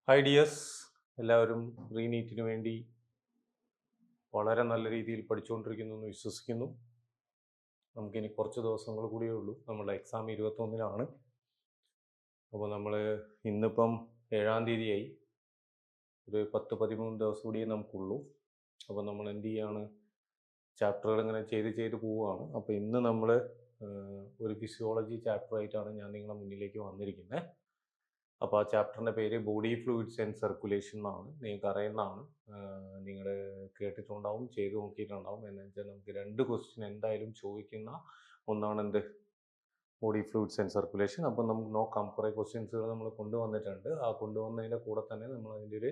Hi dears, എല്ലാവരും റീനീറ്റിന് വേണ്ടി വളരെ നല്ല രീതിയിൽ പഠിച്ചുകൊണ്ടിരിക്കുന്നു എന്ന് വിശ്വസിക്കുന്നു. നമുക്കിനി കുറച്ച് ദിവസങ്ങൾ കൂടിയേ ഉള്ളൂ. നമ്മളുടെ എക്സാം 21-നാണ്. അപ്പോൾ നമ്മൾ ഇന്നിപ്പം 7-ാം തീയതിയായി. ഒരു 10-13 ദിവസം കൂടിയേ നമുക്കുള്ളൂ. അപ്പോൾ നമ്മൾ എന്ത് ചെയ്യാണ്, ചാപ്റ്ററുകൾ ഇങ്ങനെ ചെയ്ത് പോവുകയാണ്. അപ്പോൾ ഇന്ന് നമ്മൾ ഒരു ഫിസിയോളജി ചാപ്റ്ററായിട്ടാണ് ഞാൻ നിങ്ങളുടെ മുന്നിലേക്ക് വന്നിരിക്കുന്നത്. അപ്പോൾ ആ ചാപ്റ്ററിൻ്റെ പേര് ബോഡി ഫ്ലൂയിഡ്സ് ആൻഡ് സർക്കുലേഷൻ എന്നാണ്. നിങ്ങൾക്ക് അറിയുന്നതാണ്, നിങ്ങൾ കേട്ടിട്ടുണ്ടാവും, ചെയ്തു നോക്കിയിട്ടുണ്ടാവും. എന്ന് വെച്ചാൽ നമുക്ക് 2 ക്വസ്റ്റ്യൻ എന്തായാലും ചോദിക്കുന്ന ഒന്നാണ് എന്ത്, ബോഡി ഫ്ലൂയിഡ്സ് ആൻഡ് സർക്കുലേഷൻ. അപ്പം നമുക്ക് നോക്കാം. കുറേ ക്വസ്റ്റ്യൻസുകൾ നമ്മൾ കൊണ്ടുവന്നിട്ടുണ്ട്. ആ കൊണ്ടുവന്നതിൻ്റെ കൂടെ തന്നെ നമ്മൾ അതിൻ്റെ ഒരു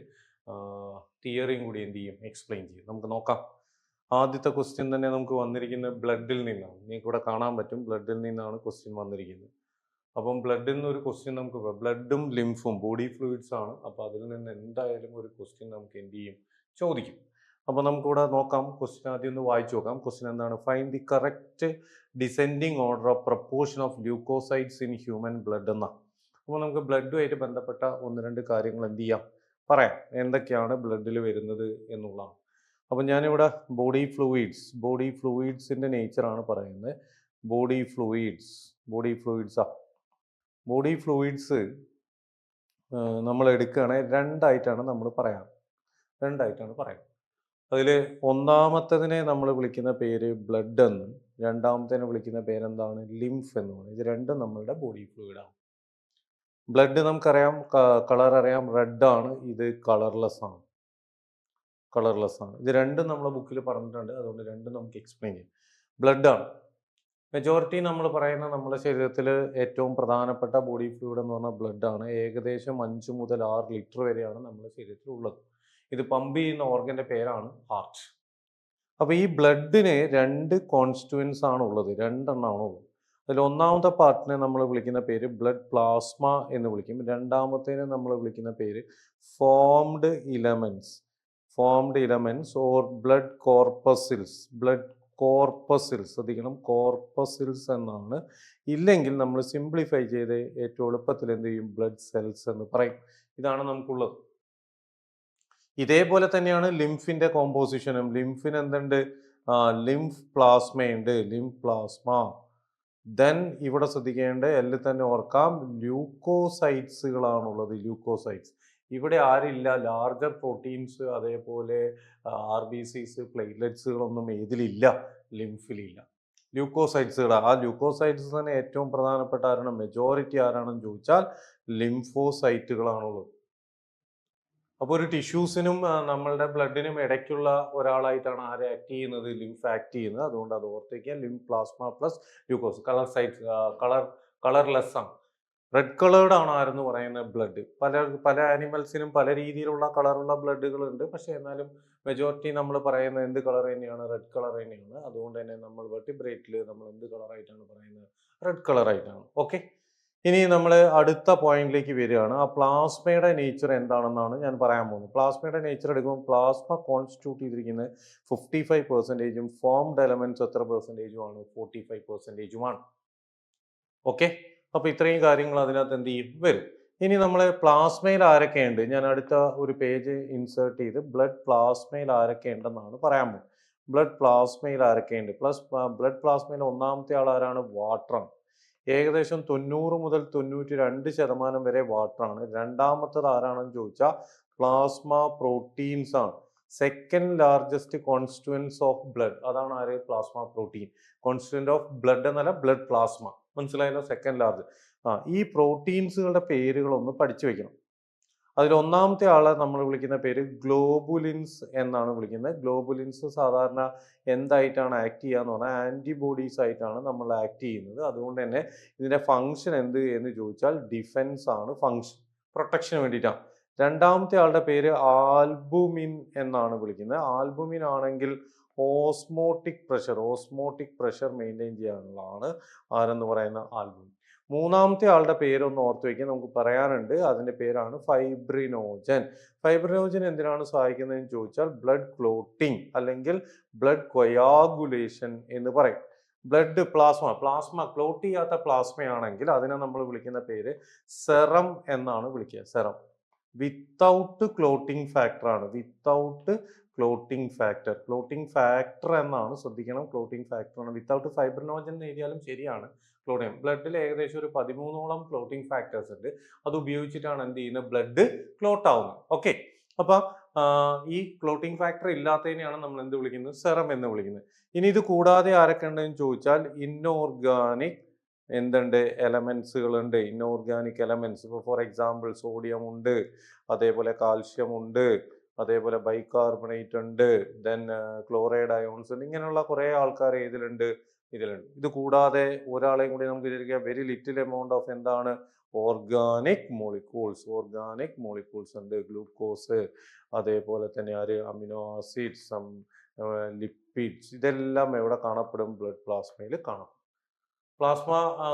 തിയറിയും കൂടി എന്ത് ചെയ്യും, എക്സ്പ്ലെയിൻ ചെയ്യും. നമുക്ക് നോക്കാം. ആദ്യത്തെ ക്വസ്റ്റ്യൻ തന്നെ നമുക്ക് വന്നിരിക്കുന്നത് ബ്ലഡിൽ നിന്നാണ്. നിങ്ങൾക്ക് ഇവിടെ കാണാൻ പറ്റും, ബ്ലഡിൽ നിന്നാണ് ക്വസ്റ്റ്യൻ വന്നിരിക്കുന്നത്. അപ്പം ബ്ലഡിൽ നിന്ന് ഒരു ക്വസ്റ്റ്യൻ നമുക്ക്, ബ്ലഡും ലിംഫും ബോഡി ഫ്ലൂയിഡ്സ് ആണ്. അപ്പോൾ അതിൽ നിന്ന് എന്തായാലും ഒരു ക്വസ്റ്റ്യൻ നമുക്ക് എന്ത് ചെയ്യും, ചോദിക്കും. അപ്പോൾ നമുക്കിവിടെ നോക്കാം. ക്വസ്റ്റ്യൻ ആദ്യം ഒന്ന് വായിച്ചു നോക്കാം. ക്വസ്റ്റ്യൻ എന്താണ്? Find the correct descending order of proportion of leucocytes in human blood എന്നാ. അപ്പോൾ നമുക്ക് ബ്ലഡുമായിട്ട് ബന്ധപ്പെട്ട 1-2 കാര്യങ്ങൾ എന്ത് ചെയ്യാം, പറയാം. എന്തൊക്കെയാണ് ബ്ലഡിൽ വരുന്നത് എന്നുള്ളതാണ്. അപ്പം ഞാനിവിടെ ബോഡി ഫ്ലൂയിഡ്സിൻ്റെ നേച്ചറാണ് പറയുന്നത്. ബോഡി ഫ്ലൂയിഡ്സ് നമ്മൾ എടുക്കുകയാണെങ്കിൽ രണ്ടായിട്ടാണ് പറയാം. അതിൽ ഒന്നാമത്തതിനെ നമ്മൾ വിളിക്കുന്ന പേര് ബ്ലഡ് എന്നും രണ്ടാമത്തേനെ വിളിക്കുന്ന പേരെന്താണ്, ലിംഫ് എന്നുമാണ്. ഇത് രണ്ടും നമ്മളുടെ ബോഡി ഫ്ലൂയിഡാണ്. ബ്ലഡ് നമുക്കറിയാം, കളർ അറിയാം, റെഡ് ആണ്. ഇത് കളർലെസ് ആണ്. ഇത് രണ്ടും നമ്മളെ ബുക്കിൽ പറഞ്ഞിട്ടുണ്ട്. അതുകൊണ്ട് രണ്ടും നമുക്ക് എക്സ്പ്ലെയിൻ ചെയ്യാം. ബ്ലഡ് ആണ് മെജോറിറ്റി നമ്മൾ പറയുന്ന നമ്മുടെ ശരീരത്തിൽ ഏറ്റവും പ്രധാനപ്പെട്ട ബോഡി ഫ്ലൂയിഡ് എന്ന് പറഞ്ഞാൽ ബ്ലഡ് ആണ്. ഏകദേശം 5 മുതൽ 6 ലിറ്റർ വരെയാണ് നമ്മുടെ ശരീരത്തിൽ ഉള്ളത്. ഇത് പമ്പ് ചെയ്യുന്ന ഓർഗൻ്റെ പേരാണ് ഹാർട്ട്. അപ്പോൾ ഈ ബ്ലഡിന് 2 കോൺസ്റ്റുവൻസ് ആണ് ഉള്ളത്, 2 എണ്ണമാണ് ഉള്ളത്. അതിൽ ഒന്നാമത്തെ പാർട്ടിനെ നമ്മൾ വിളിക്കുന്ന പേര് ബ്ലഡ് പ്ലാസ്മ എന്ന് വിളിക്കും. രണ്ടാമത്തേനെ നമ്മൾ വിളിക്കുന്ന പേര് ഫോംഡ് ഇലമെൻറ്റ്സ് ഓർ ബ്ലഡ് കോർപ്പസിൽസ്. ശ്രദ്ധിക്കണം, കോർപ്പസിൽസ് എന്നാണ്. ഇല്ലെങ്കിൽ നമ്മൾ സിംപ്ലിഫൈ ചെയ്ത് ഏറ്റവും എളുപ്പത്തിൽ എന്ത് ചെയ്യും, ബ്ലഡ് സെൽസ് എന്ന് പറയും. ഇതാണ് നമുക്കുള്ളത്. ഇതേപോലെ തന്നെയാണ് ലിംഫിന്റെ കോമ്പോസിഷനും. ലിംഫിന് എന്തുണ്ട്, ലിംഫ് പ്ലാസ്മയുണ്ട്, ലിംഫ് പ്ലാസ്മ. ദെൻ ഇവിടെ ശ്രദ്ധിക്കേണ്ട എല്ലാം തന്നെ ഓർക്കാം, ല്യൂക്കോസൈറ്റ്സുകളാണുള്ളത്. ഇവിടെ ആരില്ല, ലാർജർ പ്രോട്ടീൻസ് അതേപോലെ RBCs പ്ലേറ്റ്ലെറ്റ്സുകളൊന്നും ഏതിലില്ല, ലിംഫിലില്ല. ല്യൂക്കോസൈറ്റ്സുകൾ. ആ ല്യൂക്കോസൈറ്റ്സ് തന്നെ ഏറ്റവും പ്രധാനപ്പെട്ട ആരാണ്, മെജോറിറ്റി ആരാണെന്ന് ചോദിച്ചാൽ ലിംഫോസൈറ്റുകളാണുള്ളത്. അപ്പോൾ ഒരു ടിഷ്യൂസിനും നമ്മളുടെ ബ്ലഡിനും ഇടയ്ക്കുള്ള ഒരാളായിട്ടാണ് ആര് ആക്ട് ചെയ്യുന്നത്, ലിംഫ് ആക്ട് ചെയ്യുന്നത്. അതുകൊണ്ട് അത് ഓർത്തേക്കുക. ലിംഫ് പ്ലാസ്മ പ്ലസ് ല്യൂക്കോസ്. കളർലെസ് ആണ്. റെഡ് കളേർഡ് ആണ് ആരെന്ന് പറയുന്നത്, ബ്ലഡ്. പല ആനിമൽസിനും പല രീതിയിലുള്ള കളറുള്ള ബ്ലഡുകളുണ്ട്. പക്ഷേ എന്നാലും മെജോറിറ്റി നമ്മൾ പറയുന്നത് എന്ത് കളർ തന്നെയാണ്, റെഡ് കളർ തന്നെയാണ്. അതുകൊണ്ട് തന്നെ നമ്മൾ വെർട്ടിബ്രേറ്റിൽ നമ്മൾ എന്ത് കളറായിട്ടാണ് പറയുന്നത്, റെഡ് കളറായിട്ടാണ്. ഓക്കെ, ഇനി നമ്മൾ അടുത്ത പോയിന്റിലേക്ക് വരികയാണ്. ആ പ്ലാസ്മയുടെ നേച്ചർ എന്താണെന്നാണ് ഞാൻ പറയാൻ പോകുന്നത്. പ്ലാസ്മയുടെ നേച്ചർ എടുക്കുമ്പോൾ പ്ലാസ്മ കോൺസ്റ്റിറ്റ്യൂട്ട് ചെയ്തിരിക്കുന്നത് 55%, ഫോംഡ് എലമെന്റ്സ് എത്ര പെർസെൻറ്റേജുമാണ്, 45%. ഓക്കെ, അപ്പോൾ ഇത്രയും കാര്യങ്ങൾ അതിനകത്ത് എന്ത് ചെയ്യും, വരും. ഇനി നമ്മൾ പ്ലാസ്മയിൽ ആരൊക്കെയുണ്ട്, ഞാൻ അടുത്ത ഒരു പേജ് ഇൻസേർട്ട് ചെയ്ത് ബ്ലഡ് പ്ലാസ്മയിൽ ആരൊക്കെ ഉണ്ടെന്നാണ് പറയാൻ പോകുന്നത്. ബ്ലഡ് പ്ലാസ്മയിൽ ഒന്നാമത്തെ ആൾ ആരാണ്, വാട്ടറാണ്. ഏകദേശം 90 മുതൽ 92% വരെ വാട്ടറാണ്. രണ്ടാമത്തത് ആരാണെന്ന് ചോദിച്ചാൽ പ്ലാസ്മ പ്രോട്ടീൻസ് ആണ്. Second largest constituents of blood, അതാണ് ആര്, plasma protein. Constituent of blood എന്നല്ല, ബ്ലഡ് പ്ലാസ്മ. മനസ്സിലായല്ലോ, സെക്കൻഡ് ലാർജ്. ഈ പ്രോട്ടീൻസുകളുടെ പേരുകളൊന്ന് പഠിച്ചു വെക്കണം. അതിൽ ഒന്നാമത്തെ ആളെ നമ്മൾ വിളിക്കുന്ന പേര് ഗ്ലോബുലിൻസ് എന്നാണ് വിളിക്കുന്നത്. ഗ്ലോബുലിൻസ് സാധാരണ എന്തായിട്ടാണ് ആക്ട് ചെയ്യുക എന്ന് പറഞ്ഞാൽ ആൻറ്റിബോഡീസ് ആയിട്ടാണ് നമ്മൾ ആക്ട് ചെയ്യുന്നത്. അതുകൊണ്ട് തന്നെ ഇതിൻ്റെ ഫങ്ഷൻ എന്ത് എന്ന് ചോദിച്ചാൽ ഡിഫെൻസ് ആണ് ഫങ്ഷൻ, പ്രൊട്ടക്ഷന് വേണ്ടിയിട്ടാണ്. രണ്ടാമത്തെ ആളുടെ പേര് ആൽബുമിൻ എന്നാണ് വിളിക്കുന്നത്. ആൽബുമിൻ ആണെങ്കിൽ ഓസ്മോട്ടിക് പ്രഷർ മെയിൻറ്റെയിൻ ചെയ്യാനുള്ളതാണ് ആരെന്ന് പറയുന്ന ആൽബുമിൻ. മൂന്നാമത്തെ ആളുടെ പേരൊന്ന് ഓർത്ത് വയ്ക്കാൻ നമുക്ക് പറയാനുണ്ട്. അതിൻ്റെ പേരാണ് ഫൈബ്രിനോജൻ എന്തിനാണ് സഹായിക്കുന്നതെന്ന് ചോദിച്ചാൽ ബ്ലഡ് ക്ലോട്ടിങ് അല്ലെങ്കിൽ ബ്ലഡ് കൊയാഗുലേഷൻ എന്ന് പറയും. ബ്ലഡ് പ്ലാസ്മ ക്ലോട്ട് ചെയ്യാത്ത പ്ലാസ്മയാണെങ്കിൽ അതിനെ നമ്മൾ വിളിക്കുന്ന പേര് സെറം എന്നാണ് വിളിക്കുക. വിത്തൗട്ട് ക്ലോട്ടിംഗ് ഫാക്ടർ ആണ്. Without clotting factor. Clotting factor എന്നാണ്, ശ്രദ്ധിക്കണം, ക്ലോട്ടിംഗ് ഫാക്ടർ ആണ്. വിത്തൗട്ട് ഫൈബ്രിനോജൻ എന്ന് എഴുതിയാലും ശരിയാണ്. ക്ലോട്ടിംഗ് ബ്ലഡിൽ ഏകദേശം ഒരു 13ഓളം ക്ലോട്ടിംഗ് ഫാക്ടേഴ്സ് ഉണ്ട്. അത് ഉപയോഗിച്ചിട്ടാണ് എന്ത് ചെയ്യുന്നത്, ബ്ലഡ് ക്ലോട്ട് ആവുന്നത്. ഓക്കെ, അപ്പൊ ഈ ക്ലോട്ടിംഗ് ഫാക്ടർ ഇല്ലാത്തതിനെയാണ് നമ്മൾ എന്ത് വിളിക്കുന്നത്, സെറം എന്ന് വിളിക്കുന്നത്. ഇനി ഇത് കൂടാതെ ആരൊക്കെ ഉണ്ടെന്ന് ചോദിച്ചാൽ ഇൻഓർഗാനിക് എന്തുണ്ട്, എലമെന്റ്സുകളുണ്ട്. ഇൻഓർഗാനിക് എലമെന്റ്സ്, ഇപ്പോൾ ഫോർ എക്സാമ്പിൾ സോഡിയം ഉണ്ട്, അതേപോലെ കാൽഷ്യം ഉണ്ട്, അതേപോലെ ബൈകാർബണേറ്റ് ഉണ്ട്, ദെൻ ക്ലോറൈഡ് അയോൺസ് ഉണ്ട്. ഇങ്ങനെയുള്ള കുറേ ആൾക്കാർ ഇതിലുണ്ട്. ഇത് കൂടാതെ ഒരാളെയും കൂടി നമുക്ക് ഇതിലേക്ക് വെരി ലിറ്റിൽ എമൗണ്ട് ഓഫ് എന്താണ്, ഓർഗാനിക് മോളിക്യൂൾസ് ഉണ്ട്. ഗ്ലൂക്കോസ്, അതേപോലെ തന്നെ അമിനോ ആസിഡ്സ്, ലിപ്പിഡ്സ്, ഇതെല്ലാം എവിടെ കാണപ്പെടും, ബ്ലഡ് പ്ലാസ്മയിൽ കാണപ്പെടും. പ്ലാസ്മ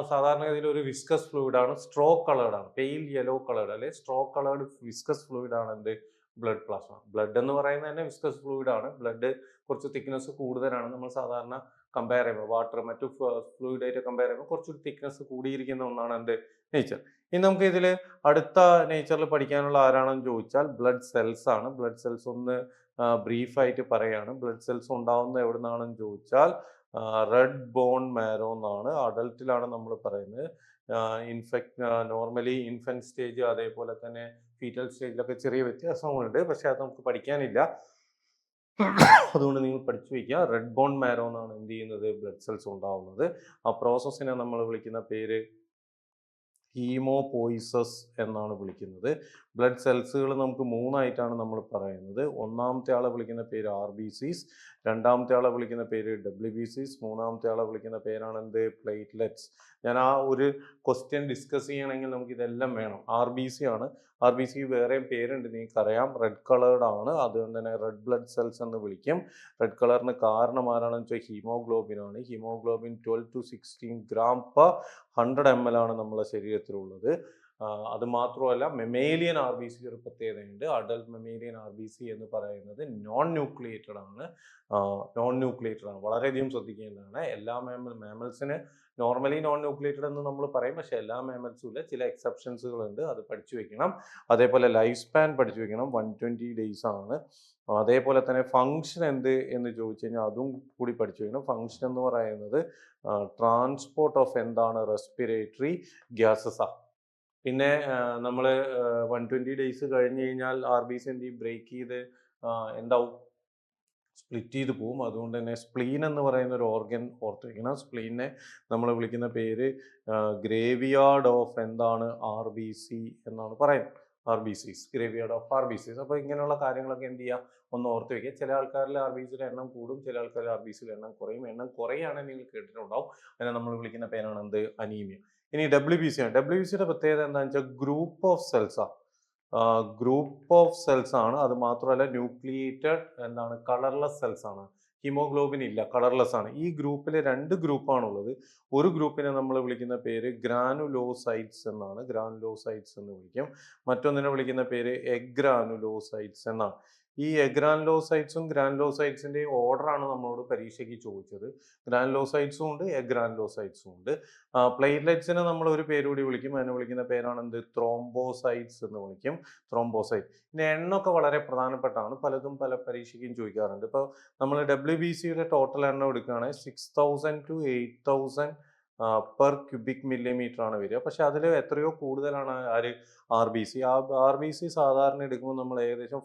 സാധാരണഗതിയിൽ ഒരു വിസ്കസ് ഫ്ലൂയിഡ് ആണ്, സ്ട്രോ കളേർഡ് ആണ്, പെയിൽ യെല്ലോ കളേർഡ് അല്ലെ സ്ട്രോ കളേർഡ് വിസ്കസ് ഫ്ലൂയിഡ് ആണ് എന്ത്, ബ്ലഡ് പ്ലാസ്മ. ബ്ലഡ് എന്ന് പറയുന്നത് തന്നെ വിസ്കസ് ഫ്ലൂയിഡ് ആണ്. ബ്ലഡ് കുറച്ച് തിക്നെസ് കൂടുതലാണ്. നമ്മൾ സാധാരണ കമ്പയർ ചെയ്യുമ്പോൾ വാട്ടർ മറ്റു ഫ്ലൂയിഡായിട്ട് കമ്പയർ ചെയ്യുമ്പോൾ കുറച്ചൊരു തിക്നെസ് കൂടിയിരിക്കുന്ന ഒന്നാണ് എന്ത്, നേച്ചർ. ഇനി നമുക്ക് ഇതിൽ അടുത്ത നേച്ചറിൽ പഠിക്കാനുള്ള ആരാണെന്ന് ചോദിച്ചാൽ ബ്ലഡ് സെൽസ് ആണ്. ബ്ലഡ് സെൽസ് ഒന്ന് ബ്രീഫായിട്ട് പറയാണ്. ബ്ലഡ് സെൽസ് ഉണ്ടാവുന്നത് എവിടെ നിന്നാണെന്ന് ചോദിച്ചാൽ റെഡ് ബോൺ മാരോ എന്നാണ്. അഡൽട്ടിലാണ് നമ്മൾ പറയുന്നത്. നോർമലി ഇൻഫന്റ് സ്റ്റേജ് അതേപോലെ തന്നെ ഫീറ്റൽ സ്റ്റേജിലൊക്കെ ചെറിയ വ്യത്യാസങ്ങളുണ്ട്, പക്ഷെ അത് നമുക്ക് പഠിക്കാനില്ല. അതുകൊണ്ട് നിങ്ങൾ പഠിച്ചു വയ്ക്കുക. റെഡ് ബോൺ മാരോ എന്നാണ് എന്ത് ചെയ്യുന്നത്, ബ്ലഡ് സെൽസ് ഉണ്ടാവുന്നത്. ആ പ്രോസസ്സിനെ നമ്മൾ വിളിക്കുന്ന പേര് ഹീമോപോയിസസ് എന്നാണ് വിളിക്കുന്നത്. ബ്ലഡ് സെൽസുകൾ നമുക്ക് മൂന്നായിട്ടാണ് നമ്മൾ പറയുന്നത്. ഒന്നാമത്തെ ആളെ വിളിക്കുന്ന പേര് RBCs, രണ്ടാമത്തെ ആളെ വിളിക്കുന്ന പേര് WBCs, മൂന്നാമത്തെ ആളെ വിളിക്കുന്ന പേരാണ് എന്ത്, പ്ലേറ്റ്ലെറ്റ്സ്. ഞാൻ ആ ഒരു ക്വസ്റ്റ്യൻ ഡിസ്കസ് ചെയ്യണമെങ്കിൽ നമുക്ക് ഇതെല്ലാം വേണം. RBC ആണ്. RBC വേറെയും പേരുണ്ട്, നിങ്ങൾക്കറിയാം, റെഡ് കളേർഡ് ആണ്. അതുകൊണ്ട് തന്നെ റെഡ് ബ്ലഡ് സെൽസ് എന്ന് വിളിക്കും. റെഡ് കളറിന് കാരണം ആരാണെന്ന് വെച്ചാൽ ഹീമോഗ്ലോബിൻ ആണ്. Haemoglobin 12 to 16 gram per 100 ml ആണ് നമ്മുടെ ശരീരത്തിലുള്ളത്. അത് മാത്രമല്ല മെമേലിയൻ RBC ഒരു പ്രത്യേകതയുണ്ട്. അഡൽട്ട് മെമേലിയൻ RBC എന്ന് പറയുന്നത് നോൺ ന്യൂക്ലിയേറ്റഡ് ആണ്. വളരെയധികം ശ്രദ്ധിക്കേണ്ടതാണ്. എല്ലാ മാമൽസിന് നോർമലി നോൺ ന്യൂക്ലിയേറ്റഡ് എന്ന് നമ്മൾ പറയും, പക്ഷേ എല്ലാ മാമൽസും ഇല്ല, ചില എക്സെപ്ഷൻസുകളുണ്ട്. അത് പഠിച്ചു വെക്കണം. അതേപോലെ ലൈഫ് സ്പാൻ പഠിച്ചു വെക്കണം, 120 days ആണ്. അതേപോലെ തന്നെ ഫങ്ഷൻ എന്ത് എന്ന് ചോദിച്ചു കഴിഞ്ഞാൽ അതും കൂടി പഠിച്ചു വെക്കണം. ഫങ്ഷൻ എന്ന് പറയുന്നത് ട്രാൻസ്പോർട്ട് ഓഫ് എന്താണ്, റെസ്പിറേറ്ററി ഗ്യാസസ് ആണ്. പിന്നെ നമ്മൾ 120 days കഴിഞ്ഞ് കഴിഞ്ഞാൽ RBC ബ്രേക്ക് ചെയ്ത് എന്താവും, സ്പ്ലിറ്റ് ചെയ്ത് പോവും. അതുകൊണ്ട് തന്നെ സ്പ്ലീൻ എന്ന് പറയുന്ന ഒരു ഓർഗൻ ഓർത്ത് വയ്ക്കണം. സ്പ്ലീനെ നമ്മൾ വിളിക്കുന്ന പേര് ഗ്രേവിയാർഡ് ഓഫ് എന്താണ്, RBC എന്നാണ് പറയുന്നത്. Graveyard of RBCs. അപ്പോൾ ഇങ്ങനെയുള്ള കാര്യങ്ങളൊക്കെ എന്ത് ചെയ്യുക, ഒന്ന് ഓർത്ത് വയ്ക്കുക. ചില ആൾക്കാരിൽ RBCയുടെ എണ്ണം കൂടും, ചില ആൾക്കാരിൽ RBCയുടെ എണ്ണം കുറയും. എണ്ണം കുറയാണെങ്കിൽ നിങ്ങൾ കേട്ടിട്ടുണ്ടാവും. അതിനെ നമ്മൾ വിളിക്കുന്ന പേരാണ് എന്ത്, അനീമിയ. ഇനി WBC ആണ്. WBCയുടെ പ്രത്യേകത എന്താണെന്ന് വെച്ചാൽ ഗ്രൂപ്പ് ഓഫ് സെൽസ് ആണ്. അത് മാത്രമല്ല ന്യൂക്ലിയേറ്റഡ് എന്താണ്, കളർലെസ് സെൽസ് ആണ്. ഹീമോഗ്ലോബിൻ ഇല്ല, കളർലെസ് ആണ്. ഈ ഗ്രൂപ്പിൽ 2 ഗ്രൂപ്പാണുള്ളത്. ഒരു ഗ്രൂപ്പിനെ നമ്മൾ വിളിക്കുന്ന പേര് ഗ്രാനുലോസൈറ്റ്സ് എന്നാണ്. ഗ്രാനുലോസൈറ്റ്സ് എന്ന് വിളിക്കും. മറ്റൊന്നിനെ വിളിക്കുന്ന പേര് എഗ്രാനുലോസൈറ്റ്സ് എന്നാണ്. ഈ എഗ്രാനുലോസൈറ്റ്സും ഗ്രാനുലോസൈറ്റ്സിൻ്റെയും ഓർഡറാണ് നമ്മളോട് പരീക്ഷയ്ക്ക് ചോദിച്ചത്. ഗ്രാനുലോസൈറ്റ്സും ഉണ്ട്, എഗ്രാനുലോസൈറ്റ്സും ഉണ്ട്. പ്ലേറ്റ്ലെറ്റ്സിനെ നമ്മൾ ഒരു പേര് കൂടി വിളിക്കും. അതിനെ വിളിക്കുന്ന പേരാണ് എന്ത്, ത്രോംബോസൈറ്റ്സ് എന്ന് വിളിക്കും. ത്രോംബോസൈറ്റ്. പിന്നെ എണ്ണമൊക്കെ വളരെ പ്രധാനപ്പെട്ടാണ്. പലതും പല പരീക്ഷയ്ക്കും ചോദിക്കാറുണ്ട്. ഇപ്പോൾ നമ്മൾ WBCയുടെ ടോട്ടൽ എണ്ണം എടുക്കുകയാണെങ്കിൽ 6000 to 8000 പെർ ക്യൂബിക് മില്ലിമീറ്റർ ആണ് വരിക. പക്ഷെ അതിൽ എത്രയോ കൂടുതലാണ് RBC. RBC സാധാരണ എടുക്കുമ്പോൾ നമ്മൾ ഏകദേശം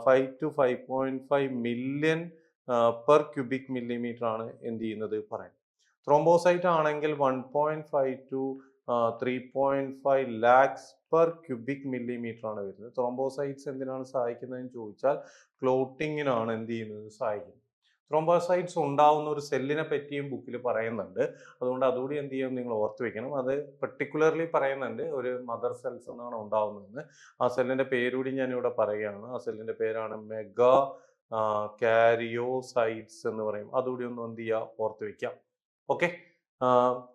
5 to 5.5 million per cubic millimetre ആണ് എന്ത് ചെയ്യുന്നത് പറയാം. ത്രോംബോസൈറ്റ് ആണെങ്കിൽ 1.5 to 3.5 lakhs per cubic millimetre ആണ് വരുന്നത്. ത്രോംബോസൈറ്റ്സ് എന്തിനാണ് സഹായിക്കുന്നതെന്ന് ചോദിച്ചാൽ ക്ലോട്ടിങ്ങിനാണ് എന്ത് ചെയ്യുന്നത്, സഹായിക്കുന്നത്. ത്രോംബോസൈറ്റ്സ് ഉണ്ടാവുന്ന ഒരു സെല്ലിനെ പറ്റിയും ബുക്കിൽ പറയുന്നുണ്ട്. അതുകൊണ്ട് അതുകൂടി എന്ത് ചെയ്യും, നിങ്ങൾ ഓർത്ത് വെക്കണം. അത് പെർട്ടിക്കുലർലി പറയുന്നുണ്ട്, ഒരു മദർ സെൽസ് എന്നാണ് ഉണ്ടാവുന്നതെന്ന്. ആ സെല്ലിൻ്റെ പേരുകൂടി ഞാനിവിടെ പറയുകയാണ്. ആ സെല്ലിൻ്റെ പേരാണ് മെഗാ കാരിയോസൈറ്റ്സ് എന്ന് പറയും. അതുകൂടി ഒന്ന് എന്ത് ചെയ്യുക, ഓർത്ത് വെക്കാം. ഓക്കെ.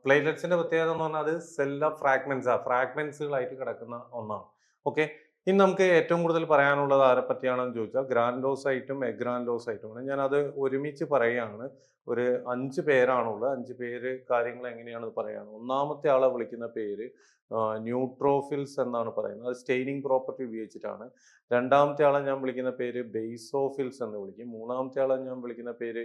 പ്ലേറ്റ്ലെറ്റ്സിന്റെ പ്രത്യേകത എന്ന് പറഞ്ഞാൽ അത് സെൽ ഓഫ് ഫ്രാഗ്മെന്റ്സുകളായിട്ട് കിടക്കുന്ന ഒന്നാണ്. ഓക്കെ. ഇനി നമുക്ക് ഏറ്റവും കൂടുതൽ പറയാനുള്ളത് ആരെ പറ്റിയാണെന്ന് ചോദിച്ചാൽ ഗ്രാനുലോസൈറ്റും എഗ്രാനുലോസൈറ്റും ആണ്. ഞാനത് ഒരുമിച്ച് പറയുകയാണ്. ഒരു 5 പേരാണുള്ളത്. 5 പേര് കാര്യങ്ങൾ എങ്ങനെയാണെന്ന് പറയുകയാണ്. ഒന്നാമത്തെ ആളെ വിളിക്കുന്ന പേര് ന്യൂട്രോഫിൽസ് എന്നാണ് പറയുന്നത്. അത് സ്റ്റെയിനിങ് പ്രോപ്പർട്ടി ഉപയോഗിച്ചിട്ടാണ്. രണ്ടാമത്തെ ആളെ ഞാൻ വിളിക്കുന്ന പേര് ബേസോഫിൽസ് എന്ന് വിളിക്കും. മൂന്നാമത്തെ ആളെ ഞാൻ വിളിക്കുന്ന പേര്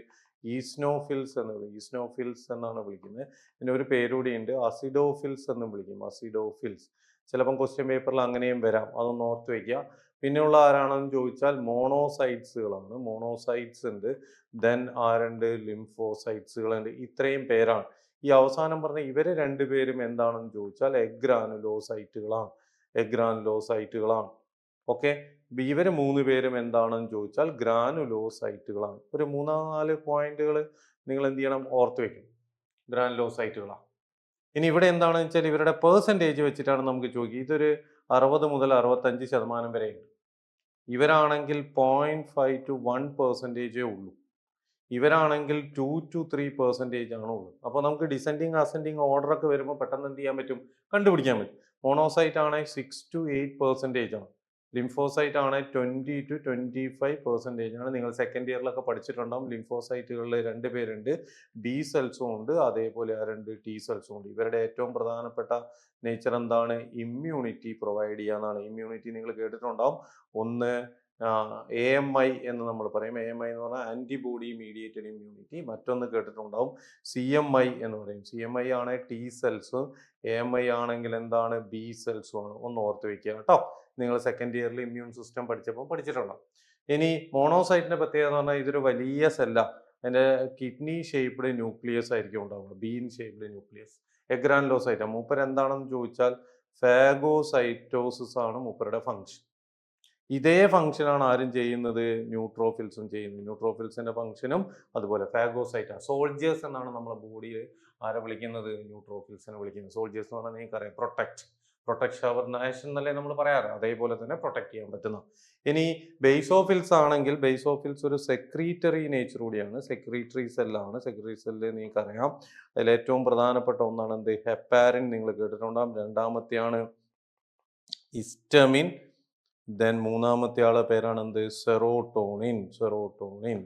ഈസ്നോഫിൽസ് എന്ന് വിളിക്കും. ഈസ്നോഫിൽസ് എന്നാണ് വിളിക്കുന്നത്. പിന്നെ ഒരു പേരുകൂടിയുണ്ട്, അസിഡോഫിൽസ് എന്നും വിളിക്കും. അസിഡോഫിൽസ് ചിലപ്പം ക്വസ്റ്റ്യൻ പേപ്പറിൽ അങ്ങനെയും വരാം, അതൊന്ന് ഓർത്ത് വയ്ക്കുക. പിന്നെയുള്ള ആരാണെന്ന് ചോദിച്ചാൽ മോണോസൈറ്റ്സുകളാണ്. മോണോസൈറ്റ്സ് ഉണ്ട്, ദെൻ ആരുണ്ട്, ലിംഫോസൈറ്റ്സുകളുണ്ട്. ഇത്രയും പേരാണ്. ഈ അവസാനം പറഞ്ഞ ഇവര് രണ്ടുപേരും എന്താണെന്ന് ചോദിച്ചാൽ എഗ്രാനുലോസൈറ്റുകളാണ്. എഗ്രാനുലോസൈറ്റുകളാണ്. ഓക്കെ, ഇവര് മൂന്ന് പേരും എന്താണെന്ന് ചോദിച്ചാൽ ഗ്രാനുലോസൈറ്റുകളാണ്. ഒരു 3-4 പോയിന്റുകൾ നിങ്ങൾ എന്ത് ചെയ്യണം, ഓർത്ത് വെക്കും. ഗ്രാനുലോസൈറ്റുകളാണ്. ഇനി ഇവിടെ എന്താണെന്ന് വെച്ചാൽ ഇവരുടെ പേഴ്സൻറ്റേജ് വെച്ചിട്ടാണ് നമുക്ക് ചോദിക്കുക. ഇതൊരു 60 മുതൽ 65% വരെയുണ്ട്. ഇവരാണെങ്കിൽ 0.5 to 1% ഉള്ളൂ. ഇവരാണെങ്കിൽ 2 to 3% ആണ് ഉള്ളത്. അപ്പോൾ നമുക്ക് ഡിസെൻഡിങ് അസെൻഡിങ് ഓർഡർ ഒക്കെ വരുമ്പോൾ പെട്ടെന്ന് എന്ത് ചെയ്യാൻ പറ്റും, കണ്ടുപിടിക്കാൻ പറ്റും. മോണോസൈറ്റ് ആണെങ്കിൽ 6 to 8% ആണ്. ലിംഫോസൈറ്റ് ആണെങ്കിൽ 20 to 25% ആണ്. നിങ്ങൾ സെക്കൻഡ് ഇയറിലൊക്കെ പഠിച്ചിട്ടുണ്ടാവും. ലിംഫോസൈറ്റുകളിൽ 2 പേരുണ്ട്, ബി സെൽസും ഉണ്ട്, അതേപോലെ 2 ടി സെൽസും ഉണ്ട്. ഇവരുടെ ഏറ്റവും പ്രധാനപ്പെട്ട നേച്ചർ എന്താണ്, ഇമ്മ്യൂണിറ്റി പ്രൊവൈഡ് ചെയ്യാന്നാണ്. ഇമ്മ്യൂണിറ്റി നിങ്ങൾ കേട്ടിട്ടുണ്ടാവും. ഒന്ന് AMI എന്ന് നമ്മൾ പറയും. AMI എന്ന് പറഞ്ഞാൽ ആൻറ്റിബോഡി മീഡിയേറ്റഡ് ഇമ്മ്യൂണിറ്റി. മറ്റൊന്ന് കേട്ടിട്ടുണ്ടാവും CMI എന്ന് പറയും. CMI ആണ് ടി സെൽസും, AMI ആണെങ്കിൽ എന്താണ്, ബി സെൽസും ആണ്. ഒന്ന് ഓർത്ത് വെക്കുക കേട്ടോ. നിങ്ങൾ സെക്കൻഡ് ഇയറിൽ ഇമ്മ്യൂൺ സിസ്റ്റം പഠിച്ചപ്പോൾ പഠിച്ചിട്ടുണ്ടാവും. ഇനി മോണോസൈറ്റിന്റെ പ്രത്യേകത എന്ന് പറഞ്ഞാൽ ഇതൊരു വലിയ സെല്ലാണ്. അതിൻ്റെ കിഡ്നി ഷേപ്ഡ് ന്യൂക്ലിയസ് ആയിരിക്കും ഉണ്ടാവുക, ബീൻ ഷേപ്ഡ് ന്യൂക്ലിയസ്. എഗ്രാനുലോസൈറ്റ് മൂപ്പർ എന്താണെന്ന് ചോദിച്ചാൽ ഫാഗോസൈറ്റോസിസ് ആണ് മൂപ്പരുടെ ഫംഗ്ഷൻ. ഇതേ ഫംഗ്ഷനാണ് ആരും ചെയ്യുന്നത്, ന്യൂട്രോഫിൽസും ചെയ്യുന്നത്. ന്യൂട്രോഫിൽസിന്റെ ഫംഗ്ഷനും അതുപോലെ ഫാഗോസൈറ്റ്. സോൾജേഴ്സ് എന്നാണ് നമ്മുടെ ബോഡിയിൽ ആരെ വിളിക്കുന്നത്, ന്യൂട്രോഫിൽസിനെ വിളിക്കുന്നത്. സോൾജേഴ്സ് എന്ന് പറഞ്ഞാൽ നിങ്ങൾക്കറിയാം, പ്രൊട്ടക്ട് അവർ നാഷൻ എന്നല്ലേ നമ്മൾ പറയാറ്, അതേപോലെ തന്നെ പ്രൊട്ടക്ട് ചെയ്യാൻ പറ്റുന്ന. ഇനി ബേസോഫിൽസ് ആണെങ്കിൽ ബേസോഫിൽസ് ഒരു സെക്രീറ്ററി നേച്ചർ കൂടിയാണ്. സെക്രീറ്ററി സെല്ലാണ്. സെക്രീറ്ററി സെല്ല് നിങ്ങൾക്കറിയാം, അതിൽ ഏറ്റവും പ്രധാനപ്പെട്ട ഒന്നാണ് എന്ത്, ഹെപ്പാരിൻ നിങ്ങൾ കേട്ടിട്ടുണ്ടാകും. രണ്ടാമത്തെയാണ് ഹിസ്റ്റമിൻ. ദെൻ മൂന്നാമത്തെ ആളെ പേരാണ് എന്ത്, സെറോട്ടോണിൻ.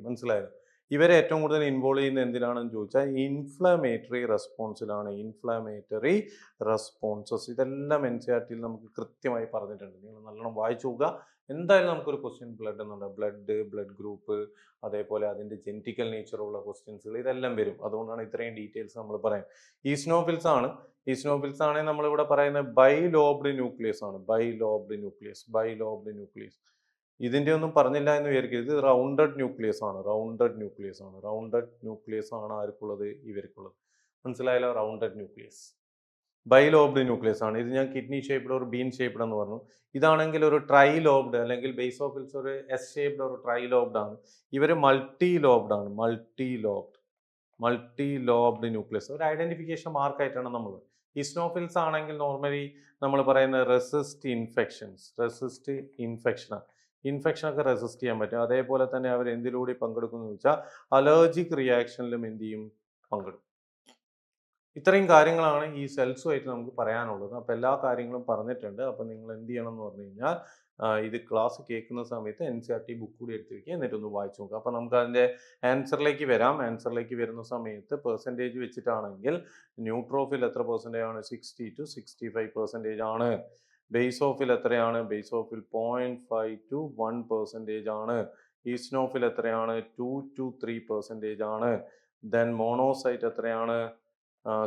മനസ്സിലായത്? ഇവരെ ഏറ്റവും കൂടുതൽ ഇൻവോൾവ് ചെയ്യുന്ന എന്തിനാണെന്ന് ചോദിച്ചാൽ ഇൻഫ്ലമേറ്ററി റെസ്പോൺസിലാണ്. ഇൻഫ്ലമേറ്ററി റെസ്പോൺസസ് ഇതെല്ലാം NCERT-യിൽ നമുക്ക് കൃത്യമായി പറഞ്ഞിട്ടുണ്ട്. നിങ്ങൾ നല്ലോണം വായിച്ചു നോക്കുക. എന്തായാലും നമുക്കൊരു ക്വസ്റ്റ്യൻ ബ്ലഡ് എന്നുണ്ട്, ബ്ലഡ് ഗ്രൂപ്പ്, അതേപോലെ അതിൻ്റെ ജെനറ്റിക്കൽ നേച്ചറുള്ള ക്വസ്റ്റ്യൻസുകൾ ഇതെല്ലാം വരും. അതുകൊണ്ടാണ് ഇത്രയും ഡീറ്റെയിൽസ് നമ്മൾ പറയാം. ഈസ്നോഫിൽസ് ആണെങ്കിൽ നമ്മളിവിടെ പറയുന്നത് ബൈലോബ്ഡ് ന്യൂക്ലിയസ് ആണ്. Bilobed nucleus. ഇതിൻ്റെ ഒന്നും പറഞ്ഞില്ല എന്ന് വിചാരിക്കും. ഇത് റൗണ്ടഡ് ന്യൂക്ലിയസ് ആണ്. റൗണ്ടഡ് ന്യൂക്ലിയസ് ആണ് ആർക്കുള്ളത്, ഇവർക്കുള്ളത്. മനസ്സിലായല്ലോ? റൗണ്ടഡ് ന്യൂക്ലിയസ്, ബൈലോബ്ഡ് ന്യൂക്ലിയസ് ആണ്. ഇത് ഞാൻ കിഡ്നി ഷേപ്ഡ് ഒരു ബീൻ ഷേപ്ഡ് എന്ന് പറഞ്ഞു. ഇതാണെങ്കിൽ ഒരു ട്രൈലോബ്ഡ്, അല്ലെങ്കിൽ ബേസോഫിൽസ് ഒരു എസ് ഷേപ്ഡ് ഒരു ട്രൈലോബ്ഡ് ആണ്. ഇവർ മൾട്ടി ലോബ്ഡ് ന്യൂക്ലിയസ്. ഒരു ഐഡന്റിഫിക്കേഷൻ മാർക്കായിട്ടാണ് നമ്മൾ. ഈസ്നോഫിൽസ് ആണെങ്കിൽ നോർമലി നമ്മൾ പറയുന്ന റെസിസ്റ്റ് ഇൻഫെക്ഷനൊക്കെ റെസിസ്റ്റ് ചെയ്യാൻ പറ്റും. അതേപോലെ തന്നെ അവർ എന്തിലൂടെ പങ്കെടുക്കുന്നു വെച്ചാൽ അലർജിക് റിയാക്ഷനിലും എന്ത് ചെയ്യും, പങ്കെടുക്കും. ഇത്രയും കാര്യങ്ങളാണ് ഈ സെൽസുമായിട്ട് നമുക്ക് പറയാനുള്ളത്. അപ്പോൾ എല്ലാ കാര്യങ്ങളും പറഞ്ഞിട്ടുണ്ട്. അപ്പോൾ നിങ്ങൾ എന്ത് ചെയ്യണം എന്ന് പറഞ്ഞു കഴിഞ്ഞാൽ ഇത് ക്ലാസ് കേൾക്കുന്ന സമയത്ത് NCERT ബുക്ക് കൂടി എടുത്ത് വയ്ക്കുക, എന്നിട്ടൊന്ന് വായിച്ചു നോക്കുക. അപ്പോൾ നമുക്ക് അതിൻ്റെ ആൻസറിലേക്ക് വരാം. ആൻസറിലേക്ക് വരുന്ന സമയത്ത് പെർസെൻറ്റേജ് വെച്ചിട്ടാണെങ്കിൽ ന്യൂട്രോഫിൽ എത്ര പെർസെൻറ്റേജ് ആണ്, 60 to 65% ആണ്. ബേസോഫിൽ എത്രയാണ്, ബേസോഫിൽ 0.5 to 1% ആണ്. ഈസ്നോഫിൽ എത്രയാണ്, 2 to 3% ആണ്. ദെൻ മോണോസൈറ്റ് എത്രയാണ്,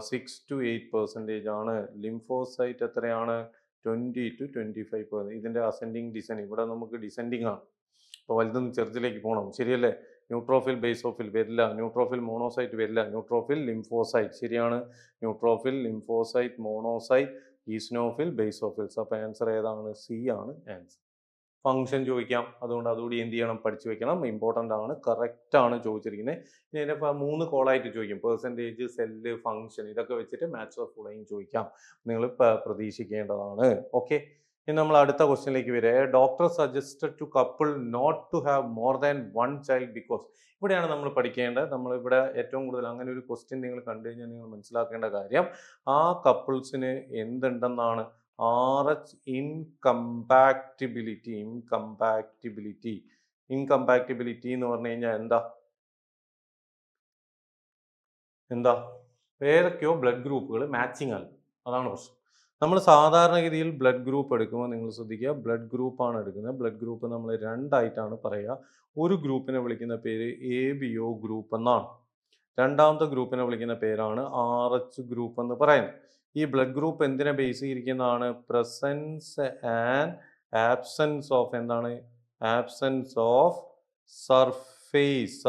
6 to 8% ആണ്. ലിംഫോസൈറ്റ് എത്രയാണ്, 20 to 25%. ഇതിൻ്റെ അസെൻഡിങ് ഡിസെൻഡിങ്, ഇവിടെ നമുക്ക് ഡിസെൻഡിങ് ആണ്. അപ്പോൾ വലുതെന്ന് ചെറുതിലേക്ക് പോകണം, ശരിയല്ലേ? ന്യൂട്രോഫിൽ ബേസോഫിൽ വരില്ല, ന്യൂട്രോഫിൽ മോണോസൈറ്റ് വരില്ല, ന്യൂട്രോഫിൽ ലിംഫോസൈറ്റ്, ശരിയാണ്. Neutrophil lymphocyte monocyte, eosinophil basophils. അപ്പോൾ ആൻസർ ഏതാണ്, C ആണ് ആൻസർ. ഫംഗ്ഷൻ ചോദിക്കാം, അതുകൊണ്ട് അതുകൂടി എന്ത് ചെയ്യണം, പഠിച്ചു വെക്കണം. ഇമ്പോർട്ടൻ്റ് ആണ്, കറക്റ്റ് ആണ് ചോദിച്ചിരിക്കുന്നത്. ഇനി അതിൻ്റെ 3 കോളായിട്ട് ചോദിക്കും, പെർസെൻറ്റേജ്, സെല്ല്, ഫംഗ്ഷൻ, ഇതൊക്കെ വെച്ചിട്ട് മാച്ച് ഓഫ് ഫോളോയിങ് ചോദിക്കാം. നിങ്ങൾ പ്രതീക്ഷിക്കേണ്ടതാണ്. ഓക്കെ, ഇനി നമ്മൾ അടുത്ത ക്വസ്റ്റ്യനിലേക്ക് വരിക. Doctor suggested to couple not to have more than 1 child because. ഇവിടെയാണ് നമ്മൾ പഠിക്കേണ്ടത്. നമ്മളിവിടെ ഏറ്റവും കൂടുതൽ അങ്ങനെ ഒരു ക്വസ്റ്റ്യൻ നിങ്ങൾ കണ്ടു കഴിഞ്ഞാൽ നിങ്ങൾ മനസ്സിലാക്കേണ്ട കാര്യം, ആ കപ്പിൾസിന് എന്തുണ്ടെന്നാണ്, RH ഇൻകമ്പാക്റ്റിബിലിറ്റി എന്ന് പറഞ്ഞു കഴിഞ്ഞാൽ എന്താ ഏതൊക്കെയോ ബ്ലഡ് ഗ്രൂപ്പുകൾ മാച്ചിങ് അല്ല, അതാണ് പ്രശ്നം. നമ്മൾ സാധാരണഗതിയിൽ ബ്ലഡ് ഗ്രൂപ്പ് എടുക്കുമ്പോൾ നിങ്ങൾ ശ്രദ്ധിക്കുക, ബ്ലഡ് ഗ്രൂപ്പാണ് എടുക്കുന്നത്. ബ്ലഡ് ഗ്രൂപ്പ് നമ്മൾ രണ്ടായിട്ടാണ് പറയുക. ഒരു ഗ്രൂപ്പിനെ വിളിക്കുന്ന പേര് ABO ഗ്രൂപ്പ് എന്നാണ്. രണ്ടാമത്തെ ഗ്രൂപ്പിനെ വിളിക്കുന്ന പേരാണ് RH ഗ്രൂപ്പ് എന്ന് പറയുന്നത്. ഈ ബ്ലഡ് ഗ്രൂപ്പ് എന്തിനെ ബേസ് ചെയ്തിരിക്കുന്നതാണ്? പ്രസൻസ് ആൻഡ് ആബ്സെൻസ് ഓഫ് എന്താണ്? Absence of surface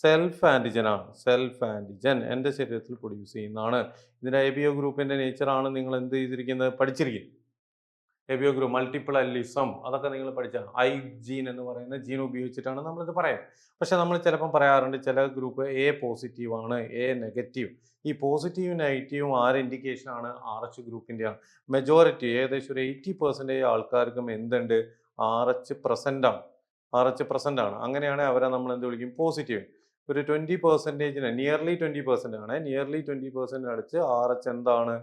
self antigen ആണ്. സെൽഫ് ആൻറ്റിജൻ എൻ്റെ ശരീരത്തിൽ പ്രൊഡ്യൂസ് ചെയ്യുന്നതാണ്. ഇതിൻ്റെ ABO ഗ്രൂപ്പിൻ്റെ നേച്ചറാണ് നിങ്ങൾ എന്ത് ചെയ്തിരിക്കുന്നത്? പഠിച്ചിരിക്കും. ABO ഗ്രൂപ്പ് മൾട്ടിപ്പിൾ അല്ലിസം അതൊക്കെ നിങ്ങൾ പഠിച്ച ഐ ജീൻ എന്ന് പറയുന്ന ജീൻ ഉപയോഗിച്ചിട്ടാണ് നമ്മളിത് പറയുന്നത്. പക്ഷെ നമ്മൾ ചിലപ്പം പറയാറുണ്ട് ചില ഗ്രൂപ്പ് A പോസിറ്റീവ് ആണ്, A നെഗറ്റീവ്. ഈ പോസിറ്റീവും നെഗറ്റീവും ആര് ഇൻഡിക്കേഷൻ ആണ്? RH ഗ്രൂപ്പിൻ്റെയാണ്. മെജോറിറ്റി ഏകദേശം ഒരു 80% ആൾക്കാർക്കും എന്തുണ്ട്? RH പ്രസൻ്റ് ആണ്. RH പ്രസൻ്റ് ആണ്. അങ്ങനെയാണെങ്കിൽ അവരെ നമ്മൾ എന്ത് വിളിക്കും? പോസിറ്റീവ്. ഒരു 20%, നിയർലി 20% ആണ്. നിയർലി 20% അടുത്ത് RH എന്താണ്?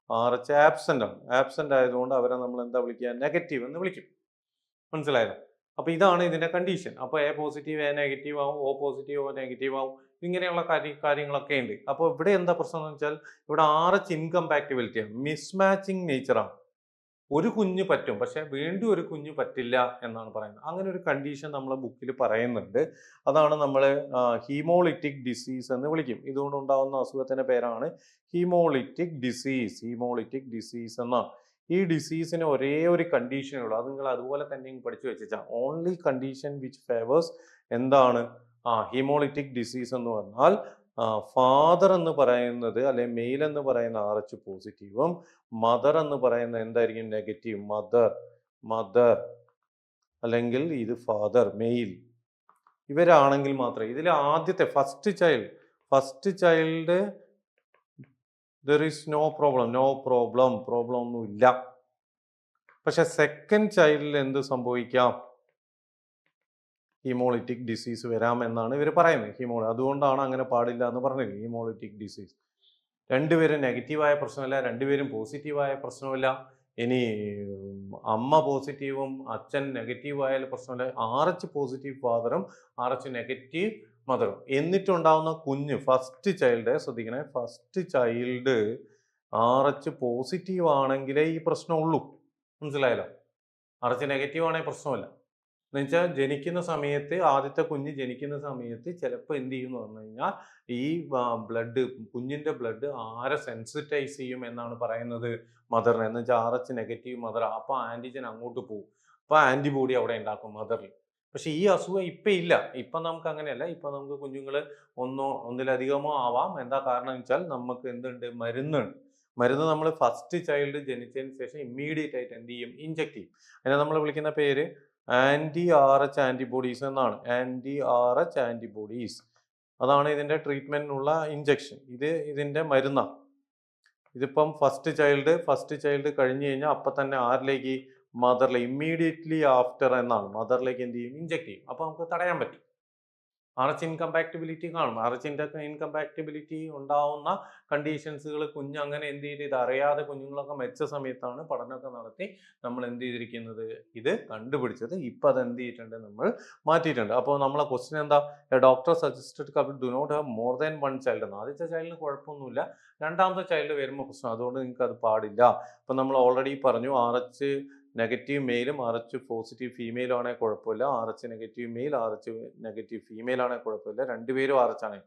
RH ആബ്സെൻ്റ് ആണ്. ആബ്സെൻ്റ് ആയതുകൊണ്ട് അവരെ നമ്മൾ എന്താ വിളിക്കുക? നെഗറ്റീവ് എന്ന് വിളിക്കും. മനസ്സിലായല്ലോ? അപ്പോൾ ഇതാണ് ഇതിൻ്റെ കണ്ടീഷൻ. അപ്പോൾ A പോസിറ്റീവ് A നെഗറ്റീവ് ആവും, O പോസിറ്റീവ് O നെഗറ്റീവ് ആവും. ഇങ്ങനെയുള്ള കാര്യങ്ങളൊക്കെ ഉണ്ട്. അപ്പോൾ ഇവിടെ എന്താ പ്രശ്നം എന്ന് വെച്ചാൽ ഇവിടെ RH ഇൻകമ്പാക്റ്റിബിലിറ്റിയാണ്, മിസ്മാച്ചിങ് നേച്ചറാണ്. ഒരു കുഞ്ഞ് പറ്റും, പക്ഷെ വീണ്ടും ഒരു കുഞ്ഞ് പറ്റില്ല എന്നാണ് പറയുന്നത്. അങ്ങനെ ഒരു കണ്ടീഷൻ നമ്മളെ ബുക്കിൽ പറയുന്നുണ്ട്. അതാണ് നമ്മൾ ഹീമോളിറ്റിക് ഡിസീസ് എന്ന് വിളിക്കും. ഇതുകൊണ്ട് ഉണ്ടാകുന്ന അസുഖത്തിൻ്റെ പേരാണ് ഹീമോളിറ്റിക് ഡിസീസ് എന്നാണ്. ഈ ഡിസീസിന് ഒരേ ഒരു കണ്ടീഷനേ ഉള്ളൂ. അത് നിങ്ങൾ അതുപോലെ തന്നെ പഠിച്ചു വെച്ചാൽ ഓൺലി കണ്ടീഷൻ വിച്ച് ഫേവേഴ്സ് എന്താണ്? ഹീമോളിറ്റിക് ഡിസീസ് എന്ന് പറഞ്ഞാൽ ഫാദർ എന്ന് പറയുന്നത് അല്ലെ മെയിൽ എന്ന് പറയുന്ന RH പോസിറ്റീവും മദർ എന്ന് പറയുന്ന എന്തായിരിക്കും? നെഗറ്റീവ്. മദർ അല്ലെങ്കിൽ ഇത് ഫാദർ മെയിൽ ഇവരാണെങ്കിൽ മാത്രമേ ഇതിൽ ആദ്യത്തെ first child there is no problem ഒന്നുമില്ല. പക്ഷെ സെക്കൻഡ് ചൈൽഡിൽ എന്ത് സംഭവിക്കാം? ഹീമോളിറ്റിക് ഡിസീസ് വരാമെന്നാണ് ഇവർ പറയുന്നത്. അതുകൊണ്ടാണ് അങ്ങനെ പാടില്ല എന്ന് പറഞ്ഞത്. ഹീമോളിറ്റിക് ഡിസീസ് രണ്ടുപേരും നെഗറ്റീവായ പ്രശ്നമില്ല, രണ്ടുപേരും പോസിറ്റീവായ പ്രശ്നമില്ല. ഇനി അമ്മ പോസിറ്റീവും അച്ഛൻ നെഗറ്റീവ് ആയാലും പ്രശ്നമില്ല. RH പോസിറ്റീവ് ഫാദറും RH നെഗറ്റീവ് മദറും എന്നിട്ടുണ്ടാവുന്ന കുഞ്ഞ് ഫസ്റ്റ് ചൈൽഡ് ശ്രദ്ധിക്കണേ, ഫസ്റ്റ് ചൈൽഡ് RH പോസിറ്റീവ് ആണെങ്കിലേ ഈ പ്രശ്നമുള്ളൂ. മനസ്സിലായല്ലോ? RH നെഗറ്റീവ് ആണെങ്കിൽ പ്രശ്നമില്ല. എന്നുവെച്ചാൽ ജനിക്കുന്ന സമയത്ത് ആദ്യത്തെ കുഞ്ഞ് ജനിക്കുന്ന സമയത്ത് ചിലപ്പോൾ എന്ത് ചെയ്യും എന്ന് പറഞ്ഞു കഴിഞ്ഞാൽ ഈ കുഞ്ഞിൻ്റെ ബ്ലഡ് ആരെ സെൻസിറ്റൈസ് ചെയ്യും എന്നാണ് പറയുന്നത്? മദറിനെ. എന്ന് വെച്ചാൽ RH നെഗറ്റീവ് മദർ. അപ്പോൾ ആൻറ്റിജൻ അങ്ങോട്ട് പോകും. അപ്പോൾ ആൻറ്റിബോഡി അവിടെ ഉണ്ടാക്കും മദറിൽ. പക്ഷെ ഈ അസുഖം ഇപ്പം ഇല്ല. ഇപ്പം നമുക്ക് അങ്ങനെയല്ല. ഇപ്പം നമുക്ക് കുഞ്ഞുങ്ങൾ ഒന്നിലധികമോ ആവാം. എന്താ കാരണം എന്ന് വെച്ചാൽ നമുക്ക് എന്തുണ്ട്? മരുന്ന് നമ്മൾ ഫസ്റ്റ് ചൈൽഡ് ജനിച്ചതിന് ശേഷം ഇമ്മീഡിയറ്റ് ആയിട്ട് എന്ത് ചെയ്യും? ഇഞ്ചെക്ട് ചെയ്യും. അതിനെ നമ്മൾ വിളിക്കുന്ന പേര് ആൻറ്റി-RH ആൻറ്റിബോഡീസ് എന്നാണ്. ആൻറ്റി-RH ആൻറ്റിബോഡീസ് അതാണ് ഇതിൻ്റെ ട്രീറ്റ്മെൻറ്റിനുള്ള ഇഞ്ചക്ഷൻ. ഇതിൻ്റെ മരുന്നാണ്. ഇതിപ്പം ഫസ്റ്റ് ചൈൽഡ് കഴിഞ്ഞ് കഴിഞ്ഞാൽ അപ്പം തന്നെ ആരിലേക്ക്? മദറിലേക്ക്. ഇമ്മീഡിയറ്റ്ലി ആഫ്റ്റർ എന്നാണ് മദറിലേക്ക് എന്ത് ചെയ്യും? ഇഞ്ചെക്ട് ചെയ്യും. അപ്പോൾ നമുക്ക് തടയാൻ പറ്റും. RH ഇൻകമ്പാക്റ്റിബിലിറ്റി കാണും. RH ഇൻകമ്പാക്റ്റിബിലിറ്റി ഉണ്ടാവുന്ന കണ്ടീഷൻസുകൾ കുഞ്ഞ് അങ്ങനെ എന്ത് ചെയ്ത് ഇത് അറിയാതെ കുഞ്ഞുങ്ങളൊക്കെ മരിച്ച സമയത്താണ് പഠനമൊക്കെ നടത്തി നമ്മൾ എന്ത് ചെയ്തിരിക്കുന്നത്? ഇത് കണ്ടുപിടിച്ചത്. ഇപ്പം അത് എന്ത് ചെയ്തിട്ടുണ്ട്? നമ്മൾ മാറ്റിയിട്ടുണ്ട്. അപ്പോൾ നമ്മളെ ക്വസ്റ്റ്യൻ എന്താ? Doctor suggested couple do not have more than one child എന്ന്. ആദ്യത്തെ ചൈൽഡിന് കുഴപ്പമൊന്നുമില്ല, രണ്ടാമത്തെ ചൈൽഡ് വരുമ്പോൾ പ്രശ്നം. അതുകൊണ്ട് നിങ്ങൾക്ക് അത് പാടില്ല. അപ്പം നമ്മൾ ഓൾറെഡി പറഞ്ഞു RH നെഗറ്റീവ് മെയിലും RH പോസിറ്റീവ് ഫീമെയിലും ആണെങ്കിൽ കുഴപ്പമില്ല. RH negative male RH negative female ആണെങ്കിൽ കുഴപ്പമില്ല. രണ്ടുപേരും RH ആണ്.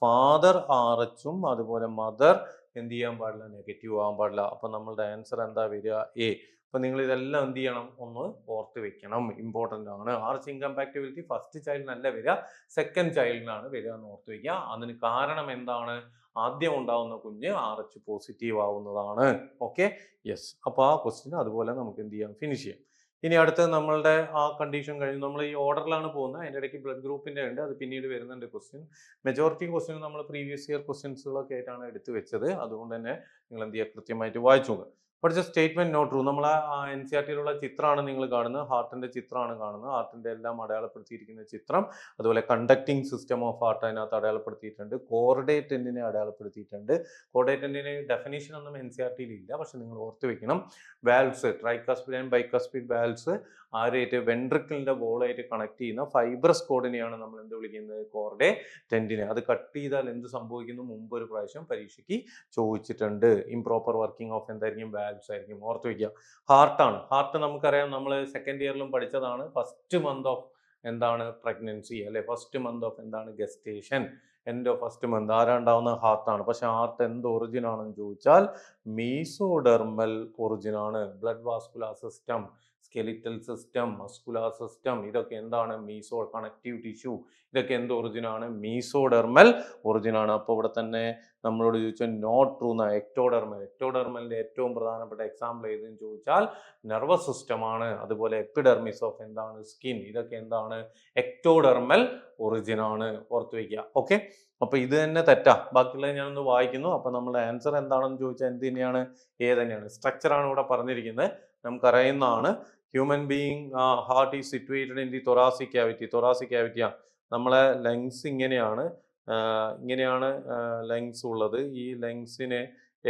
ഫാദർ RH-ഉം അതുപോലെ മദർ എന്ത് ചെയ്യാൻ പാടില്ല? നെഗറ്റീവ് ആകാൻ പാടില്ല. അപ്പം നമ്മളുടെ ആൻസർ എന്താ വരിക? A. അപ്പം നിങ്ങൾ ഇതെല്ലാം എന്ത് ചെയ്യണം? ഒന്ന് ഓർത്ത് വെക്കണം. ഇമ്പോർട്ടൻ്റ് ആണ്. RH ഇൻകമ്പാക്റ്റിബിലിറ്റി ഫസ്റ്റ് ചൈൽഡിനല്ല വരിക, സെക്കൻഡ് ചൈൽഡിനാണ് വരിക എന്ന് ഓർത്ത് വയ്ക്കുക. അതിന് കാരണം എന്താണ്? ആദ്യം ഉണ്ടാവുന്ന കുഞ്ഞ് RH പോസിറ്റീവ് ആവുന്നതാണ്. Okay, yes. അപ്പോൾ ആ ക്വസ്റ്റ്യൻ അതുപോലെ നമുക്ക് എന്ത് ചെയ്യാം? ഫിനിഷ് ചെയ്യാം. ഇനി അടുത്ത് നമ്മളുടെ ആ കണ്ടീഷൻ കഴിഞ്ഞ് നമ്മൾ ഈ ഓർഡറിലാണ് പോകുന്നത്. അതിൻ്റെ ഇടയ്ക്ക് ബ്ലഡ് ഗ്രൂപ്പിൻ്റെ ഉണ്ട്, അത് പിന്നീട് വരുന്നുണ്ട് ക്വസ്റ്റ്യൻ. മെജോറിറ്റി ക്വസ്റ്റ്യൻ നമ്മൾ പ്രീവിയസ് ഇയർ ക്വസ്റ്റ്യൻസുകളൊക്കെ ആയിട്ടാണ് എടുത്തു വെച്ചത്. അതുകൊണ്ട് തന്നെ നിങ്ങൾ എന്ത് ചെയ്യുക? കൃത്യമായിട്ട് വായിച്ചു നോക്കുക. പഠിച്ച സ്റ്റേറ്റ്മെന്റ് നോട്ട് ട്രൂ. നമ്മൾ NCERT-യിലുള്ള ചിത്രമാണ് നിങ്ങൾ കാണുന്നത്. ഹാർട്ടിന്റെ ചിത്രമാണ് കാണുന്നത്. ഹാർട്ടിന്റെ എല്ലാം അടയാളപ്പെടുത്തിയിരിക്കുന്ന ചിത്രം. അതുപോലെ കണ്ടക്ടിങ് സിസ്റ്റം ഓഫ് ഹാർട്ട് അതിനകത്ത് അടയാളപ്പെടുത്തിയിട്ടുണ്ട്. കോർഡേറ്റ് ടെൻഡിനെ അടയാളപ്പെടുത്തിയിട്ടുണ്ട്. കോർഡേറ്റ് ടെൻഡിന് ഡെഫിനേഷൻ ഒന്നും NCERT-യിൽ ഇല്ല, പക്ഷെ നിങ്ങൾ ഓർത്ത് വെക്കണം. Valves, tricuspid and bicuspid valves ആരായിട്ട്? വെൻട്രിക്കിളിന്റെ വോളായിട്ട് കണക്ട് ചെയ്യുന്ന ഫൈബ്രസ് കോഡിനെയാണ് നമ്മൾ എന്ത് വിളിക്കുന്നത്? കോർഡേ ടെൻഡിനെ. അത് കട്ട് ചെയ്താൽ എന്ത് സംഭവിക്കുന്നു? മുമ്പ് ഒരു പ്രാവശ്യം പരീക്ഷയ്ക്ക് ചോദിച്ചിട്ടുണ്ട്. ഇംപ്രോപ്പർ വർക്കിംഗ് ഓഫ് എന്തായിരിക്കും? വാൽവ്സ് ആയിരിക്കും. ഓർത്ത് വയ്ക്കുക. ഹാർട്ടാണ്. ഹാർട്ട് നമുക്കറിയാം, നമ്മൾ സെക്കൻഡ് ഇയറിലും പഠിച്ചതാണ്. ഫസ്റ്റ് മന്ത് ഓഫ് എന്താണ് പ്രഗ്നൻസി, അല്ലെ? ഫസ്റ്റ് മന്ത് ഓഫ് എന്താണ് gestation, end of first month ആരാണ്ടാവുന്ന ഹാർട്ടാണ്. പക്ഷെ ഹാർട്ട് എന്ത് ഒറിജിൻ ആണെന്ന് ചോദിച്ചാൽ മീസോഡെർമൽ ഒറിജിൻ ആണ്. Blood vascular system, skeletal system, muscular system, ഇതൊക്കെ എന്താണ്? മീസോ കണക്റ്റീവ് ടിഷ്യൂ, ഇതൊക്കെ എന്ത് ഒറിജിനാണ്? മീസോഡെർമൽ ഒറിജിനാണ്. അപ്പോൾ ഇവിടെ തന്നെ നമ്മളോട് ചോദിച്ചാൽ നോട്ട് ട്രൂ എന്ന എക്ടോഡെർമൽ. എക്ടോഡെർമലിന്റെ ഏറ്റവും പ്രധാനപ്പെട്ട എക്സാമ്പിൾ ഏതെന്ന് ചോദിച്ചാൽ നെർവസ് സിസ്റ്റം ആണ്. അതുപോലെ എപ്പിഡെർമിസ് ഓഫ് എന്താണ്? സ്കിൻ, ഇതൊക്കെ എന്താണ്? എക്ടോഡെർമൽ ഒറിജിൻ ആണ്. ഓർത്ത് വയ്ക്കുക. ഓക്കെ, അപ്പൊ ഇത് തന്നെ തെറ്റാ. ബാക്കിയുള്ളത് ഞാനൊന്ന് വായിക്കുന്നു. അപ്പൊ നമ്മുടെ ആൻസർ എന്താണെന്ന് ചോദിച്ചാൽ എന്ത് തന്നെയാണ്? ഏ തന്നെയാണ്. സ്ട്രക്ചർ ആണ് ഇവിടെ പറഞ്ഞിരിക്കുന്നത്, നമുക്കറിയുന്നതാണ്. Human being heart is situated in the thoracic cavity. Thoracic ക്യാവിറ്റിയാണ് നമ്മളെ ലങ്സ്. ഇങ്ങനെയാണ് ലങ്സ് ഉള്ളത്. ഈ ലങ്സിന്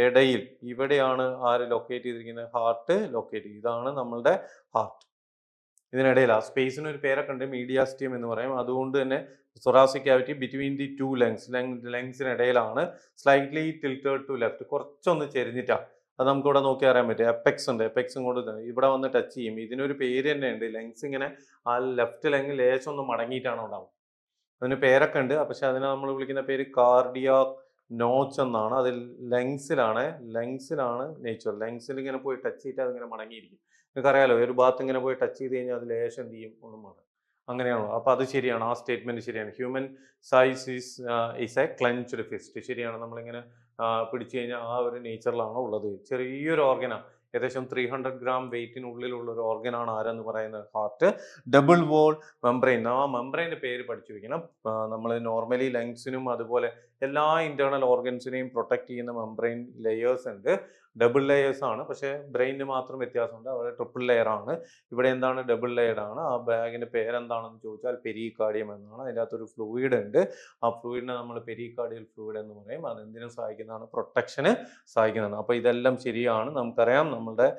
ഇടയിൽ ഇവിടെയാണ് ആര് ലൊക്കേറ്റ് ചെയ്തിരിക്കുന്നത്? ഹാർട്ട് ലൊക്കേറ്റ് ചെയ്ത്. ഇതാണ് നമ്മളുടെ ഹാർട്ട്. ഇതിനിടയിൽ ആ സ്പേസിന് ഒരു പേരൊക്കെ ഉണ്ട്, മീഡിയാസ്റ്റിയം എന്ന് പറയും. അതുകൊണ്ട് തന്നെ thoracic cavity between the two ലങ്സിനിടയിലാണ്. സ്ലൈറ്റ്ലി ടിൽറ്റഡ് ടു ലെഫ്റ്റ്, കുറച്ചൊന്ന് ചെരിഞ്ഞിട്ടാ. അത് നമുക്ക് ഇവിടെ നോക്കി അറിയാൻ പറ്റും. എപ്പെക്സ് ഉണ്ട്, എപ്പെക്സും കൊണ്ട് ഇവിടെ വന്ന് ടച്ച് ചെയ്യും. ഇതിനൊരു പേര് തന്നെ ഉണ്ട്. ലെങ്സ് ഇങ്ങനെ ആ ലെഫ്റ്റ് ലെങ് ലേശം ഒന്ന് മടങ്ങിയിട്ടാണ് ഉണ്ടാവും. അതിന് പേരൊക്കെ ഉണ്ട്. പക്ഷെ അതിനെ നമ്മൾ വിളിക്കുന്ന പേര് കാർഡിയാക് നോച്ച് എന്നാണ്. അതിൽ ലങ്സിലാണ് നേച്ചർ. ലങ്സിൽ ഇങ്ങനെ പോയി ടച്ച് ചെയ്തിട്ട് അതിങ്ങനെ മടങ്ങിയിരിക്കും. നിങ്ങൾക്കറിയാലോ, ഒരു ഭാഗത്ത് ഇങ്ങനെ പോയി ടച്ച് ചെയ്ത് കഴിഞ്ഞാൽ അത് ലേശം എന്ത് ചെയ്യും? ഒന്നും മടങ്ങും. അങ്ങനെയാണല്ലോ. അപ്പൊ അത് ശരിയാണ്, ആ സ്റ്റേറ്റ്മെന്റ് ശരിയാണ്. Human size is a clenched fist. ശരിയാണ്. നമ്മളിങ്ങനെ പിടിച്ചു കഴിഞ്ഞാൽ ആ ഒരു നേച്ചറിലാണ് ഉള്ളത്. ചെറിയൊരു ഓർഗനാണ്, ഏകദേശം 300 ഗ്രാം വെയിറ്റിനുള്ളിലുള്ള ഒരു ഓർഗനാണ് ആരെന്ന് പറയുന്നത്? ഹാർട്ട്. ഡബിൾ വോൾ മെംബ്രെയിൻ, ആ മെംബ്രെയിൻ്റെ പേര് പഠിച്ചു വെക്കണം. നമ്മൾ നോർമലി ലങ്സിനും അതുപോലെ എല്ലാ ഇന്റേണൽ ഓർഗൻസിനെയും പ്രൊട്ടക്ട് ചെയ്യുന്ന മെംബ്രെയിൻ ലെയേഴ്സ് ഉണ്ട്. ഡബിൾ ലെയേഴ്സ് ആണ്. പക്ഷേ ബ്രെയിനിന് മാത്രം വ്യത്യാസമുണ്ട്. അവിടെ ട്രിപ്പിൾ ലെയർ ആണ്. ഇവിടെ എന്താണ്? ഡബിൾ ലെയർഡ് ആണ്. ആ ബാഗിന്റെ പേരെന്താണെന്ന് ചോദിച്ചാൽ പെരികാർഡിയം എന്നാണ്. അതിൻ്റെ അകത്തൊരു ഫ്ലൂയിഡ് ഉണ്ട്. ആ ഫ്ലൂയിഡിനെ നമ്മൾ പെരികാർഡിയൽ ഫ്ലൂയിഡ് എന്ന് പറയും. അത് എന്തിനും സഹായിക്കുന്നതാണ്? പ്രൊട്ടക്ഷന് സഹായിക്കുന്നതാണ്. അപ്പോൾ ഇതെല്ലാം ശരിയാണ്. നമുക്കറിയാം നമ്മളുടെ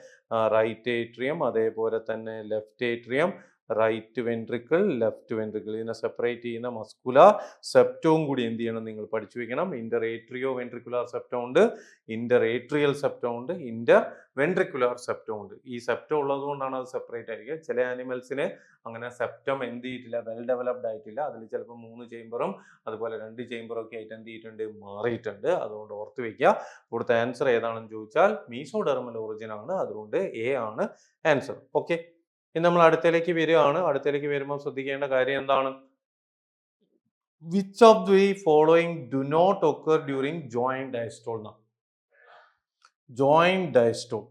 റൈറ്റ് ഏട്രിയം, അതേപോലെ തന്നെ left atrium, right ventricle, left ventricle, ഇതിനെ സെപ്പറേറ്റ് ചെയ്യുന്ന മസ്കുലാർ സെപ്റ്റവും കൂടി എന്ത് ചെയ്യണം? നിങ്ങൾ പഠിച്ചു വെക്കണം. ഇന്റർ ഏട്രിയോ വെൻട്രിക്കുലാർ സെപ്റ്റം ഉണ്ട്, ഇന്റർ ഏട്രിയൽ സെപ്റ്റം ഉണ്ട്, ഇന്റർ വെൻട്രിക്കുലാർ സെപ്റ്റം ഉണ്ട്. ഈ സെപ്റ്റം ഉള്ളത് കൊണ്ടാണ് അത് സെപ്പറേറ്റ് ആയിരിക്കുക. ചില ആനിമൽസിന് അങ്ങനെ സെപ്റ്റം എന്ത് ചെയ്തിട്ടില്ല, വെൽ ഡെവലപ്ഡ് ആയിട്ടില്ല. അതിൽ ചിലപ്പോൾ 3 ചേംബറും അതുപോലെ 2 ചേംബറും ഒക്കെ ആയിട്ട് എന്ത് ചെയ്തിട്ടുണ്ട്? മാറിയിട്ടുണ്ട്. അതുകൊണ്ട് ഓർത്ത് വെക്കുക. ഇവിടുത്തെ ആൻസർ ഏതാണെന്ന് ചോദിച്ചാൽ മീസോഡെർമൽ ഒറിജിൻ ആണ്. അതുകൊണ്ട് എ ആണ് ആൻസർ. ഓക്കെ, ഇനി നമ്മൾ അടുത്തേക്ക് വരികയാണ്. അടുത്തേക്ക് വരുമ്പോൾ ശ്രദ്ധിക്കേണ്ട കാര്യം എന്താണ്? Which of the following do not occur during joint diastole? Joint diastole.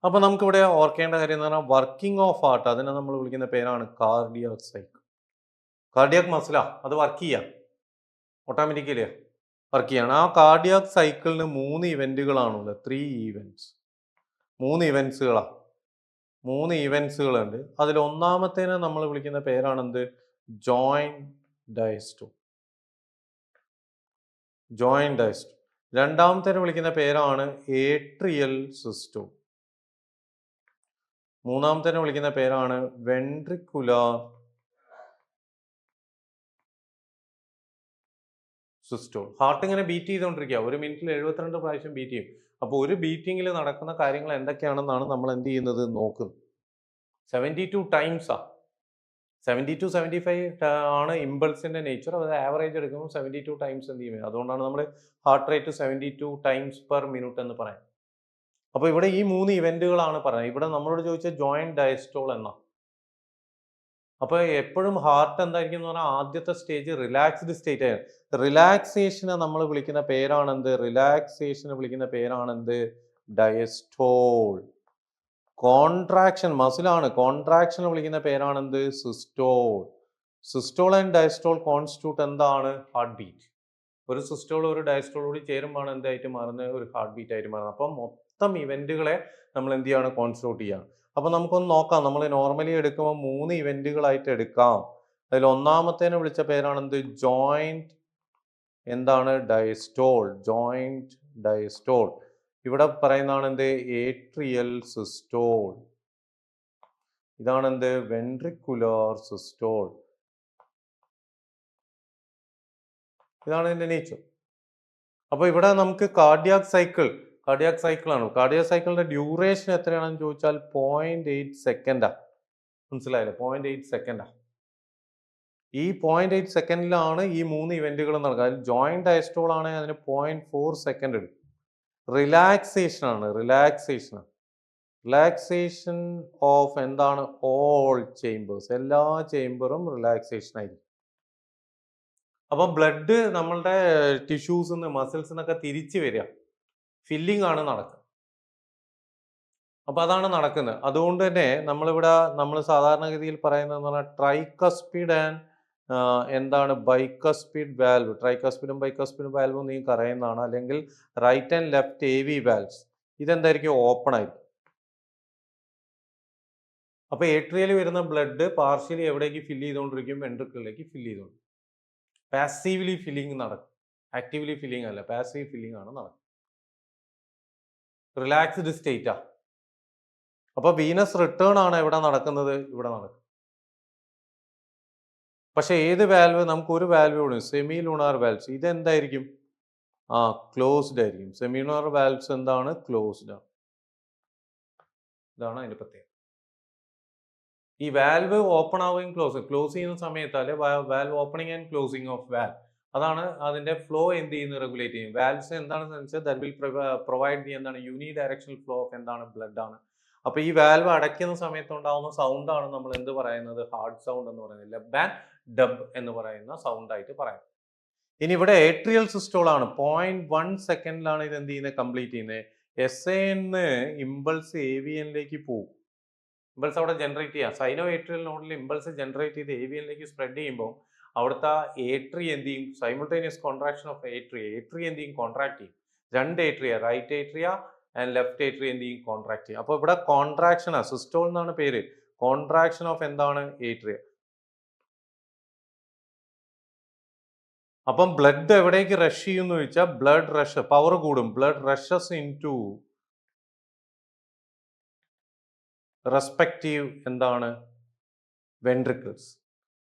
അപ്പൊ നമുക്കിവിടെ ഓർക്കേണ്ട കാര്യം എന്ന് പറഞ്ഞാൽ വർക്കിംഗ് ഓഫ് ഹാർട്ട്, അതിനെ നമ്മൾ വിളിക്കുന്ന പേരാണ് കാർഡിയാക് സൈക്കിൾ. കാർഡിയാക് മസിലാ, അത് വർക്ക് ചെയ്യാം, ഓട്ടോമാറ്റിക്കലി വർക്ക് ചെയ്യാണ്. ആ കാർഡിയാക് സൈക്കിളിന് 3 ഇവന്റുകളാണുള്ളത്. 3 ഈവൻറ്റ്സ്, 3 ഇവന്റ്സുകളാണ്. 3 ഇവന്റ്സുകളുണ്ട്. അതിൽ ഒന്നാമത്തേനെ നമ്മൾ വിളിക്കുന്ന പേരാണെന്ത്? Joint diastole. Joint diastole. രണ്ടാമത്തേനെ വിളിക്കുന്ന പേരാണ് ഏട്രിയൽ സിസ്റ്റോൾ. മൂന്നാമത്തേനെ വിളിക്കുന്ന പേരാണ് വെൻട്രിക്കുലാർ സിസ്റ്റോൾ. ഹാർട്ട് ഇങ്ങനെ ബീറ്റ് ചെയ്തുകൊണ്ടിരിക്കുക. ഒരു മിനിറ്റിൽ 72 പ്രാവശ്യം ബീറ്റ് ചെയ്യും. അപ്പോൾ ഒരു ബീറ്റിങ്ങിൽ നടക്കുന്ന കാര്യങ്ങൾ എന്തൊക്കെയാണെന്നാണ് നമ്മൾ എന്ത് ചെയ്യുന്നത്? നോക്കുന്നത്. 72 ടൈംസാ. 72-75 ആണ് ഇമ്പൾസിന്റെ നേച്ചർ. അത് ആവറേജ് എടുക്കുമ്പോൾ 72 ടൈംസ് എന്ത് ചെയ്യും? അതുകൊണ്ടാണ് നമ്മൾ heart rate 72 times per minute എന്ന് പറയാം. അപ്പോൾ ഇവിടെ ഈ 3 ഇവന്റുകളാണ് പറയുന്നത്. ഇവിടെ നമ്മളോട് ചോദിച്ച ജോയിന്റ് ഡയസ്റ്റോൾ എന്നാ. അപ്പോൾ എപ്പോഴും ഹാർട്ട് എന്തായിരിക്കും എന്ന് പറഞ്ഞാൽ ആദ്യത്തെ സ്റ്റേജ് റിലാക്സ്ഡ് സ്റ്റേറ്റ് ആണ്. റിലാക്സേഷനെ നമ്മൾ വിളിക്കുന്ന പേരാണെന്ത്? റിലാക്സേഷനെ വിളിക്കുന്ന പേരാണെന്ത്? ഡയസ്റ്റോൾ. കോൺട്രാക്ഷൻ മസിലാണ്. കോൺട്രാക്ഷനെ വിളിക്കുന്ന പേരാണെന്ത്? Systole. Systole and diastole constitute എന്താണ്? Heart beat. ഒരു സിസ്റ്റോൾ ഒരു ഡയസ്റ്റോൾ കൂടി ചേരുമ്പോൾ എന്തായിട്ട് മാറുന്നത്? ഒരു ഹാർട്ട് ബീറ്റ് ആയിട്ട് മാറുന്നത്. അപ്പം മൊത്തം ഇവന്റുകളെ നമ്മൾ എന്ത് ചെയ്യാണ്? കോൺസ്റ്റിറ്റ്യൂട്ട് ചെയ്യാണ്. അപ്പൊ നമുക്കൊന്ന് നോക്കാം. നമ്മൾ നോർമലി എടുക്കുമ്പോൾ 3 ഇവന്റുകളായിട്ട് എടുക്കാം. അതിൽ ഒന്നാമത്തേനെ വിളിച്ച പേരാണെന്ത്? ജോയിന്റ് എന്താണ്? ഡയസ്റ്റോൾ. Joint diastole. ഇവിടെ പറയുന്നതാണ് എന്ത്? Atrial systole. ഇതാണ് എന്ത്? Ventricular systole. ഇതാണ് ഇതിന്റെ നേച്ചർ. അപ്പൊ ഇവിടെ നമുക്ക് കാർഡിയാക് സൈക്കിൾ, കാർഡിയാക് സൈക്കിളാണ്. കാർഡിയാക് സൈക്കിളിന്റെ ഡ്യൂറേഷൻ എത്രയാണെന്ന് ചോദിച്ചാൽ 0.8 സെക്കൻഡാണ്. മനസ്സിലായില്ലേ? 0.8 സെക്കൻഡാണ്. ഈ 0.8 സെക്കൻഡിലാണ് ഈ 3 ഇവന്റുകൾ നടക്കുക. അതിൽ ജോയിന്റ് ഡയസ്റ്റോൾ ആണെങ്കിൽ അതിന് 0.4 സെക്കൻഡ് എടുക്കും. റിലാക്സേഷൻ ആണ്. റിലാക്സേഷൻ ഓഫ് എന്താണ്? All chambers. എല്ലാ ചേംബറും റിലാക്സേഷൻ ആയിരിക്കും. അപ്പം ബ്ലഡ് നമ്മളുടെ ടിഷ്യൂസ് മസിൽസിനൊക്കെ തിരിച്ചു വരിക, ഫില്ലിംഗ് ആണ് നടക്കുക. അപ്പൊ അതാണ് നടക്കുന്നത്. അതുകൊണ്ട് തന്നെ നമ്മൾ സാധാരണഗതിയിൽ പറയുന്നതെന്ന് പറഞ്ഞാൽ ട്രൈകസ്പിഡ് ആൻഡ് എന്താണ് ബൈകസ്പിഡ് വാൽവ്. ട്രൈകസ്പിഡും ബൈകസ്പിഡും വാൽവും നിങ്ങൾക്ക് അറിയുന്നതാണ്. അല്ലെങ്കിൽ right and left AV valves ഇതെന്തായിരിക്കും? ഓപ്പൺ ആയിരിക്കും. അപ്പൊ ഏട്രിയയിൽ വരുന്ന ബ്ലഡ് പാർഷ്യലി എവിടേക്ക് ഫില്ല് ചെയ്തുകൊണ്ടിരിക്കും? വെൻട്രിക്കിളിലേക്ക് ഫില്ല് ചെയ്തുകൊണ്ടിരിക്കും. പാസീവ്ലി ഫില്ലിംഗ് നടക്കും. ആക്റ്റീവ്ലി ഫില്ലിംഗ് അല്ല, പാസീവ് ഫില്ലിംഗ് ആണ് നടക്കും. റിലാക്സ്ഡ് സ്റ്റേറ്റാ. അപ്പൊ വീനസ് റിട്ടേൺ ആണ് എവിടെ നടക്കുന്നത്? ഇവിടെ നടക്കും. പക്ഷെ ഏത് വാൽവ്? നമുക്ക് ഒരു വാൽവ് ഉണ്ട്, സെമി ലൂണാർ വാൽവ്സ്. ഇതെന്തായിരിക്കും? ക്ലോസ്ഡ് ആയിരിക്കും. സെമി ലൂണാർ വാൽവ്സ് എന്താണ്? ക്ലോസ്ഡ് ആണ്. ഇതാണ് അതിന്റെ പ്രത്യേകത. ഈ വാൽവ് ഓപ്പൺ ആവുകയും ക്ലോസ് ചെയ്യുന്ന സമയത്താല് valve opening and closing of valve, അതാണ് അതിന്റെ ഫ്ലോ എന്ത് ചെയ്യുന്നത്? റെഗുലേറ്റ് ചെയ്യും. വാൽവ്സ് എന്താണെന്ന് വെച്ചാൽ ദാറ്റ് വിൽ പ്രൊവൈഡ് എന്താണ്? യൂണി ഡയറക്ഷണൽ ഫ്ലോ ഓഫ് എന്താണ്? ബ്ലഡ് ആണ്. അപ്പൊ ഈ വാൽവ് അടയ്ക്കുന്ന സമയത്ത് ഉണ്ടാവുന്ന സൗണ്ട് ആണ് നമ്മൾ എന്ത് പറയുന്നത്? ഹാർഡ് സൗണ്ട് എന്ന് പറയുന്നത്. ലബ് ആൻഡ് ഡബ് എന്ന് പറയുന്ന സൗണ്ട് ആയിട്ട് പറയാം. ഇനി ഇവിടെ ഏട്രിയൽ സിസ്റ്റോൾ ആണ്. 0.1 സെക്കൻഡിലാണ് ഇത് എന്ത് ചെയ്യുന്നത്? കംപ്ലീറ്റ് ചെയ്യുന്നത്. SA ഇമ്പൾസ് AVNലേക്ക് പോകും. ഇമ്പൾസ് അവിടെ ജനറേറ്റ് ചെയ്യാം. സൈനോ ഏട്രിയൽ നോഡിൽ ഇമ്പൾസ് ജനറേറ്റ് ചെയ്ത് AVNലേക്ക് സ്പ്രെഡ് ചെയ്യുമ്പോൾ അവിടുത്തെ ഏട്രി എന്ത് ചെയ്യും? സൈമിൾട്ടേനിയസ് കോൺട്രാക്ഷൻ ഓഫ് ഏട്രി എന്ത് ചെയ്യും? കോൺട്രാക്ട് ചെയ്യും. 2 atria, right atria and left atria എന്ത് ചെയ്യും? കോൺട്രാക്ട് ചെയ്യും. അപ്പോൾ ഇവിടെ കോൺട്രാക്ഷൻ ആണ്. സിസ്റ്റോൾ എന്നാണ് പേര്. കോൺട്രാക്ഷൻ ഓഫ് എന്താണ്? ഏട്രിയ. അപ്പം ബ്ലഡ് എവിടേക്ക് റഷ് ചെയ്യുമെന്ന് ചോദിച്ചാൽ ബ്ലഡ് റഷ് പവർ കൂടും. Blood rushes in to respective എന്താണ്?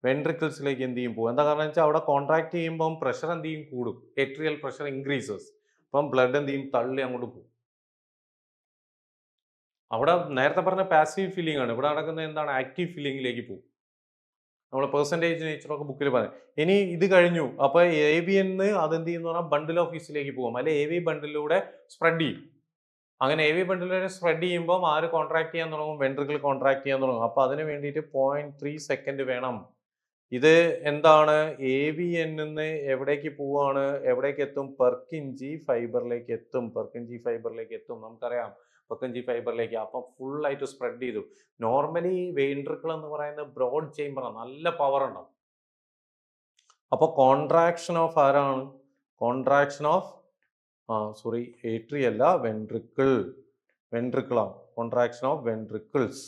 വെൻട്രിക്കിൾസിലേക്ക് എന്ത് ചെയ്യും? പോകും. എന്താ കാരണം വെച്ചാൽ അവിടെ കോൺട്രാക്ട് ചെയ്യുമ്പോൾ പ്രഷർ എന്ത് ചെയ്യും? കൂടും. Atrial pressure increases. അപ്പം ബ്ലഡ് എന്ത് ചെയ്യും? തള്ളി അങ്ങോട്ട് പോകും. അവിടെ നേരത്തെ പറഞ്ഞ പാസീവ് ഫീലിംഗ് ആണ്. ഇവിടെ നടക്കുന്നത് എന്താണ്? ആക്റ്റീവ് ഫീലിംഗിലേക്ക് പോകും. നമ്മൾ പെർസെൻറ്റേജ് നേച്ചറൊക്കെ ബുക്കിൽ പറയും. ഇനി ഇത് കഴിഞ്ഞു. അപ്പൊ AVN അതെന്ത് ചെയ്യുന്ന പറഞ്ഞാൽ ബണ്ടിൽ ഓഫീസിലേക്ക് പോകും. അല്ലെ AV ബണ്ടിലൂടെ സ്പ്രെഡ് ചെയ്യും. അങ്ങനെ AV ബണ്ടിലൂടെ സ്പ്രെഡ് ചെയ്യുമ്പോൾ ആര് കോൺട്രാക്ട് ചെയ്യാൻ തുടങ്ങും? വെൻട്രിക്കിൾ കോൺട്രാക്ട് ചെയ്യാൻ തുടങ്ങും. അപ്പൊ അതിന് വേണ്ടിയിട്ട് 0.3 സെക്കൻഡ് വേണം. ഇത് എന്താണ്? AVN എവിടേക്ക് പോവാണ്? എവിടേക്ക് എത്തും? പെർക്കിൻജി ഫൈബറിലേക്ക് എത്തും. നമുക്കറിയാം പെർക്കിൻജി ഫൈബറിലേക്ക്. അപ്പം ഫുൾ ആയിട്ട് സ്പ്രെഡ് ചെയ്തു. നോർമലി വെൻട്രിക്കിൾ എന്ന് പറയുന്നത് ബ്രോഡ് ചേംബറാണ്, നല്ല പവർ ഉണ്ടാവും. അപ്പൊ കോൺട്രാക്ഷൻ ഓഫ് ആരാണ്? കോൺട്രാക്ഷൻ ഓഫ് ഏട്രി അല്ല, വെൻട്രിക്കിളാണ്. Contraction of ventricles.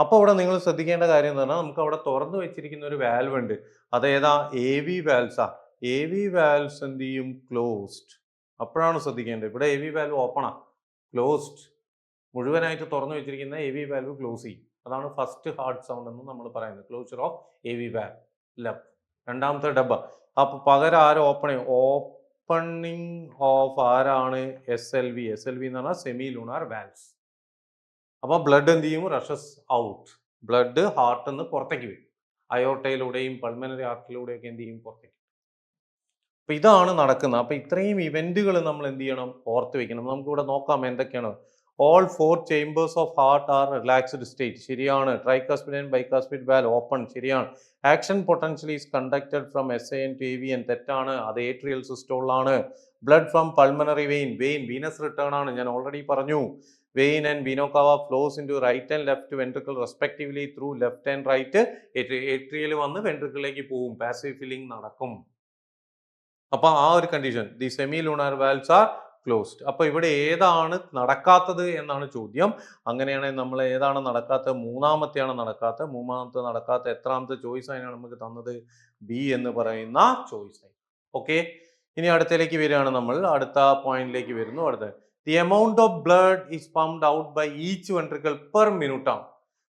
അപ്പോൾ ഇവിടെ നിങ്ങൾ ശ്രദ്ധിക്കേണ്ട കാര്യം എന്ന് പറഞ്ഞാൽ നമുക്ക് അവിടെ തുറന്നു വെച്ചിരിക്കുന്ന ഒരു വാൽവ് ഉണ്ട്. അതേതാ? AV വാൽവ്സാ. AV വാൽവ്സ് എന്ത് ചെയ്യും? ക്ലോസ്ഡ്. അപ്പോഴാണ് ശ്രദ്ധിക്കേണ്ടത്. ഇവിടെ AV വാൽവ് ഓപ്പണാ, ക്ലോസ്ഡ്. മുഴുവനായിട്ട് തുറന്നു വെച്ചിരിക്കുന്ന AV വാൽവ് ക്ലോസ് ചെയ്യും. അതാണ് ഫസ്റ്റ് ഹാർഡ് സൗണ്ട് എന്ന് നമ്മൾ പറയുന്നത്. Closure of AV valve. Lub. രണ്ടാമത്തെ ഡബ്ബ. അപ്പൊ പകരം ആര് ഓപ്പൺ ചെയ്യും? ഓപ്പണിംഗ് ഓഫ് ആരാണ്? SLV എന്ന് പറഞ്ഞാൽ സെമി ലൂണാർ വാൽവ്സ്. അപ്പൊ ബ്ലഡ് എന്ത് ചെയ്യും? Rushes out. ബ്ലഡ് ഹാർട്ടിൽ നിന്ന് പുറത്തേക്ക് വരും. അയോർട്ടയിലൂടെയും പൾമനറി ആർട്ടറിലൂടെയും ഒക്കെ എന്ത് ചെയ്യും? പുറത്തേക്ക്. അപ്പൊ ഇതാണ് നടക്കുന്നത്. അപ്പൊ ഇത്രയും ഇവന്റുകൾ നമ്മൾ എന്ത് ചെയ്യണം? ഓർത്ത് വെക്കണം. നമുക്കിവിടെ നോക്കാം എന്തൊക്കെയാണ്. All 4 chambers of heart are relaxed state. ശരിയാണ്. Tricuspid and bicuspid valve open. ശരിയാണ്. Action potential is conducted from SAN to AVN. തെറ്റാണ്. അത് atrial systole ആണ്. Blood from pulmonary vein. Venous return ആണ്. ഞാൻ ഓൾറെഡി പറഞ്ഞു. Vein and vena cava flows into right and left ventricle respectively through left and right. Atrial വന്ന് വെൻട്രിക്കിളിലേക്ക് പോകും. Passive filling നടക്കും. അപ്പൊ ആ ഒരു condition. The semi lunar valves R closed. അപ്പൊ ഇവിടെ ഏതാണ് നടക്കാത്തത് എന്നാണ് ചോദ്യം. അങ്ങനെയാണെങ്കിൽ നമ്മൾ ഏതാണ് നടക്കാത്തത്? മൂന്നാമത്തെയാണ് നടക്കാത്തത്. മൂന്നാമത്തെ നടക്കാത്ത എത്രാമത്തെ ചോയ്സ് ആയിട്ടാണ് നമുക്ക് തന്നത്? B എന്ന് പറയുന്ന ചോയ്സ് ആയി. ഓക്കെ, ഇനി അടുത്തേക്ക് വരികയാണ്. നമ്മൾ അടുത്ത പോയിന്റിലേക്ക് വരുന്നു. അടുത്ത the amount of blood is pumped out by each ventricle per minute ആണ്.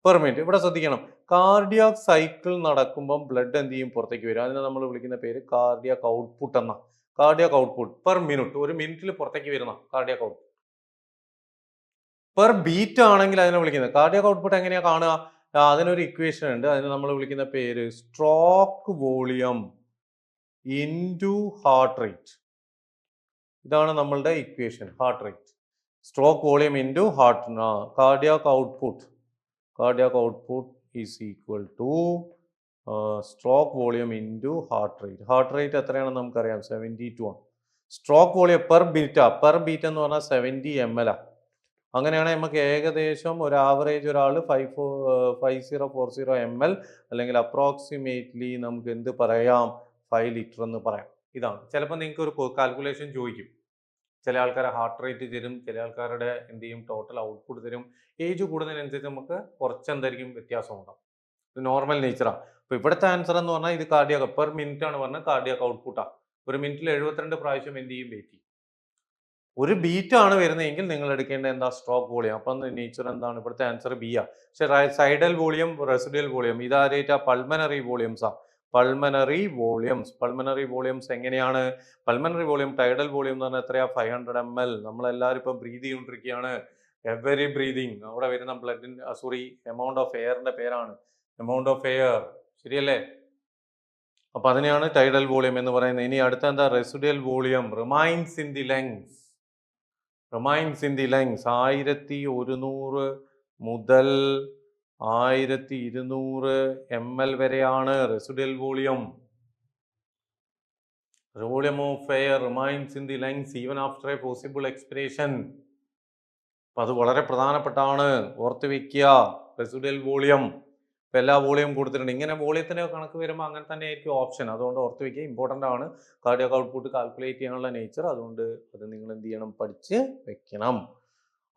Per minute. ഇവിടെ ശ്രദ്ധിക്കണം, കാർഡിയാക് സൈക്കിൾ നടക്കുമ്പോൾ ബ്ലഡ് എന്ത് ചെയ്യും? പുറത്തേക്ക് വരും. അതിനെ നമ്മൾ വിളിക്കുന്ന പേര് കാർഡിയാക് ഔട്ട്പുട്ട് എന്ന. കാർഡിയാക് ഔട്ട്പുട്ട് പെർ മിനിറ്റ്, ഒരു മിനിറ്റിൽ പുറത്തേക്ക് വരുന്ന കാർഡിയാക് ഔട്ട്പുട്ട്. പെർ ബീറ്റ് ആണെങ്കിൽ അതിനെ വിളിക്കുന്നത് കാർഡിയാക് ഔട്ട്പുട്ട് എങ്ങനെയാ കാണുക? അതിനൊരു ഇക്വേഷൻ ഉണ്ട്, അതിന് നമ്മൾ വിളിക്കുന്ന പേര് stroke volume into heart rate. ഇതാണ് നമ്മളുടെ equation, heart rate. Stroke volume into cardiac output is equal to stroke volume into heart rate. Heart rate എത്രയാണെന്ന് നമുക്കറിയാം, 72 ആണ്. സ്ട്രോക്ക് വോളിയം പെർ ബീറ്റ് എന്ന് പറഞ്ഞാൽ 70 ml ആണ്. അങ്ങനെയാണെങ്കിൽ നമുക്ക് ഏകദേശം ഒരു ആവറേജ് ഒരാൾ 5040 ml അല്ലെങ്കിൽ അപ്രോക്സിമേറ്റ്ലി നമുക്ക് എന്ത് പറയാം, 5 ലിറ്റർ എന്ന് പറയാം. ഇതാണ്. ചിലപ്പോൾ നിങ്ങൾക്ക് ഒരു കാൽക്കുലേഷൻ ചോദിക്കും. ചില ആൾക്കാരെ ഹാർട്ട് റേറ്റ് തരും, ചില ആൾക്കാരുടെ എന്ത് ചെയ്യും ടോട്ടൽ ഔട്ട്പുട്ട് തരും. ഏജ് കൂടുന്നതിനനുസരിച്ച് നമുക്ക് കുറച്ച് എന്തായിരിക്കും വ്യത്യാസം ഉണ്ടാവും. ഇത് നോർമൽ നേച്ചറാണ്. അപ്പോൾ ഇവിടുത്തെ ആൻസർ എന്ന് പറഞ്ഞാൽ ഇത് കാർഡിയാക് പെർ മിനിറ്റ് ആണ് പറഞ്ഞാൽ കാർഡിയാക് ഔട്ട്പുട്ടാണ്. ഒരു മിനിറ്റിൽ 72 പ്രാവശ്യം എന്ത് ചെയ്യും, വെയിറ്റ് ചെയ്യും. ഒരു ബീറ്റ് ആണ് വരുന്നതെങ്കിൽ നിങ്ങൾ എടുക്കേണ്ട എന്താ, സ്ട്രോക്ക് വോളിയം. അപ്പം നേച്ചർ എന്താണ്, ഇവിടുത്തെ ആൻസർ ബി ആ. പക്ഷെ സൈഡൽ വോളിയം, റെസിഡ്യൂൽ വോളിയം ഇതാരേറ്റാ, പൾമനറി വോളിയംസാ. പൾമനറി വോളിയംസ് എങ്ങനെയാണ്? പൾമനറി വോളിയം ടൈഡൽ വോളിയം എന്ന് പറഞ്ഞാൽ എത്രയാ, 500 ml. നമ്മളെല്ലാവരും ഇപ്പം ബ്രീത് ചെയ്തുകൊണ്ടിരിക്കുകയാണ്. എവരി ബ്രീതിങ്, അവിടെ വരുന്ന ബ്ലഡിൻ്റെ എമൗണ്ട് ഓഫ് എയറിന്റെ പേരാണ് എമൗണ്ട് ഓഫ് എയർ, ശരിയല്ലേ? അപ്പൊ അതിനെയാണ് ടൈഡൽ വോളിയം എന്ന് പറയുന്നത്. ഇനി അടുത്ത എന്താ, residual volume remains in the lungs. 1100 മുതൽ 1200 ml വരെയാണ് residual volume. Volume of air remains in the lungs even after A possible expiration. അപ്പം അത് വളരെ പ്രധാനപ്പെട്ടാണ്, ഓർത്ത് വെക്കുക റെസിഡ്യൂൽ വോളിയം. ഇപ്പം എല്ലാ വോളിയം കൊടുത്തിട്ടുണ്ട്. ഇങ്ങനെ വോളിയത്തിൻ്റെ കണക്ക് വരുമ്പോൾ അങ്ങനെ തന്നെ ആയിരിക്കും ഓപ്ഷൻ. അതുകൊണ്ട് ഓർത്ത് വെക്കുക, ഇമ്പോർട്ടൻ്റ് ആണ് കാർഡിയാക് ഔട്ട്പുട്ട് കാൽക്കുലേറ്റ് ചെയ്യാനുള്ള നേച്ചർ. അതുകൊണ്ട് അത് നിങ്ങൾ എന്ത് ചെയ്യണം, പഠിച്ച് വെക്കണം.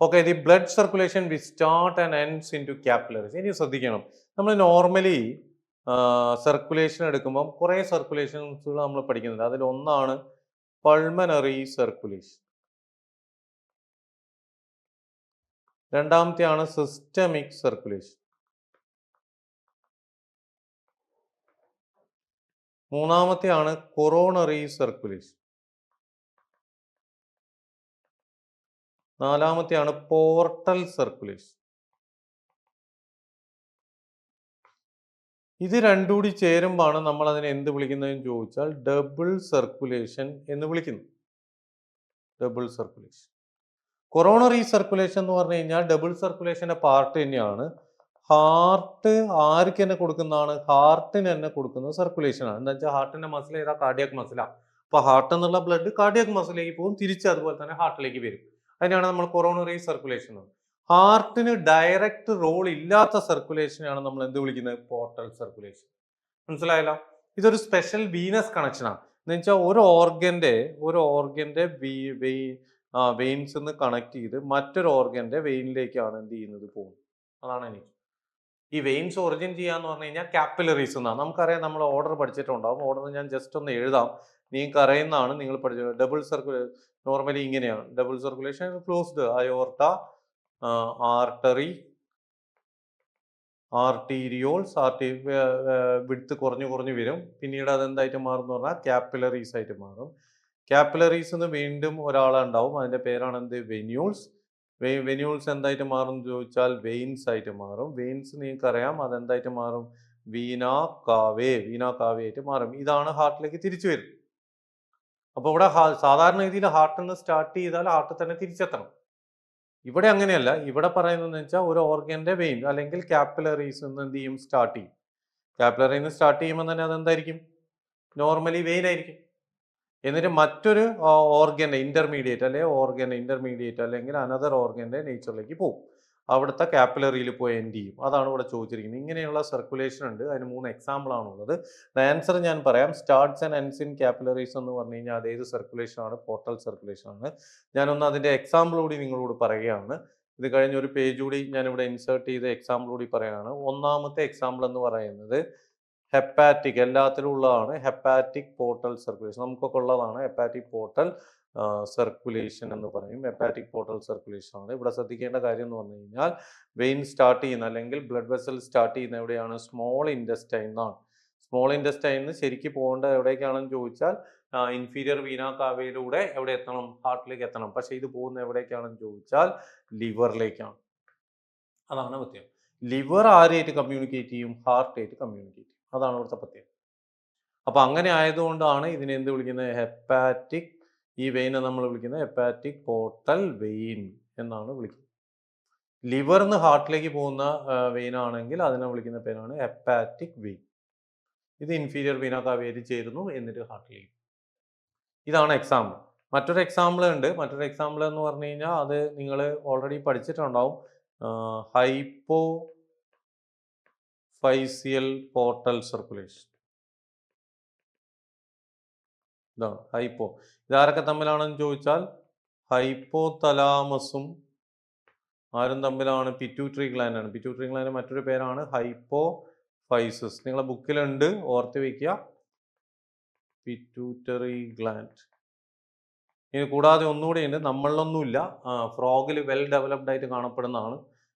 Okay, the blood circulation we start and ends in to capillaries. ഇനി ശ്രദ്ധിക്കണം, നമ്മൾ നോർമലി സർക്കുലേഷൻ എടുക്കുമ്പം കുറേ സർക്കുലേഷൻസുകൾ നമ്മൾ പഠിക്കുന്നുണ്ട്. അതിലൊന്നാണ് പൾമനറി സർക്കുലേഷൻ, രണ്ടാമത്തെയാണ് സിസ്റ്റമിക് സർക്കുലേഷൻ, മൂന്നാമത്തെയാണ് കൊറോണറി സർക്കുലേഷൻ, നാലാമത്തെയാണ് പോർട്ടൽ സർക്കുലേഷൻ. ഇത് രണ്ടും കൂടി ചേരുമ്പോഴാണ് നമ്മൾ അതിനെ എന്ത് വിളിക്കുന്നതെന്ന് ചോദിച്ചാൽ ഡബിൾ സർക്കുലേഷൻ എന്ന് വിളിക്കുന്നു. Double circulation. കൊറോണറി സർക്കുലേഷൻ എന്ന് പറഞ്ഞു കഴിഞ്ഞാൽ ഡബിൾ സർക്കുലേഷന്റെ പാർട്ട് തന്നെയാണ്. ഹാർട്ട് ആർക്ക് തന്നെ കൊടുക്കുന്നതാണ്, ഹാർട്ടിന് തന്നെ കൊടുക്കുന്ന സർക്കുലേഷൻ ആണ്. എന്താ വെച്ചാൽ ഹാർട്ടിന്റെ മസിൽ ഏതാ, കാർഡിയാക് മസിലാണ്. അപ്പൊ ഹാർട്ട് എന്നുള്ള ബ്ലഡ് കാർഡിയാക് മസിലേക്ക് പോകും, തിരിച്ച് അതുപോലെ തന്നെ ഹാർട്ടിലേക്ക് വരും. അതിനാണ് നമ്മൾ കൊറോണറി സർക്കുലേഷൻ. ഹാർട്ടിന് ഡയറക്റ്റ് റോൾ ഇല്ലാത്ത സർക്കുലേഷനാണ് നമ്മൾ എന്ത് വിളിക്കുന്നത്, പോർട്ടൽ സർക്കുലേഷൻ. മനസ്സിലായല്ലോ? ഇതൊരു സ്പെഷ്യൽ വീനസ് കണക്ഷനാണ്. എന്ന് വെച്ചാൽ ഒരു ഓർഗന്റെ വെയിൻസ് നിന്ന് കണക്ട് ചെയ്ത് മറ്റൊരു ഓർഗന്റെ വെയിനിലേക്കാണ് എന്ത് ചെയ്യുന്നത്, പോകുന്നത്. അതാണ് എനിക്ക് ഈ വെയിൻസ് ഒറിജിൻ ചെയ്യാന്ന് പറഞ്ഞു കഴിഞ്ഞാൽ കാപ്പിലറീസ് എന്നാണ്. നമുക്കറിയാം, നമ്മൾ ഓർഡർ പഠിച്ചിട്ടുണ്ടാവും. ഓർഡർ ഞാൻ ജസ്റ്റ് ഒന്ന് എഴുതാം, നിങ്ങൾക്ക് അറിയുന്നതാണ്, നിങ്ങൾ പഠിച്ചത്. ഡബിൾ സർക്കുലേഷൻ നോർമലി ഇങ്ങനെയാണ്. Double circulation closed aorta, artery, arterioles, width കുറഞ്ഞു വരും. പിന്നീട് അതെന്തായിട്ട് മാറും എന്ന് പറഞ്ഞാൽ കാപ്പിലറീസ് ആയിട്ട് മാറും. കാപ്പിലറീസ് എന്ന് വീണ്ടും ഒരാളുണ്ടാവും, അതിൻ്റെ പേരാണ് എന്ത്, വെന്യൂൾസ്. വെന്യൂൾസ് എന്തായിട്ട് മാറും എന്ന് ചോദിച്ചാൽ വെയിൻസ് ആയിട്ട് മാറും. വെയിൻസ് നിങ്ങൾക്കറിയാം അതെന്തായിട്ട് മാറും, വീന കാവേ ആയിട്ട് മാറും. ഇതാണ് ഹാർട്ടിലേക്ക് തിരിച്ചു വരും. അപ്പോൾ ഇവിടെ സാധാരണ രീതിയിൽ ഹാർട്ടിൽ നിന്ന് സ്റ്റാർട്ട് ചെയ്താൽ ഹാർട്ടിൽ തന്നെ തിരിച്ചെത്തണം. ഇവിടെ അങ്ങനെയല്ല. ഇവിടെ പറയുന്നതെന്ന് വെച്ചാൽ ഒരു ഓർഗന്റെ വെയിൻ അല്ലെങ്കിൽ കാപ്പിലറീസ് നിന്ന് എന്ത് ചെയ്യും, സ്റ്റാർട്ട് ചെയ്യും. കാപ്പിലറിയിൽ നിന്ന് സ്റ്റാർട്ട് ചെയ്യുമ്പോൾ തന്നെ അതെന്തായിരിക്കും, നോർമലി വെയിൻ ആയിരിക്കും. എന്നിട്ട് മറ്റൊരു ഓർഗന്റെ ഇന്റർമീഡിയറ്റ് അല്ലെങ്കിൽ അനദർ ഓർഗന്റെ നേച്ചറിലേക്ക് പോകും. അവിടുത്തെ കാപ്പിലറിയിൽ പോയി എൻഡ് ചെയ്യും. അതാണ് ഇവിടെ ചോദിച്ചിരിക്കുന്നത്. ഇങ്ങനെയുള്ള സർക്കുലേഷൻ ഉണ്ട്. അതിന് 3 എക്സാമ്പിൾ ആണുള്ളത്. ആൻസർ ഞാൻ പറയാം. Starts and ends in capillaries എന്ന് പറഞ്ഞു കഴിഞ്ഞാൽ അത് ഏത് സർക്കുലേഷൻ ആണ്, പോർട്ടൽ സർക്കുലേഷൻ ആണ്. ഞാനൊന്ന് അതിന്റെ എക്സാമ്പിൾ കൂടി നിങ്ങളോട് പറയുകയാണ്. ഇത് കഴിഞ്ഞ ഒരു പേജ് കൂടി ഞാനിവിടെ ഇൻസേർട്ട് ചെയ്ത എക്സാമ്പിൾ കൂടി പറയുകയാണ്. ഒന്നാമത്തെ എക്സാമ്പിൾ എന്ന് പറയുന്നത് ഹെപ്പാറ്റിക്, എല്ലാത്തിലും ഉള്ളതാണ്. ഹെപ്പാറ്റിക് പോർട്ടൽ സർക്കുലേഷൻ നമുക്കൊക്കെ ഉള്ളതാണ്. ഹെപ്പാറ്റിക് പോർട്ടൽ സർക്കുലേഷൻ എന്ന് പറയും. ഹെപ്പാറ്റിക് പോർട്ടൽ സർക്കുലേഷൻ ആണ്. ഇവിടെ ശ്രദ്ധിക്കേണ്ട കാര്യം എന്ന് പറഞ്ഞു കഴിഞ്ഞാൽ വെയിൻ സ്റ്റാർട്ട് ചെയ്യുന്ന അല്ലെങ്കിൽ ബ്ലഡ് വെസൽ സ്റ്റാർട്ട് ചെയ്യുന്ന എവിടെയാണ്, സ്മോൾ ഇൻറ്റസ്റ്റൈൻ എന്നാണ്. സ്മോൾ ഇൻറ്റസ്റ്റൈനിൽ ശരിക്കും പോകേണ്ട എവിടേക്കാണെന്ന് ചോദിച്ചാൽ ഇൻഫീരിയർ വീന കാവയിലൂടെ എവിടെ എത്തണം? ഹാർട്ടിലേക്ക് എത്തണം. പക്ഷെ ഇത് പോകുന്ന എവിടേക്കാണെന്ന് ചോദിച്ചാൽ ലിവറിലേക്കാണ്. അതാണ് പ്രത്യേകം. ലിവർ ആരായിട്ട് കമ്മ്യൂണിക്കേറ്റ് ചെയ്യും? ഹാർട്ടായിട്ട് കമ്മ്യൂണിക്കേറ്റ് ചെയ്യും. അതാണ് ഇവിടുത്തെ പ്രത്യേകം. അപ്പൊ അങ്ങനെ ആയതുകൊണ്ടാണ് ഇതിനെ എന്ത് വിളിക്കുന്നത്? ഹെപ്പാറ്റിക്. ഈ വെയിനെ നമ്മൾ വിളിക്കുന്നത് ഹെപ്പാറ്റിക് പോർട്ടൽ വെയിൻ എന്നാണ് വിളിക്കുന്നത്. ലിവറിന്ന് ഹാർട്ടിലേക്ക് പോകുന്ന വെയിൻ ആണെങ്കിൽ അതിനെ വിളിക്കുന്ന പേരാണ് ഹെപ്പാറ്റിക് വെയിൻ. ഇത് ഇൻഫീരിയർ വീന കാവയിൽ ചേരുന്നു, എന്നിട്ട് ഹാർട്ടിലേക്ക്. ഇതാണ് എക്സാമ്പിൾ. മറ്റൊരു എക്സാമ്പിൾ ഉണ്ട്. മറ്റൊരു എക്സാമ്പിൾ എന്ന് പറഞ്ഞു കഴിഞ്ഞാൽ അത് നിങ്ങൾ ഓൾറെഡി പഠിച്ചിട്ടുണ്ടാവും. Hypophyseal portal circulation. ഇതാണ് ഹൈപ്പോ. ഇതാരൊക്കെ തമ്മിലാണെന്ന് ചോദിച്ചാൽ ഹൈപ്പോതലാമസും ആരും തമ്മിലാണ്? പിറ്റ്യൂട്ടറി ഗ്ലാൻഡ് ആണ്. പിറ്റ്യൂട്ടറി ഗ്ലാൻഡ് മറ്റൊരു പേരാണ് ഹൈപ്പോഫൈസിസ്. നിങ്ങളെ ബുക്കിലുണ്ട്, ഓർത്ത് വയ്ക്കുക. Pituitary gland. ഇനി കൂടാതെ ഒന്നുകൂടി ഉണ്ട്, നമ്മളിലൊന്നുമില്ല, ഫ്രോഗിൽ വെൽ ഡെവലപ്ഡ് ആയിട്ട് കാണപ്പെടുന്നതാണ്.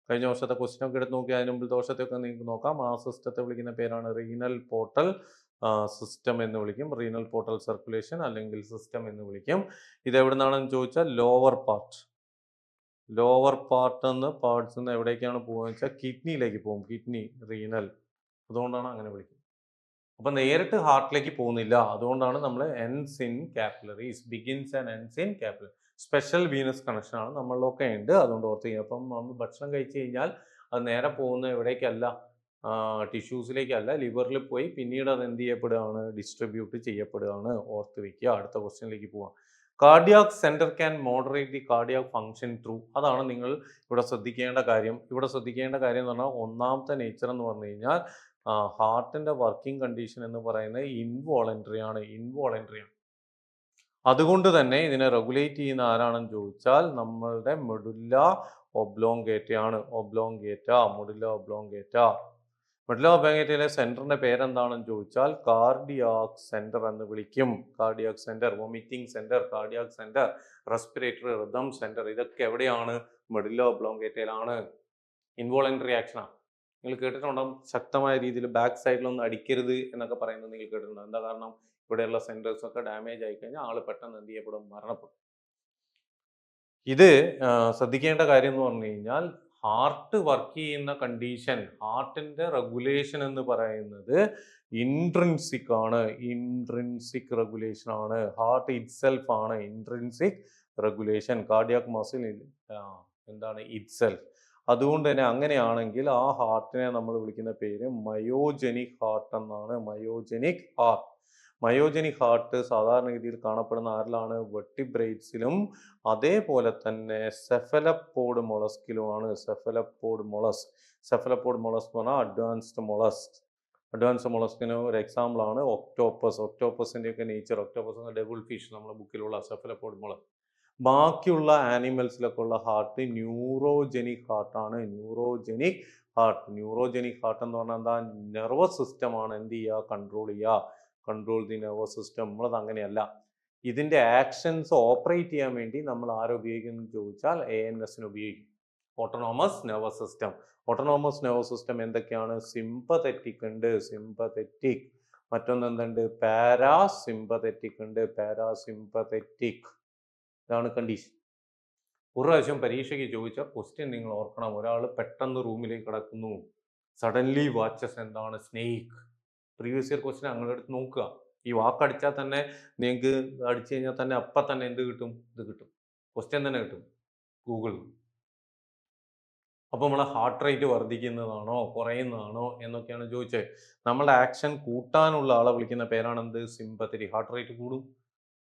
കഴിഞ്ഞ വർഷത്തെ ക്വസ്റ്റ്യൻ ഒക്കെ എടുത്ത് നോക്കി അതിന് മുമ്പിൽ ദോഷത്തെയൊക്കെ നിങ്ങൾക്ക് നോക്കാം. ആ സിസ്റ്റത്തെ വിളിക്കുന്ന പേരാണ് റീനൽ പോർട്ടൽ സിസ്റ്റം എന്ന് വിളിക്കും. റീനൽ പോർട്ടൽ സർക്കുലേഷൻ അല്ലെങ്കിൽ സിസ്റ്റം എന്ന് വിളിക്കും. ഇത് എവിടെ നിന്നാണെന്ന് ചോദിച്ചാൽ ലോവർ പാർട്ട്. ലോവർ പാർട്ട് എന്ന് പാർട്സ് നിന്ന് എവിടേക്കാണ് പോകുന്നത് വെച്ചാൽ കിഡ്നിയിലേക്ക് പോകും. Kidney, renal. അതുകൊണ്ടാണ് അങ്ങനെ വിളിക്കുന്നത്. അപ്പം നേരിട്ട് ഹാർട്ടിലേക്ക് പോകുന്നില്ല. അതുകൊണ്ടാണ് നമ്മൾ ends in capillaries, begins and ends in capillary. Special venous connection ആണ് നമ്മളിലൊക്കെ ഉണ്ട്. അതുകൊണ്ട് ഓർത്ത് ചെയ്യുക. അപ്പം നമ്മൾ ഭക്ഷണം കഴിച്ചു കഴിഞ്ഞാൽ അത് നേരെ പോകുന്ന എവിടേക്കല്ല? ടിഷ്യൂസിലേക്കല്ല, ലിവറിൽ പോയി പിന്നീട് അത് എന്ത് ചെയ്യപ്പെടുകയാണ്? ഡിസ്ട്രിബ്യൂട്ട് ചെയ്യപ്പെടുകയാണ്. ഓർത്ത് വയ്ക്കുക. അടുത്ത ക്വസ്റ്റ്യനിലേക്ക് പോവാം. Cardiac centre can moderate the cardiac function through. അതാണ് നിങ്ങൾ ഇവിടെ ശ്രദ്ധിക്കേണ്ട കാര്യം. ഇവിടെ ശ്രദ്ധിക്കേണ്ട കാര്യം എന്ന് പറഞ്ഞാൽ ഒന്നാമത്തെ നേച്ചർ എന്ന് പറഞ്ഞു കഴിഞ്ഞാൽ ഹാർട്ടിൻ്റെ വർക്കിംഗ് കണ്ടീഷൻ എന്ന് പറയുന്നത് ഇൻവോളണ്ടറി ആണ്. അതുകൊണ്ട് തന്നെ ഇതിനെ റെഗുലേറ്റ് ചെയ്യുന്ന ആരാണെന്ന് ചോദിച്ചാൽ നമ്മളുടെ മെഡുല്ല ഒബ്ലോങ്കേറ്റ ആണ്. മെഡുല്ല ഒബ്ലോങ്കേറ്റയിലെ സെന്ററിന്റെ പേരെന്താണെന്ന് ചോദിച്ചാൽ കാർഡിയാക് സെന്റർ എന്ന് വിളിക്കും. Cardiac centre, vomiting centre, cardiac centre, respiratory rhythm centre, ഇതൊക്കെ എവിടെയാണ്? മെഡുല്ല ഒബ്ലോങ്കേറ്റയിലാണ്. ഇൻവോളണ്ടറി ആക്ഷനാണ്. നിങ്ങൾ കേട്ടിട്ടുണ്ടാകും ശക്തമായ രീതിയിൽ ബാക്ക് സൈഡിലൊന്നും അടിക്കരുത് എന്നൊക്കെ പറയുന്നത് നിങ്ങൾ കേട്ടിട്ടുണ്ടോ? എന്താ കാരണം? ഇവിടെയുള്ള സെന്റേഴ്സ് ഒക്കെ ഡാമേജ് ആയി കഴിഞ്ഞാൽ ആൾ പെട്ടെന്ന് എന്ത് ചെയ്യപ്പെടും? മരണപ്പെടും. ഇത് ശ്രദ്ധിക്കേണ്ട കാര്യം എന്ന് പറഞ്ഞു കഴിഞ്ഞാൽ ഹാർട്ട് വർക്ക് ചെയ്യുന്ന കണ്ടീഷൻ, ഹാർട്ടിന്റെ റെഗുലേഷൻ എന്ന് പറയുന്നത് ഇൻട്രിൻസിക് ആണ്. ഇൻട്രിൻസിക് റെഗുലേഷൻ ആണ്. ഹാർട്ട് ഇറ്റ്സെൽഫ് ആണ് ഇൻട്രിൻസിക് റെഗുലേഷൻ. കാർഡിയാക് മസിൽ എന്താണ്? ഇറ്റ്സെൽഫ്. അതുകൊണ്ട് തന്നെ അങ്ങനെയാണെങ്കിൽ ആ ഹാർട്ടിനെ നമ്മൾ വിളിക്കുന്ന പേര് മയോജനിക് ഹാർട്ട് എന്നാണ്. മയോജനിക് ഹാർട്ട്. മയോജനിക് ഹാർട്ട് സാധാരണഗതിയിൽ കാണപ്പെടുന്ന ആരിലാണ്? വെർട്ടിബ്രേറ്റ്സിലും അതേപോലെ തന്നെ സെഫലപ്പോഡ് മൊളസ്കിലുമാണ്. സെഫലപ്പോഡ് മൊളസ്ക് എന്ന് പറഞ്ഞാൽ അഡ്വാൻസ്ഡ് മൊളസ്കിന് ഒരു എക്സാമ്പിൾ ആണ് ഒക്ടോപ്പസ്. ഒക്ടോപ്പസിൻ്റെ ഒക്കെ നേച്ചർ, ഒക്ടോപ്പസ് എന്ന ഡബിൾ ഫിഷ് നമ്മുടെ ബുക്കിലുള്ള സെഫലപ്പോഡ് മൊളസ്ക്. ബാക്കിയുള്ള ആനിമൽസിലൊക്കെ ഉള്ള ഹാർട്ട് ന്യൂറോജനിക് ഹാർട്ടാണ്. ന്യൂറോജനിക് ഹാർട്ട് എന്ന് പറഞ്ഞാൽ എന്താ? നെർവസ് സിസ്റ്റം ആണ് എന്ത് ചെയ്യുക? Control the nervous system. നമ്മളത് അങ്ങനെയല്ല. ഇതിൻ്റെ ആക്ഷൻസ് ഓപ്പറേറ്റ് ചെയ്യാൻ വേണ്ടി നമ്മൾ ആരുപയോഗിക്കുന്നു ചോദിച്ചാൽ ANS ഉപയോഗിക്കും. Autonomous nervous system. Autonomous nervous system എന്തൊക്കെയാണ്? സിമ്പത്തറ്റിക് ഉണ്ട്. മറ്റൊന്ന് എന്തുണ്ട്? പാരാസിമ്പത്തറ്റിക് ഉണ്ട്. ഇതാണ് കണ്ടീഷൻ. ഒരു പ്രാവശ്യം പരീക്ഷയ്ക്ക് ചോദിച്ച ക്വസ്റ്റ്യൻ നിങ്ങൾ ഓർക്കണം. ഒരാൾ പെട്ടെന്ന് റൂമിലേക്ക് കിടക്കുന്നു, സഡൻലി വാച്ചസ് എന്താണ്? സ്നേക്ക്. പ്രീവിയസ് ഇയർ ക്വസ്റ്റ്യൻ അങ്ങനെ എടുത്ത് നോക്കുക. ഈ വാക്കടിച്ചാൽ തന്നെ നിങ്ങൾക്ക് അടിച്ചു കഴിഞ്ഞാൽ തന്നെ അപ്പം തന്നെ എന്ത് കിട്ടും? ഇത് കിട്ടും. ക്വസ്റ്റ്യൻ തന്നെ കിട്ടും ഗൂഗിൾ. അപ്പോൾ നമ്മളെ ഹാർട്ട് റേറ്റ് വർദ്ധിക്കുന്നതാണോ കുറയുന്നതാണോ എന്നൊക്കെയാണ് ചോദിച്ചത്. നമ്മളുടെ ആക്ഷൻ കൂട്ടാനുള്ള ആളെ വിളിക്കുന്ന പേരാണ് എന്ത്? സിമ്പത്തറ്റിക്. ഹാർട്ട് റേറ്റ് കൂടും,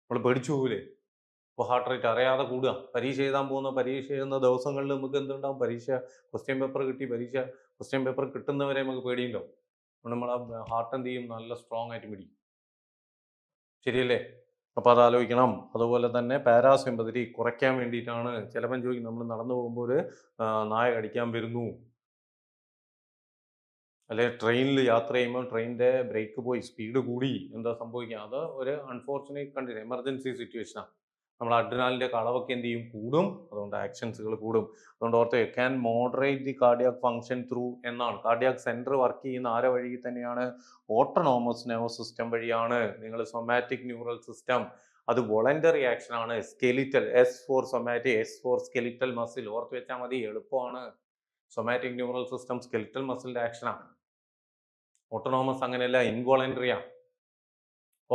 നമ്മൾ പേടിച്ചു പോകൂലേ? അപ്പോൾ ഹാർട്ട് റേറ്റ് അറിയാതെ കൂടുക. പരീക്ഷ എഴുതുന്ന ദിവസങ്ങളിൽ നമുക്ക് എന്തുണ്ടാവും? ക്വസ്റ്റ്യൻ പേപ്പർ കിട്ടുന്നവരെ നമുക്ക് പേടിയുണ്ടാവും. നമ്മളെ ഹാർട്ട് എന്ത് ചെയ്യും? നല്ല സ്ട്രോങ് ആയിട്ട് പിടിക്കും. ശരിയല്ലേ? അപ്പോൾ അത് ആലോചിക്കണം. അതുപോലെ തന്നെ പാരാസിമ്പത്തറ്റിക് കുറയ്ക്കാൻ വേണ്ടിയിട്ടാണ്. ചിലപ്പം ചോദിക്കും, നമ്മൾ നടന്നു പോകുമ്പോൾ ഒരു നായ കടിക്കാൻ വരുന്നു, അല്ലെ ട്രെയിനിൽ യാത്ര ചെയ്യുമ്പോൾ ട്രെയിനിൻ്റെ ബ്രേക്ക് പോയി, സ്പീഡ് കൂടി, എന്താ സംഭവിക്കുക? അത് ഒരു അൺഫോർച്ചുനേറ്റ് കണ്ടീഷൻ, എമർജൻസി സിറ്റുവേഷനാണ്. നമ്മൾ അഡ്രിനാലിൻ്റെ അളവൊക്കെ എന്ത് ചെയ്യും, കൂടും. അതുകൊണ്ട് ആക്ഷൻസുകൾ കൂടും. അതുകൊണ്ട് ഓർത്ത് can moderate the cardiac function through എന്നാണ്. കാർഡിയാക് സെൻറ്റർ വർക്ക് ചെയ്യുന്ന ആരെ വഴി തന്നെയാണ്, ഓട്ടോണോമസ് നെർവസ് സിസ്റ്റം വഴിയാണ്. നിങ്ങൾ സൊമാറ്റിക് ന്യൂറൽ സിസ്റ്റം അത് വോളണ്ടറി ആക്ഷൻ ആണ്. Skeletal, S for somatic, S for skeletal muscle, ഓർത്ത് വെച്ചാൽ മതി, എളുപ്പമാണ്. സൊമാറ്റിക് ന്യൂറൽ സിസ്റ്റം സ്കെലിറ്റൽ മസിലിന്റെ ആക്ഷനാണ്. ഓട്ടോണോമസ് അങ്ങനെയല്ല, ഇൻവോളണ്ടറിയാണ്.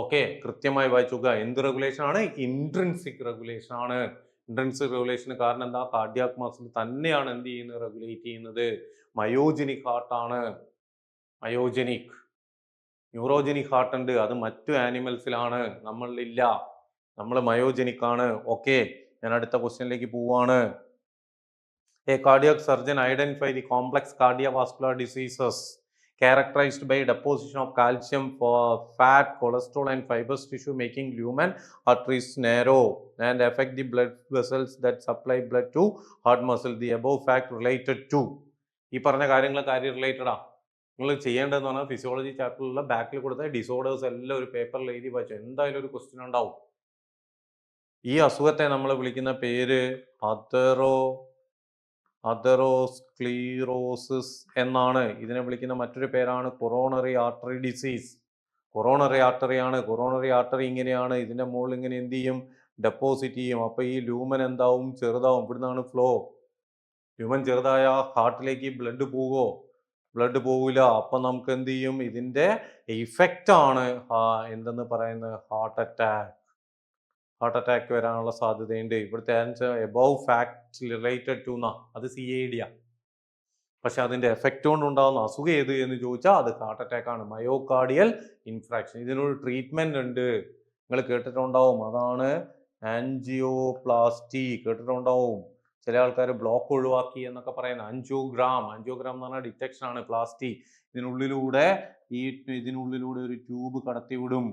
ഓക്കെ, കൃത്യമായി വായിച്ചുക. എന്ത് റെഗുലേഷൻ ആണ്, ഇൻട്രിൻസിക് റെഗുലേഷൻ ആണ്. ഇൻട്രിൻസിക് റെഗുലേഷന് കാരണം എന്താ, കാർഡിയാക് മസിൽ തന്നെയാണ് എന്ത് ചെയ്യുന്നത്, റെഗുലേറ്റ് ചെയ്യുന്നത്. മയോജനിക് ഹാർട്ടാണ്, മയോജനിക്. ന്യൂറോജനിക് ഹാർട്ട് ഉണ്ട്, അത് മറ്റു ആനിമൽസിലാണ്, നമ്മളിലില്ല. നമ്മൾ മയോജനിക് ആണ്. ഓക്കെ, ഞാൻ അടുത്ത ക്വസ്റ്റ്യനിലേക്ക് പോവാണ്. A cardiac surgeon identify the complex cardiovascular diseases characterized by deposition of calcium, fat, cholesterol and fibrous tissue, making lumen arteries narrow and affect the blood vessels that supply blood to heart muscle. The above fact related to. ഈ പറഞ്ഞ കാര്യങ്ങളൊക്കെ ആര് റിലേറ്റഡാ? നിങ്ങൾ ചെയ്യേണ്ടതെന്ന് പറഞ്ഞാൽ physiology ചാപ്റ്ററിലുള്ള ബാക്കിൽ കൊടുത്ത disorders എല്ലാം ഒരു പേപ്പറിൽ എഴുതി വായിച്ചു. എന്തായാലും ഒരു ക്വസ്റ്റ്യൻ ഉണ്ടാവും. ഈ അസുഖത്തെ നമ്മൾ വിളിക്കുന്ന പേര് അതറോസ്ക്ലീറോസിസ് എന്നാണ്. ഇതിനെ വിളിക്കുന്ന മറ്റൊരു പേരാണ് coronary artery disease. Coronary artery ആണ്. കൊറോണറി ആർട്ടറി ഇങ്ങനെയാണ്, ഇതിന്റെ മുകളിൽ ഇങ്ങനെ എന്ത് ചെയ്യും, ഡെപ്പോസിറ്റ് ചെയ്യും. അപ്പൊ ഈ ലൂമൻ എന്താവും, ചെറുതാവും. ഇവിടുന്നാണ് ഫ്ലോ. ലൂമൻ ചെറുതായ ഹാർട്ടിലേക്ക് ബ്ലഡ് പോവോ, ബ്ലഡ് പോവില്ല. അപ്പൊ നമുക്ക് എന്ത് ചെയ്യും, ഇതിന്റെ ഇഫക്റ്റ് ആണ് എന്തെന്ന് പറയുന്നത്, ഹാർട്ട് അറ്റാക്ക് വരാനുള്ള സാധ്യതയുണ്ട്. ഇവിടുത്തെ answer above fact related to എന്നാ, അത് CAD ആണ്. പക്ഷെ അതിന്റെ എഫക്റ്റ് കൊണ്ട് ഉണ്ടാകുന്ന അസുഖം ഏത് എന്ന് ചോദിച്ചാൽ അത് ഹാർട്ട് അറ്റാക്ക് ആണ്, മയോകാർഡിയൽ ഇൻഫ്രാക്ഷൻ. ഇതിനൊരു ട്രീറ്റ്മെന്റ് ഉണ്ട്, നിങ്ങൾ കേട്ടിട്ടുണ്ടാവും, അതാണ് ആൻജിയോപ്ലാസ്റ്റി. കേട്ടിട്ടുണ്ടാവും. ചില ആൾക്കാർ ബ്ലോക്ക് ഒഴിവാക്കി എന്നൊക്കെ പറയുന്നത്. ആൻജിയോഗ്രാം എന്ന് പറഞ്ഞാൽ ഡിറ്റക്ഷൻ ആണ്. പ്ലാസ്റ്റി ഇതിനുള്ളിലൂടെ ഒരു ട്യൂബ് കടത്തിവിടും.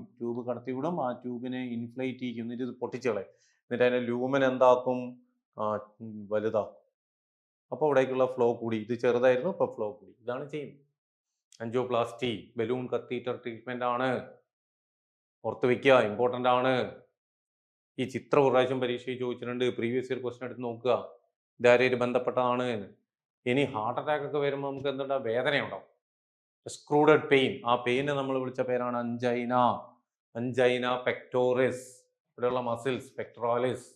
ആ ട്യൂബിനെ ഇൻഫ്ലേറ്റ് ചെയ്യും, എന്നിട്ട് ഇത് പൊട്ടിച്ചളയും. എന്നിട്ട് അതിന്റെ ലൂമൻ എന്താക്കും, വലുതാക്കും. അപ്പോൾ അവിടേക്കുള്ള ഫ്ലോ കൂടി. ഇത് ചെറുതായിരുന്നു, ഇപ്പോൾ ഫ്ലോ കൂടി. ഇതാണ് ചെയ്യുന്നത് ആൻജിയോപ്ലാസ്റ്റി. ബലൂൺ കത്തീറ്റർ ട്രീറ്റ്മെന്റ് ആണ്. ഓർത്ത് വെക്കുക, ഇമ്പോർട്ടൻ്റ് ആണ്. ഈ ചിത്രം ഒരു പ്രാവശ്യം പരീക്ഷയിൽ ചോദിച്ചിട്ടുണ്ട്. പ്രീവിയസ് ഇയർ ക്വസ്റ്റ്യൻ എടുത്ത് നോക്കുക, ഇതാരായിട്ട് ബന്ധപ്പെട്ടതാണ്. ഇനി ഹാർട്ട് അറ്റാക്ക് ഒക്കെ വരുമ്പോൾ നമുക്ക് എന്താ, വേദന ഉണ്ടാവും, എക്സ്ക്രൂഡഡ് പെയിൻ. ആ പെയിനെ നമ്മൾ വിളിച്ച പേരാണ് അഞ്ചൈന പെക്ടോറിസ്. ഇവിടെയുള്ള മസിൽസ്, പെക്ടോറാലിസ്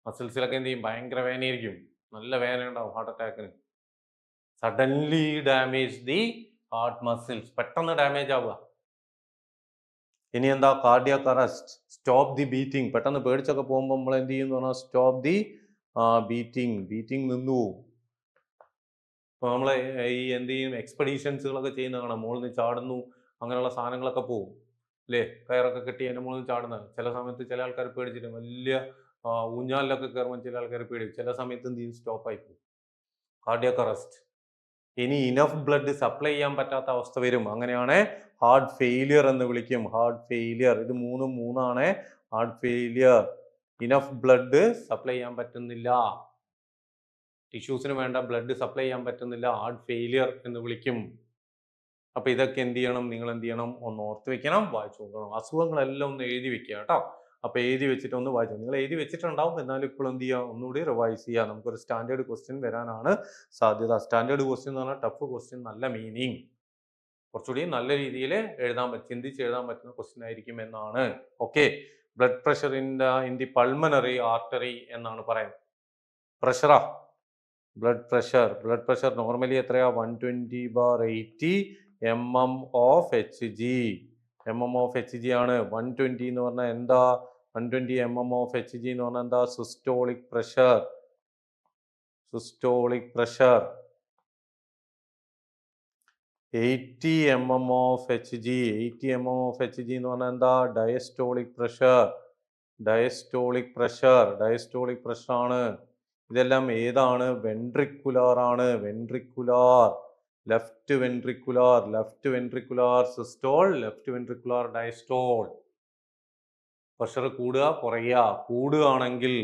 മസിൽസിലൊക്കെ എന്ത് ചെയ്യും, ഭയങ്കര വേദനയായിരിക്കും, നല്ല വേദന ഉണ്ടാവും ഹാർട്ട് അറ്റാക്കിന്. Suddenly damage the heart muscles, പെട്ടെന്ന് ഡാമേജ് ആവുക. ഇനി എന്താ, cardiac arrest, stop the beating. പെട്ടെന്ന് പേടിച്ചൊക്കെ പോകുമ്പോൾ നമ്മൾ എന്ത് ചെയ്യുന്നു പറഞ്ഞാൽ സ്റ്റോപ്പ് ദി ബീറ്റിംഗ് നിന്നു പോകും. അപ്പോൾ നമ്മൾ ഈ എന്ത് ചെയ്യും, എക്സ്പെഡീഷൻസുകളൊക്കെ ചെയ്യുന്ന കാണാം, മുകളിൽ നിന്ന് ചാടുന്നു, അങ്ങനെയുള്ള സാധനങ്ങളൊക്കെ പോകും അല്ലേ, കയറൊക്കെ കെട്ടി അതിൻ്റെ മുകളിൽ ചാടുന്നത്. ചില സമയത്ത് ചില ആൾക്കാർ പേടിച്ചിട്ട് വലിയ ഊഞ്ഞാലിലൊക്കെ കയറുമ്പോൾ ചില ആൾക്കാർ പേടിക്കും. ചില സമയത്ത് എന്ത് ചെയ്യും, സ്റ്റോപ്പായി പോകും, കാർഡിയാക് അറസ്റ്റ്. ഇനി ഇനഫ് ബ്ലഡ് സപ്ലൈ ചെയ്യാൻ പറ്റാത്ത അവസ്ഥ വരും, അങ്ങനെയാണ് ഹാർട്ട് ഫെയിലിയർ എന്ന് വിളിക്കും. ഹാർട്ട് ഫെയിലിയർ, ഇത് മൂന്നാണ്. Heart failure, enough blood supply ചെയ്യാൻ പറ്റുന്നില്ല, ടിഷ്യൂസിന് വേണ്ട ബ്ലഡ് സപ്ലൈ ചെയ്യാൻ പറ്റുന്നില്ല, ഹാർട്ട് ഫെയിലിയർ എന്ന് വിളിക്കും. അപ്പൊ ഇതൊക്കെ എന്ത് ചെയ്യണം, നിങ്ങൾ എന്ത് ചെയ്യണം, ഒന്ന് ഓർത്ത് വെക്കണം, വായിച്ചു നോക്കണം. അസുഖങ്ങളെല്ലാം ഒന്ന് എഴുതി വെക്കുക കേട്ടോ. അപ്പൊ എഴുതി വെച്ചിട്ട് ഒന്ന് വായിച്ചു. നിങ്ങൾ എഴുതി വെച്ചിട്ടുണ്ടാവും, എന്നാലും ഇപ്പോൾ എന്ത് ചെയ്യുക, ഒന്നുകൂടി റിവൈസ് ചെയ്യുക. നമുക്കൊരു സ്റ്റാൻഡേർഡ് ക്വസ്റ്റ്യൻ വരാനാണ് സാധ്യത. സ്റ്റാൻഡേർഡ് ക്വസ്റ്റ്യൻ എന്ന് പറഞ്ഞാൽ ടഫ് ക്വസ്റ്റ്യൻ, നല്ല മീനിങ്, കുറച്ചുകൂടി നല്ല രീതിയിൽ ചിന്തിച്ച് എഴുതാൻ പറ്റുന്ന ക്വസ്റ്റ്യൻ ആയിരിക്കും എന്നാണ്. Okay, blood pressure in the pulmonary artery എന്നാണ് പറയുന്നത്. പ്രഷറാ, ബ്ലഡ് പ്രഷർ നോർമലി എത്രയാ, 120/80 mm of Hg. mm of Hg ആണ്. 120 എന്ന് പറഞ്ഞാൽ എന്താ, 120 mm of Hg എന്ന് പറഞ്ഞാൽ എന്താ, systolic pressure. 80 mm of Hg എന്ന് പറഞ്ഞാൽ എന്താ, ഡയസ്റ്റോളിക് പ്രഷർ ആണ്. ഇതെല്ലാം ഏതാണ്, വെൻട്രിക്കുലാർ ആണ്. Left ventricular systole, left ventricular diastole. Pressure കൂടുക കുറയുക, കൂടുകയാണെങ്കിൽ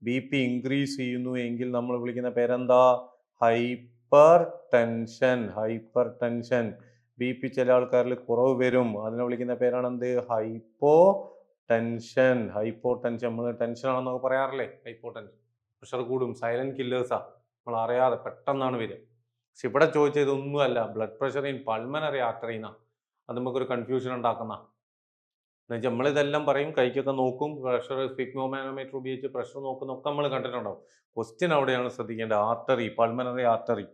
BP ഇൻക്രീസ് ചെയ്യുന്നു എങ്കിൽ നമ്മൾ വിളിക്കുന്ന പേരെന്താ, ഹൈപ്പർ ടെൻഷൻ. BP ചില ആൾക്കാരിൽ കുറവ് വരും, അതിനെ വിളിക്കുന്ന പേരാണ് എന്ത്, ഹൈപ്പോ ടെൻഷൻ, ഹൈപ്പോ ടെൻഷൻ. നമ്മൾ ടെൻഷൻ ആണെന്നൊക്കെ പറയാറില്ലേ? ഹൈപ്പോ ടെൻഷൻ, പ്രഷർ കൂടും, സൈലന്റ് കില്ലേഴ്സാ, നമ്മൾ അറിയാതെ പെട്ടെന്നാണ് വരിക. പക്ഷെ ഇവിടെ ചോദിച്ചത് ഇതൊന്നുമല്ല, ബ്ലഡ് പ്രഷർ ഇൻ പൾമനറി ആർട്ടറിന്നാ. അത് നമുക്കൊരു കൺഫ്യൂഷൻ ഉണ്ടാക്കുന്ന. എന്നുവെച്ചാൽ നമ്മളിതെല്ലാം പറയും, കൈക്കൊക്കെ നോക്കും, പ്രഷർ സ്പിഗ്മോമാനോമീറ്റർ ഉപയോഗിച്ച് പ്രഷർ നോക്കുന്നൊക്കെ നമ്മൾ കണ്ടിട്ടുണ്ടാവും. ക്വസ്റ്റ്യൻ അവിടെയാണ് ശ്രദ്ധിക്കേണ്ടത്. Artery, pulmonary artery.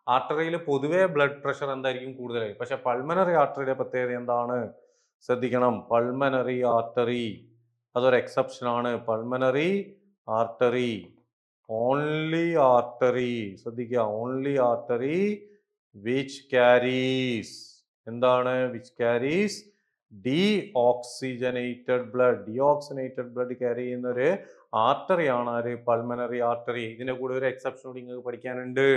ആർട്ടറിയിൽ പൊതുവേ ബ്ലഡ് പ്രഷർ എന്തായിരിക്കും കൂടുതലായി, പക്ഷെ പൾമനറി ആർട്ടറിയുടെ പ്രത്യേകത എന്താണ് ശ്രദ്ധിക്കണം. പൾമനറി ആർട്ടറി അതൊരു എക്സെപ്ഷൻ ആണ്. പൾമനറി ആർട്ടറി, ഓൺലി ആർട്ടറി, ശ്രദ്ധിക്കുക, ഓൺലി ആർട്ടറി വിച്ച് ക്യാരീസ്, എന്താണ് which carries deoxygenated blood. Deoxygenated blood carry ചെയ്യുന്ന ഒരു ആർട്ടറിയാണ് ആര്? Pulmonary artery. ഇതിന്റെ കൂടെ ഒരു എക്സെപ്ഷൻ കൂടി നിങ്ങൾക്ക് പഠിക്കാനുണ്ട്.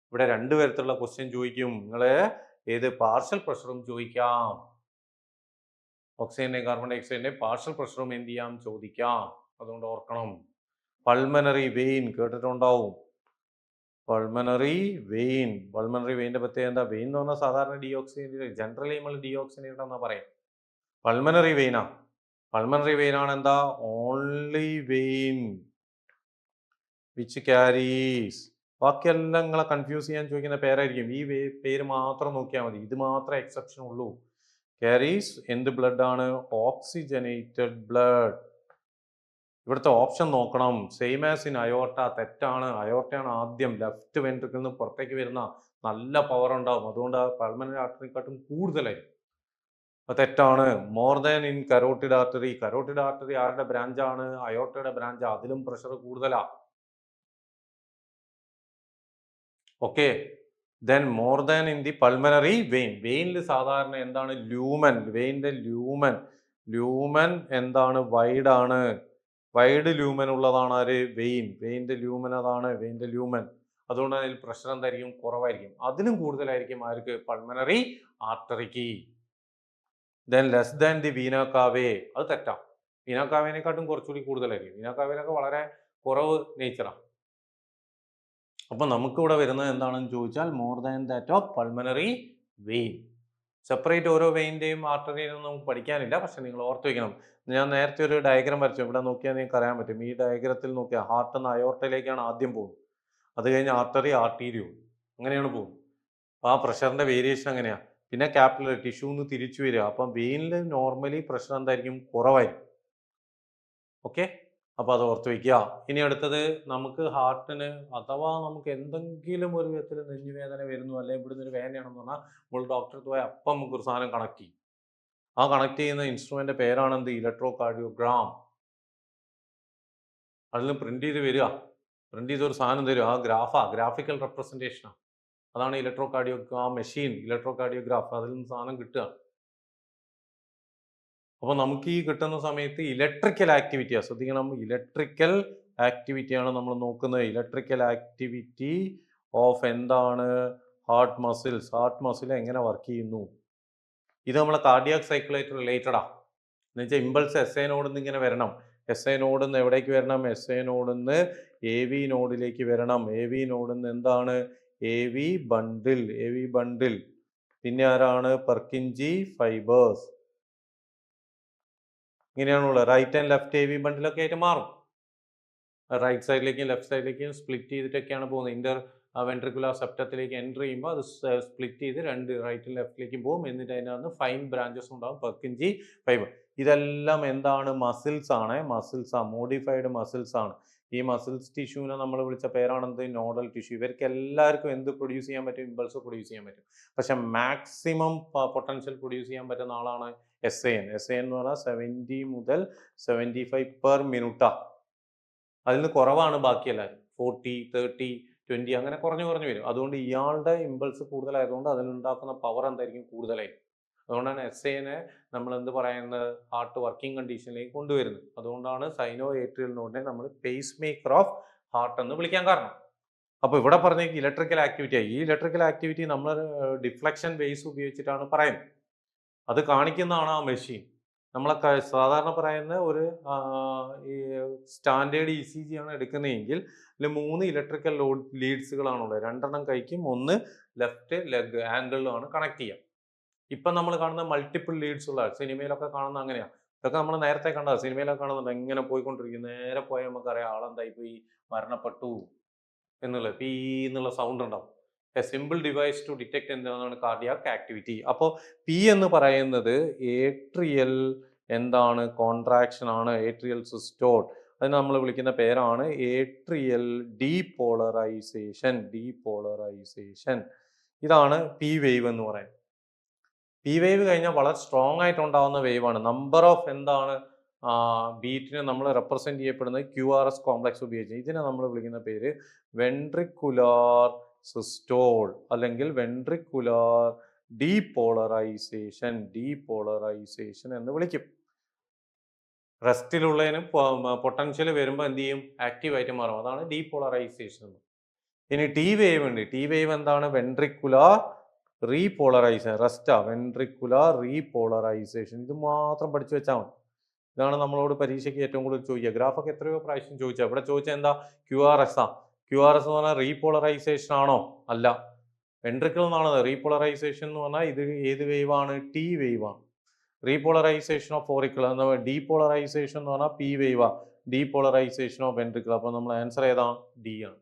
ഇവിടെ രണ്ട് തരത്തിലുള്ള ക്വസ്റ്റ്യൻ ചോദിക്കും. നിങ്ങള് ഏത് പാർഷ്യൽ പ്രഷറും ചോദിക്കാം, ഓക്സിജന്റെ കാർബൺ ഡൈ ഓക്സൈഡിന്റെ പാർഷ്യൽ പ്രഷറും എന്ത് ചെയ്യാം, ചോദിക്കാം. അതുകൊണ്ട് ഓർക്കണം. പൾമനറി വെയിൻ കേട്ടിട്ടുണ്ടാവും. പൾമനറി വെയിൻ, പൾമനറി വെയിൻ്റെ പ്രത്യേകത എന്താ? വെയിൻ എന്ന് പറഞ്ഞാൽ സാധാരണ ഡീഓക്സിജനേറ്റഡ്, ജനറലി നമ്മൾ ഡീഓക്സിജനേറ്റഡ് എന്നാ പറയാം. പൾമനറി വെയിനാ. പൾമനറി വെയിൻ ആണ് എന്താ? Only vein which carries. ബാക്കിയെല്ലാം നിങ്ങളെ കൺഫ്യൂസ് ചെയ്യാൻ ചോദിക്കുന്ന പേരായിരിക്കും. ഈ പേര് മാത്രം നോക്കിയാൽ മതി, ഇത് മാത്രമേ എക്സെപ്ഷൻ ഉള്ളൂ. ക്യാരീസ് എന്ത് ബ്ലഡ് ആണ്? Oxygenated blood. ഇവിടുത്തെ ഓപ്ഷൻ നോക്കണം. സെയിം ആസ് ഇൻ അയോർട്ട, തെറ്റാണ്. അയോർട്ടയാണ് ആദ്യം, ലെഫ്റ്റ് വെൻട്രിക്കിൽ നിന്ന് പുറത്തേക്ക് വരുന്ന നല്ല പവർ ഉണ്ടാവും, അതുകൊണ്ട് പൾമനറി ആർട്ടറിനെക്കാട്ടും കൂടുതലായിരിക്കും. തെറ്റാണ്. More than in carotid artery. Carotid artery ആരുടെ ബ്രാഞ്ചാണ്? അയോർട്ടയുടെ ബ്രാഞ്ച്, അതിലും പ്രഷർ കൂടുതലാ. Okay, then more than in the pulmonary vein. വെയിനിൽ സാധാരണ എന്താണ്? ലൂമൻ. വെയിൻ്റെ ലൂമൻ, ലൂമൻ എന്താണ്? വൈഡ് ആണ്. വൈഡ് ലൂമൻ ഉള്ളതാണ് ആര്? വെയിൻ. വെയിൻ്റെ ലൂമൻ അതാണ്, വെയിൻ്റെ ലൂമൻ. അതുകൊണ്ട് അതിൽ പ്രഷർ എന്തായിരിക്കും? കുറവായിരിക്കും. അതിലും കൂടുതലായിരിക്കും ആർക്ക്? പൾമനറി ആർട്ടറിക്ക്. Then less than the vena cava, അത് തെറ്റാം. വീന കാവേനെക്കാട്ടും കുറച്ചുകൂടി കൂടുതലായിരിക്കും. വീന കാവേനൊക്കെ വളരെ കുറവ് നേച്ചറാണ്. അപ്പൊ നമുക്കിവിടെ വരുന്നത് എന്താണെന്ന് ചോദിച്ചാൽ more than that of pulmonary vein. Separate ഓരോ വെയിൻ്റെയും ആർട്ടറിയും നമുക്ക് പഠിക്കാനില്ല, പക്ഷെ നിങ്ങൾ ഓർത്ത് വയ്ക്കണം. ഞാൻ നേരത്തെ ഒരു ഡയഗ്രാം വരച്ചു, ഇവിടെ നോക്കിയാൽ നിങ്ങൾക്ക് അറിയാൻ പറ്റും. ഈ ഡയഗ്രത്തിൽ നോക്കിയാൽ ഹാർട്ട് എന്ന അയോർട്ടയിലേക്കാണ് ആദ്യം പോകുന്നത്, അത് കഴിഞ്ഞ് ആർട്ടറി, ആർട്ടീരിയോ, അങ്ങനെയാണ് പോകുന്നത്. ആ പ്രഷറിന്റെ വേരിയേഷൻ അങ്ങനെയാണ്. പിന്നെ ക്യാപ്പിലറി ടിഷ്യൂന്ന് തിരിച്ചു വരിക. അപ്പം വെയിനിൽ നോർമലി പ്രഷർ എന്തായിരിക്കും? കുറവായിരിക്കും. ഓക്കെ, അപ്പോൾ അത് ഓർത്ത് വയ്ക്കുക. ഇനി അടുത്തത്, നമുക്ക് ഹാർട്ടിന് അഥവാ നമുക്ക് എന്തെങ്കിലും ഒരു വിധത്തിൽ നെഞ്ഞുവേദന വരുന്നു, അല്ലെങ്കിൽ ഇവിടുന്ന് ഒരു വേദനയാണെന്ന് പറഞ്ഞാൽ നമ്മൾ ഡോക്ടറെ പോയി അപ്പം നമുക്കൊരു സാധനം കണക്ട് ചെയ്യും. ആ കണക്ട് ചെയ്യുന്ന ഇൻസ്ട്രുമെന്റ് പേരാണ് എന്ത്? Electro cardiogram. അതിൽ പ്രിന്റ് ചെയ്ത് വരിക, പ്രിന്റ് ചെയ്തൊരു സാധനം തരും, ആ ഗ്രാഫിക്കൽ റെപ്രസെൻറ്റേഷനാണ്. അതാണ് electro cardiogram machine, electro cardiograph. അതിൽ നിന്ന് സാധനം കിട്ടുക. അപ്പോൾ നമുക്ക് ഈ കിട്ടുന്ന സമയത്ത് ഇലക്ട്രിക്കൽ ആക്ടിവിറ്റിയാണ്, ശ്രദ്ധിക്കണം, ഇലക്ട്രിക്കൽ ആക്ടിവിറ്റിയാണ് നമ്മൾ നോക്കുന്നത്. ഇലക്ട്രിക്കൽ ആക്ടിവിറ്റി ഓഫ് എന്താണ്? Heart muscles. ഹാർട്ട് മസിൽ എങ്ങനെ വർക്ക് ചെയ്യുന്നു, ഇത് നമ്മളെ കാർഡിയാക് സൈക്കിളായിട്ട് റിലേറ്റഡാ. എന്ന് വെച്ചാൽ ഇമ്പൾസ് എസ് എ നോഡിൽ നിന്ന് ഇങ്ങനെ വരണം. എസ് എ നോഡിൽ നിന്ന് എവിടേക്ക് വരണം? എസ് എ നോഡിൽ നിന്ന് എ വി നോഡിലേക്ക് വരണം. എ വി നോഡിൽ നിന്ന് എന്താണ്? A V bundle, A V bundle. പിന്നെ ആരാണ്? Purkinje fibres. ഇങ്ങനെയാണുള്ളത്. Right and left A V ബണ്ടിലൊക്കെ ആയിട്ട് മാറും. റൈറ്റ് സൈഡിലേക്കും ലെഫ്റ്റ് സൈഡിലേക്കും സ്പ്ലിറ്റ് ചെയ്തിട്ടൊക്കെയാണ് പോകുന്നത്. ഇന്റർ വെൻട്രിക്കുലർ സെപ്റ്റത്തിലേക്ക് എൻ്റർ ചെയ്യുമ്പോൾ അത് സ്പ്ലിറ്റ് ചെയ്ത് രണ്ട് റൈറ്റും ലെഫ്റ്റിലേക്കും പോകും. എന്നിട്ട് അതിനകത്ത് ഫൈൻ ബ്രാഞ്ചസ് ഉണ്ടാകും, പെർക്കിൻജി ഫൈബർ. ഇതെല്ലാം എന്താണ്? മസിൽസ് ആണ്. മസിൽസ് ആണ്, മോഡിഫൈഡ് മസിൽസ് ആണ്. ഈ മസിൽസ് ടിഷ്യൂവിനെ നമ്മൾ വിളിച്ച പേരാണെന്ത്? Nodal tissue. ഇവർക്ക് എല്ലാവർക്കും എന്ത് പ്രൊഡ്യൂസ് ചെയ്യാൻ പറ്റും? ഇമ്പൾസ് പ്രൊഡ്യൂസ് ചെയ്യാൻ പറ്റും. പക്ഷെ മാക്സിമം പൊട്ടൻഷ്യൽ പ്രൊഡ്യൂസ് ചെയ്യാൻ പറ്റുന്ന ആളാണ് S A N. S A എന്ന് പറഞ്ഞാൽ 70 മുതൽ 75 പെർ മിനിറ്റാ. അതിൽ നിന്ന് കുറവാണ് ബാക്കിയെല്ലാവരും. 40, 30, 20 അങ്ങനെ കുറഞ്ഞു വരും. അതുകൊണ്ട് ഇയാളുടെ ഇമ്പൾസ് കൂടുതലായതുകൊണ്ട് അതിലുണ്ടാക്കുന്ന പവർ എന്തായിരിക്കും? കൂടുതലായിരിക്കും. അതുകൊണ്ടാണ് എസ് എനെ നമ്മൾ എന്ത് പറയുന്നത്? ഹാർട്ട് വർക്കിംഗ് കണ്ടീഷനിലേക്ക് കൊണ്ടുവരുന്നത്. അതുകൊണ്ടാണ് സൈനോ ഏട്രിയൽ നോഡിനെ നമ്മൾ പേസ് മേക്കർ ഓഫ് ഹാർട്ട് എന്ന് വിളിക്കാൻ കാരണം. അപ്പോൾ ഇവിടെ പറഞ്ഞ ഇലക്ട്രിക്കൽ ആക്ടിവിറ്റിയായി. ഈ ഇലക്ട്രിക്കൽ ആക്ടിവിറ്റി നമ്മൾ ഡിഫ്ലക്ഷൻ ബേസ് ഉപയോഗിച്ചിട്ടാണ് പറയുന്നത്. അത് കാണിക്കുന്നതാണ് ആ മെഷീൻ. നമ്മളെ സാധാരണ പറയുന്ന ഒരു ഈ സ്റ്റാൻഡേർഡ് ഇ സി ജി ആണ് എടുക്കുന്നതെങ്കിൽ ഇതിൽ 3 ഇലക്ട്രിക്കൽ ലീഡ്സുകളാണുള്ളത്. 2 കൈക്കും 1 ലെഫ്റ്റ് ലെഗ് ആംഗിളിലുമാണ് കണക്ട് ചെയ്യുക. ഇപ്പം നമ്മൾ കാണുന്ന മൾട്ടിപ്പിൾ ലീഡ്സ് ഉള്ള സിനിമയിലൊക്കെ കാണുന്ന അങ്ങനെയാണ്. ഇതൊക്കെ നമ്മൾ നേരത്തെ കണ്ട സിനിമയിലൊക്കെ കാണുന്നുണ്ട്. ഇങ്ങനെ പോയിക്കൊണ്ടിരിക്കും, നേരെ പോയാൽ നമുക്കറിയാം ആളെന്തായി പോയി, മരണപ്പെട്ടു എന്നുള്ളത്. പീ എന്നുള്ള സൗണ്ട് ഉണ്ടാവും. A simple device to detect എന്താണ് കാർഡിയാക് ആക്ടിവിറ്റി. അപ്പോൾ പി എന്ന് പറയുന്നത് ഏട്രിയൽ എന്താണ് കോൺട്രാക്ഷൻ ആണ്, ഏട്രിയൽ സിസ്റ്റോൾ. അതിന് നമ്മൾ വിളിക്കുന്ന പേരാണ് ഏട്രിയൽ ഡീപോളറൈസേഷൻ. ഇതാണ് പി വേവ് എന്ന് പറയുന്നത്. പി വേവ് കഴിഞ്ഞാൽ വളരെ സ്ട്രോങ് ആയിട്ട് ഉണ്ടാവുന്ന വേവ് ആണ്. നമ്പർ ഓഫ് എന്താണ് ബീറ്റിനെ നമ്മൾ റെപ്രസെന്റ് ചെയ്യപ്പെടുന്നത് QRS കോംപ്ലക്സ് ഉപയോഗിച്ച്. ഇതിനെ നമ്മൾ വിളിക്കുന്ന പേര് വെൻട്രിക്കുലാർ സിസ്റ്റോൾ അല്ലെങ്കിൽ വെൻട്രിക്കുലാർ ഡീപോളറൈസേഷൻ എന്ന് വിളിക്കും. റെസ്റ്റിലുള്ളതിന് പൊട്ടൻഷ്യൽ വരുമ്പോൾ എന്ത് ചെയ്യും, ആക്റ്റീവായിട്ട് മാറും. അതാണ് ഡീപോളറൈസേഷൻ. ഇനി ടി വേവ് ഉണ്ട്. ടി വേവ് എന്താണ്, വെൻട്രിക്കുലാർ റീപോളറൈസേഷൻ. റെസ്റ്റാ വെൻട്രിക്കുലാർ റീപോളറൈസേഷൻ. ഇത് മാത്രം പഠിച്ചു വെച്ചാൽ മതി. ഇതാണ് നമ്മളോട് പരീക്ഷയ്ക്ക് ഏറ്റവും കൂടുതൽ ചോദിക്കുക. ഗ്രാഫൊക്കെ എത്രയോ പ്രാവശ്യം ചോദിച്ചാൽ ഇവിടെ ചോദിച്ചാൽ എന്താ, QRS ആ. QRS എന്ന് പറഞ്ഞാൽ റീപോളറൈസേഷൻ ആണോ? അല്ല, വെൻട്രിക്കിൾ എന്നാണ്. റീപോളറൈസേഷൻ എന്ന് പറഞ്ഞാൽ ഇത് ഏത് വേവ് ആണ്, ടി വേവ് ആണ്. റീപോളറൈസേഷൻ ഓഫ് ഓറിക്കിൾ എന്ന ഡീപോളറൈസേഷൻ എന്ന് പറഞ്ഞാൽ പി വേവ് ആ. Depolarisation of ventricle. അപ്പോൾ നമ്മൾ ആൻസർ ഏതാ, ഡി ആണ്.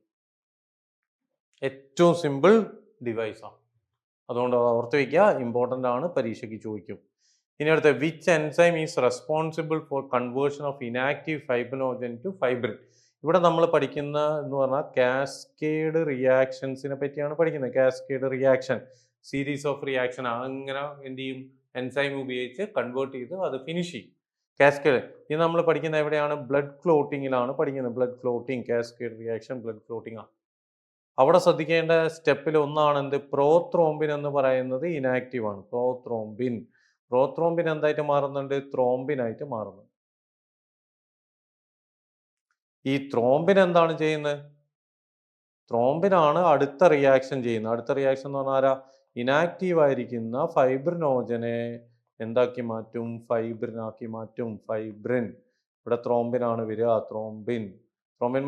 ഏറ്റവും സിമ്പിൾ ഡിവൈസാണ്. അതുകൊണ്ട് ഓർത്ത് വയ്ക്കുക, ഇമ്പോർട്ടൻ്റ് ആണ്, പരീക്ഷയ്ക്ക് ചോദിക്കും. ഇനി അടുത്ത, which enzyme is responsible for conversion of inactive fibrinogen to fibrin. ഇവിടെ നമ്മൾ പഠിക്കുന്ന എന്ന് പറഞ്ഞാൽ കാസ്കേഡ് റിയാക്ഷൻസിനെ പറ്റിയാണ് പഠിക്കുന്നത്. Cascade reaction, series of reaction. അങ്ങനെ എന്ത് ചെയ്യും, എൻസൈം ഉപയോഗിച്ച് കൺവേർട്ട് ചെയ്ത് അത് ഫിനിഷ് ചെയ്യും. കാസ്കേഡ് ഇത് നമ്മൾ പഠിക്കുന്നത് എവിടെയാണ്, ബ്ലഡ് ക്ലോട്ടിങ്ങിലാണ് പഠിക്കുന്നത്. Blood clotting, cascade reaction, blood clotting ആണ്. അവിടെ ശ്രദ്ധിക്കേണ്ട സ്റ്റെപ്പിൽ ഒന്നാണ് എന്ത്, പ്രോത്രോംബിൻ എന്ന് പറയുന്നത് ഇനാക്റ്റീവ് ആണ്. പ്രോത്രോംബിൻ എന്തായിട്ട് മാറുന്നുണ്ട്, ത്രോംബിനായിട്ട് മാറുന്നുണ്ട്. ഈ ത്രോംബിൻ എന്താണ് ചെയ്യുന്നത്, ത്രോംബിനാണ് അടുത്ത റിയാക്ഷൻ ചെയ്യുന്നത്. അടുത്ത റിയാക്ഷൻ എന്ന് പറഞ്ഞാൽ ഇനാക്റ്റീവ് ആയിരിക്കുന്ന ഫൈബ്രിനോജനെ എന്താക്കി മാറ്റും, ഫൈബ്രിനാക്കി മാറ്റും. ഫൈബ്രിൻ. ഇവിടെ ത്രോംബിനാണ് വരിക. ത്രോംബിൻ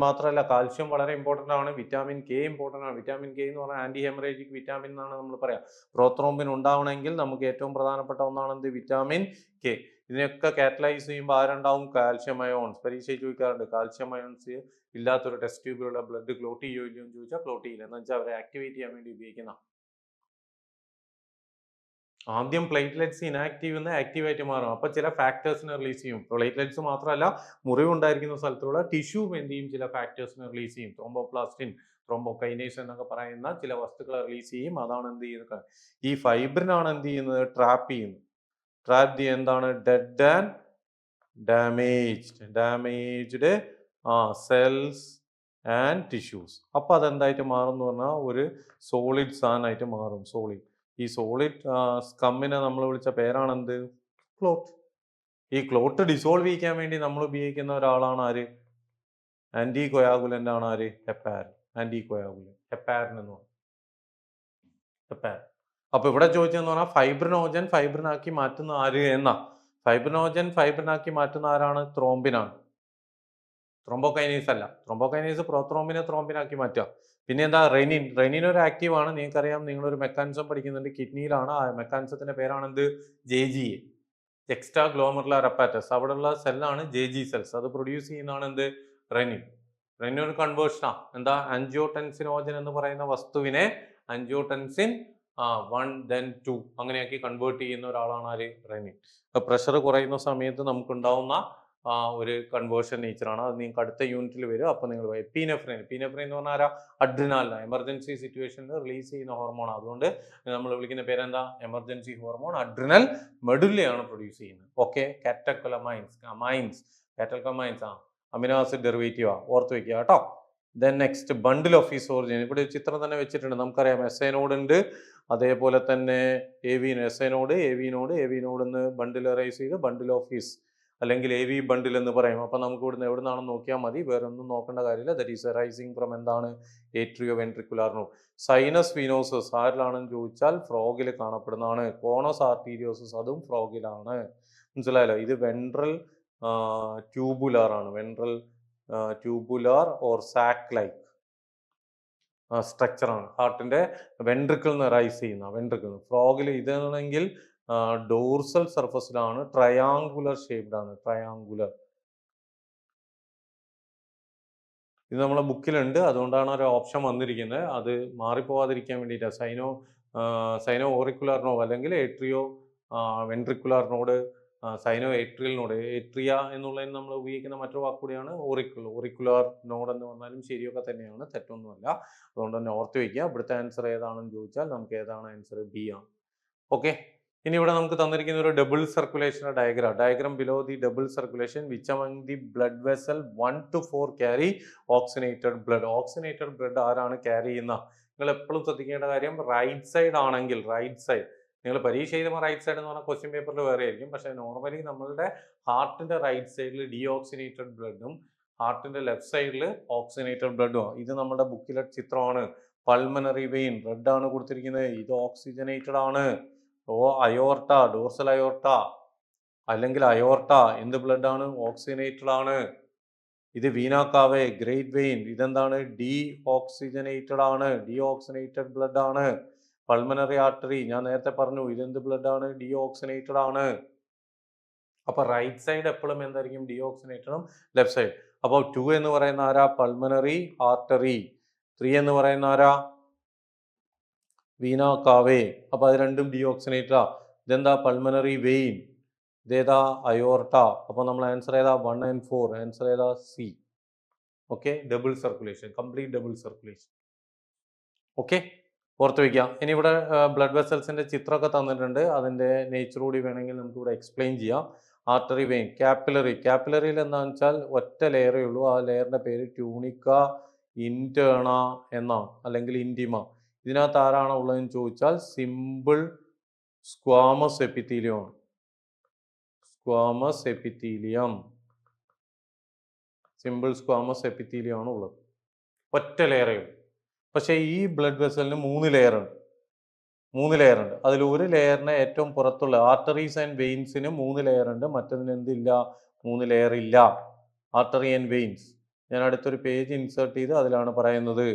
മാത്രമല്ല, കാൽഷ്യം വളരെ ഇമ്പോർട്ടൻ്റ് ആണ്. വിറ്റാമിൻ കെ ഇമ്പോർട്ടൻ്റ് ആണ്. വിറ്റാമിൻ കെ എന്ന് പറഞ്ഞാൽ ആന്റി ഹെമറേജിക് വിറ്റാമിൻ എന്നാണ് നമ്മൾ പറയാം. പ്രോത്രോംബിൻ ഉണ്ടാവണമെങ്കിൽ നമുക്ക് ഏറ്റവും പ്രധാനപ്പെട്ട ഒന്നാണ് എന്ത്, വിറ്റാമിൻ കെ. ഇതിനൊക്കെ കാറ്റലൈസ് ചെയ്യുമ്പോൾ ആരുണ്ടാവും, കാൽഷ്യം അയോൺസ്. പരീക്ഷയിൽ ചോദിക്കാറുണ്ട്, കാൽഷ്യം അയോൺസ് ഇല്ലാത്തൊരു ടെസ്റ്റ് ട്യൂബിലുള്ള ബ്ലഡ് ക്ലോട്ട് ചെയ്യുമോ ഇല്ലയോ എന്ന് ചോദിച്ചാൽ ക്ലോട്ട് ചെയ്യില്ല. എന്ന് വെച്ചാൽ അവരെ ആക്ടിവേറ്റ് ചെയ്യാൻ വേണ്ടി ഉപയോഗിക്കുന്ന. ആദ്യം പ്ലേറ്റ്ലെറ്റ്സ് ഇനാക്റ്റീവ് നിന്ന് ആക്റ്റീവായിട്ട് മാറും. അപ്പോൾ ചില ഫാക്ടേഴ്സിനെ റിലീസ് ചെയ്യും. പ്ലേറ്റ്ലെറ്റ്സ് മാത്രമല്ല, മുറിവുണ്ടായിരിക്കുന്ന സ്ഥലത്തുള്ള ടിഷ്യൂ എന്ത് ചെയ്യും, ചില ഫാക്ടേഴ്സിനെ റിലീസ് ചെയ്യും. ത്രോംബോപ്ലാസ്റ്റിൻ, ത്രോംബോകൈനേസ് എന്നൊക്കെ പറയുന്ന ചില വസ്തുക്കളെ റിലീസ് ചെയ്യും. അതാണ് എന്ത് ചെയ്യുന്നത്, ഈ ഫൈബ്രിനാണ് എന്ത് ചെയ്യുന്നത്, ട്രാപ്പ് ചെയ്യുന്നത്. ട്രാപ്പ് എന്താണ്, dead and damaged cells and tissues. അപ്പോൾ അതെന്തായിട്ട് മാറും എന്ന് പറഞ്ഞാൽ ഒരു സോളിഡ് സാധനമായിട്ട് മാറും. സോളിഡ്. ഈ സോളിഡ് സ്കമ്മിനെ നമ്മൾ വിളിച്ച പേരാണ് എന്ത്, ക്ലോട്ട്. ഈ ക്ലോട്ട് ഡിസോൾവ് ചെയ്യിക്കാൻ വേണ്ടി നമ്മൾ ഉപയോഗിക്കുന്ന ഒരാളാണ് ആര്, ആന്റി കൊയാഗുലന്റ് ആണ് ആര്, ഹെപ്പാരിൻ. ആന്റി കൊയാഗുലന്റ് ഹെപ്പാരിൻ എന്ന് പറയും. ഹെപ്പാരിൻ. അപ്പൊ ഇവിടെ ചോദിച്ചെന്ന് പറഞ്ഞാൽ ഫൈബ്രിനാക്കി മാറ്റുന്ന ആര് എന്നാ. ഫൈബ്രിനാക്കി മാറ്റുന്ന ആരാണ്, ത്രോംബിനാണ്. ത്രോംബോകൈനേസ് അല്ല. ത്രോംബോകൈനേസ് പ്രോത്രോംബിനെ ത്രോംബിനാക്കി മാറ്റുക. പിന്നെ എന്താ, റെനിൻ ഒരു ആക്റ്റീവ് ആണ്. നിങ്ങൾക്കറിയാം, നിങ്ങളൊരു മെക്കാനിസം പഠിക്കുന്നുണ്ട്, കിഡ്നിയിലാണ്. ആ മെക്കാനിസത്തിന്റെ പേരാണ് എന്ത്, JGA, എക്സ്ട്രാ ഗ്ലോമറുലാർ അപ്പാറ്റസ്. അവിടെയുള്ള സെല്ലാണ് JG സെൽസ്. അത് പ്രൊഡ്യൂസ് ചെയ്യുന്നതാണ് എന്ത്, റെനിൻ. ഒരു കൺവേർഷനാ. എന്താ, ആൻജിയോടെൻസിനോജൻ എന്ന് പറയുന്ന വസ്തുവിനെ ആൻജിയോടെൻസിൻ 1 then 2 അങ്ങനെയാക്കി കൺവേർട്ട് ചെയ്യുന്ന ഒരാളാണ് ആര്, റെനിൻ. പ്രഷർ കുറയുന്ന സമയത്ത് നമുക്കുണ്ടാവുന്ന ഒരു കൺവേർഷൻ നേച്ചറാണ്. അത് നിങ്ങൾക്ക് അടുത്ത യൂണിറ്റിൽ വരും. അപ്പോൾ നിങ്ങൾ എപ്പിനെഫ്രിൻ എന്ന് പറഞ്ഞാൽ ആരാ, അഡ്രിനാലിന. എമർജൻസി സിറ്റുവേഷനിൽ റിലീസ് ചെയ്യുന്ന ഹോർമോൺ. അതുകൊണ്ട് നമ്മൾ വിളിക്കുന്ന പേരെന്താ, എമർജൻസി ഹോർമോൺ അഡ്രിനൽ മെഡുല്ലയാണ് പ്രൊഡ്യൂസ് ചെയ്യുന്നത്. ഓക്കെ, കാറ്റൽക്കമൈൻസ് അമിനോ ആസിഡ് ഡെറിവേറ്റീവാ, ഓർത്ത് വെക്കുക കേട്ടോ. Then next, bundle of is origin. ഇവിടെ ചിത്രം തന്നെ വെച്ചിട്ടുണ്ട്. നമുക്കറിയാം എസ്ഐനോഡ് ഉണ്ട്, അതേപോലെ തന്നെ എസ്ഐനോഡ് എന്ന് ബണ്ടിലറൈസ് ചെയ്ത് ബണ്ടിൽ ഓഫ് ഈസ് അല്ലെങ്കിൽ AV ബണ്ടിൽ എന്ന് പറയും. അപ്പം നമുക്ക് ഇവിടുന്ന് എവിടെ നിന്നാണെന്ന് നോക്കിയാൽ മതി, വേറെ ഒന്നും നോക്കേണ്ട കാര്യമില്ല. ദറ്റ് ഈസ് അറൈസിങ് ഫ്രം എന്താണ്, atrioventricular node. Sinus venosus ആരിലാണെന്ന് ചോദിച്ചാൽ ഫ്രോഗിൽ കാണപ്പെടുന്നതാണ്. കോണസ് ആർട്ടീരിയോസസ് അതും ഫ്രോഗിലാണ്. മനസ്സിലായല്ലോ. ഇത് വെൻട്രൽ ട്യൂബുലാർ ആണ്. Ventral tubular or sac like സ്ട്രക്ചറാണ്. ഹാർട്ടിന്റെ വെൻട്രിക്കിൾ നിന്ന് റൈസ് ചെയ്യുന്ന വെൻട്രിക്കിൾ. ഫ്രോഗിൽ ഇതാണെങ്കിൽ ഡോർസൽ സർഫസിലാണ്, ട്രയാങ്കുലർ ഷേപ്ഡ് ആണ്, ട്രയാങ്കുലർ. ഇത് നമ്മളെ ബുക്കിലുണ്ട്, അതുകൊണ്ടാണ് ഒരു ഓപ്ഷൻ വന്നിരിക്കുന്നത്. അത് മാറിപ്പോവാതിരിക്കാൻ വേണ്ടിയിട്ടാണ്. സൈനോ ഓറിക്കുലർ നോഡ് അല്ലെങ്കിൽ atrio ventricular node, സൈനോ atrial node. Atria എന്നുള്ളതിന് നമ്മൾ ഉപയോഗിക്കുന്ന മറ്റൊരു വാക്ക് കൂടിയാണ് ഓറിക്കുലർ നോഡ് എന്ന് പറഞ്ഞാലും ശരിയൊക്കെ തന്നെയാണ്, തെറ്റൊന്നുമല്ല. അതുകൊണ്ട് തന്നെ ഓർത്ത് വയ്ക്കുക. ഇവിടുത്തെ ആൻസർ ഏതാണെന്ന് ചോദിച്ചാൽ നമുക്ക് ഏതാണ് ആൻസർ? ബി ആണ്. ഓക്കെ. ഇനി ഇവിടെ നമുക്ക് തന്നിരിക്കുന്ന ഒരു double circulation diagram below the double circulation which among the blood vessel 1 to 4 carry oxygenated blood. Oxygenated blood ആരാണ് ക്യാരി ചെയ്യുന്ന? നിങ്ങൾ എപ്പോഴും ശ്രദ്ധിക്കേണ്ട കാര്യം, റൈറ്റ് സൈഡ് ആണെങ്കിൽ, റൈറ്റ് സൈഡ്, നിങ്ങൾ പരീക്ഷ എഴുതുമ്പോൾ റൈറ്റ് സൈഡ് എന്ന് പറഞ്ഞാൽ ക്വസ്റ്റ്യൻ പേപ്പറിൽ വേറെ ആയിരിക്കും. പക്ഷേ നോർമലി നമ്മളുടെ ഹാർട്ടിന്റെ റൈറ്റ് സൈഡിൽ ഡീഓക്സിനേറ്റഡ് ബ്ലഡും ഹാർട്ടിന്റെ ലെഫ്റ്റ് സൈഡിൽ ഓക്സിനേറ്റഡ് ബ്ലഡും. ഇത് നമ്മുടെ ബുക്കിലെ ചിത്രമാണ്. പൾമനറി വെയിൻ റെഡ് ആണ് കൊടുത്തിരിക്കുന്നത്, ഇത് ഓക്സിജനേറ്റഡ് ആണ്. അയോർട്ട, ഡോർസൽ അയോർട്ട അല്ലെങ്കിൽ അയോർട്ട എന്ത് ബ്ലഡ് ആണ്? ഓക്സിജനേറ്റഡ് ആണ്. ഇത് വീന കാവേ, ഗ്രേറ്റ് വെയിൻ, ഇതെന്താണ്? ഡീ ഓക്സിജനേറ്റഡ് ആണ്, ഡീഓക്സിനേറ്റഡ് ബ്ലഡ് ആണ്. പൾമനറി ആർട്ടറി ഞാൻ നേരത്തെ പറഞ്ഞു, ഇതെന്ത് ബ്ലഡ് ആണ്? ഡീഓക്സിനേറ്റഡ് ആണ്. അപ്പൊ റൈറ്റ് സൈഡ് എപ്പോഴും എന്തായിരിക്കും? ഡീഓക്സിനേറ്റഡും ലെഫ്റ്റ് സൈഡ്. അപ്പോൾ 2 എന്ന് പറയുന്ന ആരാ? Pulmonary artery. 3 എന്ന് പറയുന്ന ആരാ? വീന കാവേ. അപ്പൊ അത് രണ്ടും ഡീഓക്സിനേറ്റഡാ. ഇതെന്താ? Pulmonary vein. ഇതേതാ? അയോർട്ട. അപ്പോൾ നമ്മൾ ആൻസർ ഏതാ? 1 and 4. ആൻസർ ഏതാ? C. Okay. Double circulation, complete double circulation. Okay, ഓർത്ത് വയ്ക്കാം. ഇനി ഇവിടെ ബ്ലഡ് വെസൽസിന്റെ ചിത്രമൊക്കെ തന്നിട്ടുണ്ട്. അതിന്റെ നേച്ചർ കൂടി വേണമെങ്കിൽ നമുക്ക് ഇവിടെ എക്സ്പ്ലെയിൻ ചെയ്യാം. ആർട്ടറി വെയിൻ, കാപ്പിലറിയിൽ എന്താണെന്ന് വെച്ചാൽ ഒറ്റ ലെയറേ ഉള്ളൂ. ആ ലെയറിന്റെ പേര് ട്യൂണിക്ക ഇന്റേണ എന്നാണ്, അല്ലെങ്കിൽ ഇന്റിമ. ഇതിനകത്ത് ആരാണ് ഉള്ളതെന്ന് ചോദിച്ചാൽ സിമ്പിൾ സ്ക്വാമസ് എപ്പിത്തീലിയം ആണ്. Squamous epithelium, simple squamous epithelium ആണ് ഉള്ളത്. ഒറ്റ ലെയറേ ഉള്ളൂ. പക്ഷേ ഈ ബ്ലഡ് വെസലിന് 3 ലെയർ ഉണ്ട്. അതിൽ ഒരു ലെയറിന് ഏറ്റവും പുറത്തുള്ള ആർട്ടറീസ് ആൻഡ് വെയിൻസിന് 3 ലെയർ ഉണ്ട്, മറ്റതിന് എന്തില്ല? 3 ലെയർ ഇല്ല. ആർട്ടറി ആൻഡ് വെയിൻസ് ഞാൻ അടുത്തൊരു പേജ് ഇൻസേർട്ട് ചെയ്ത് അതിലാണ് പറയുന്നത്.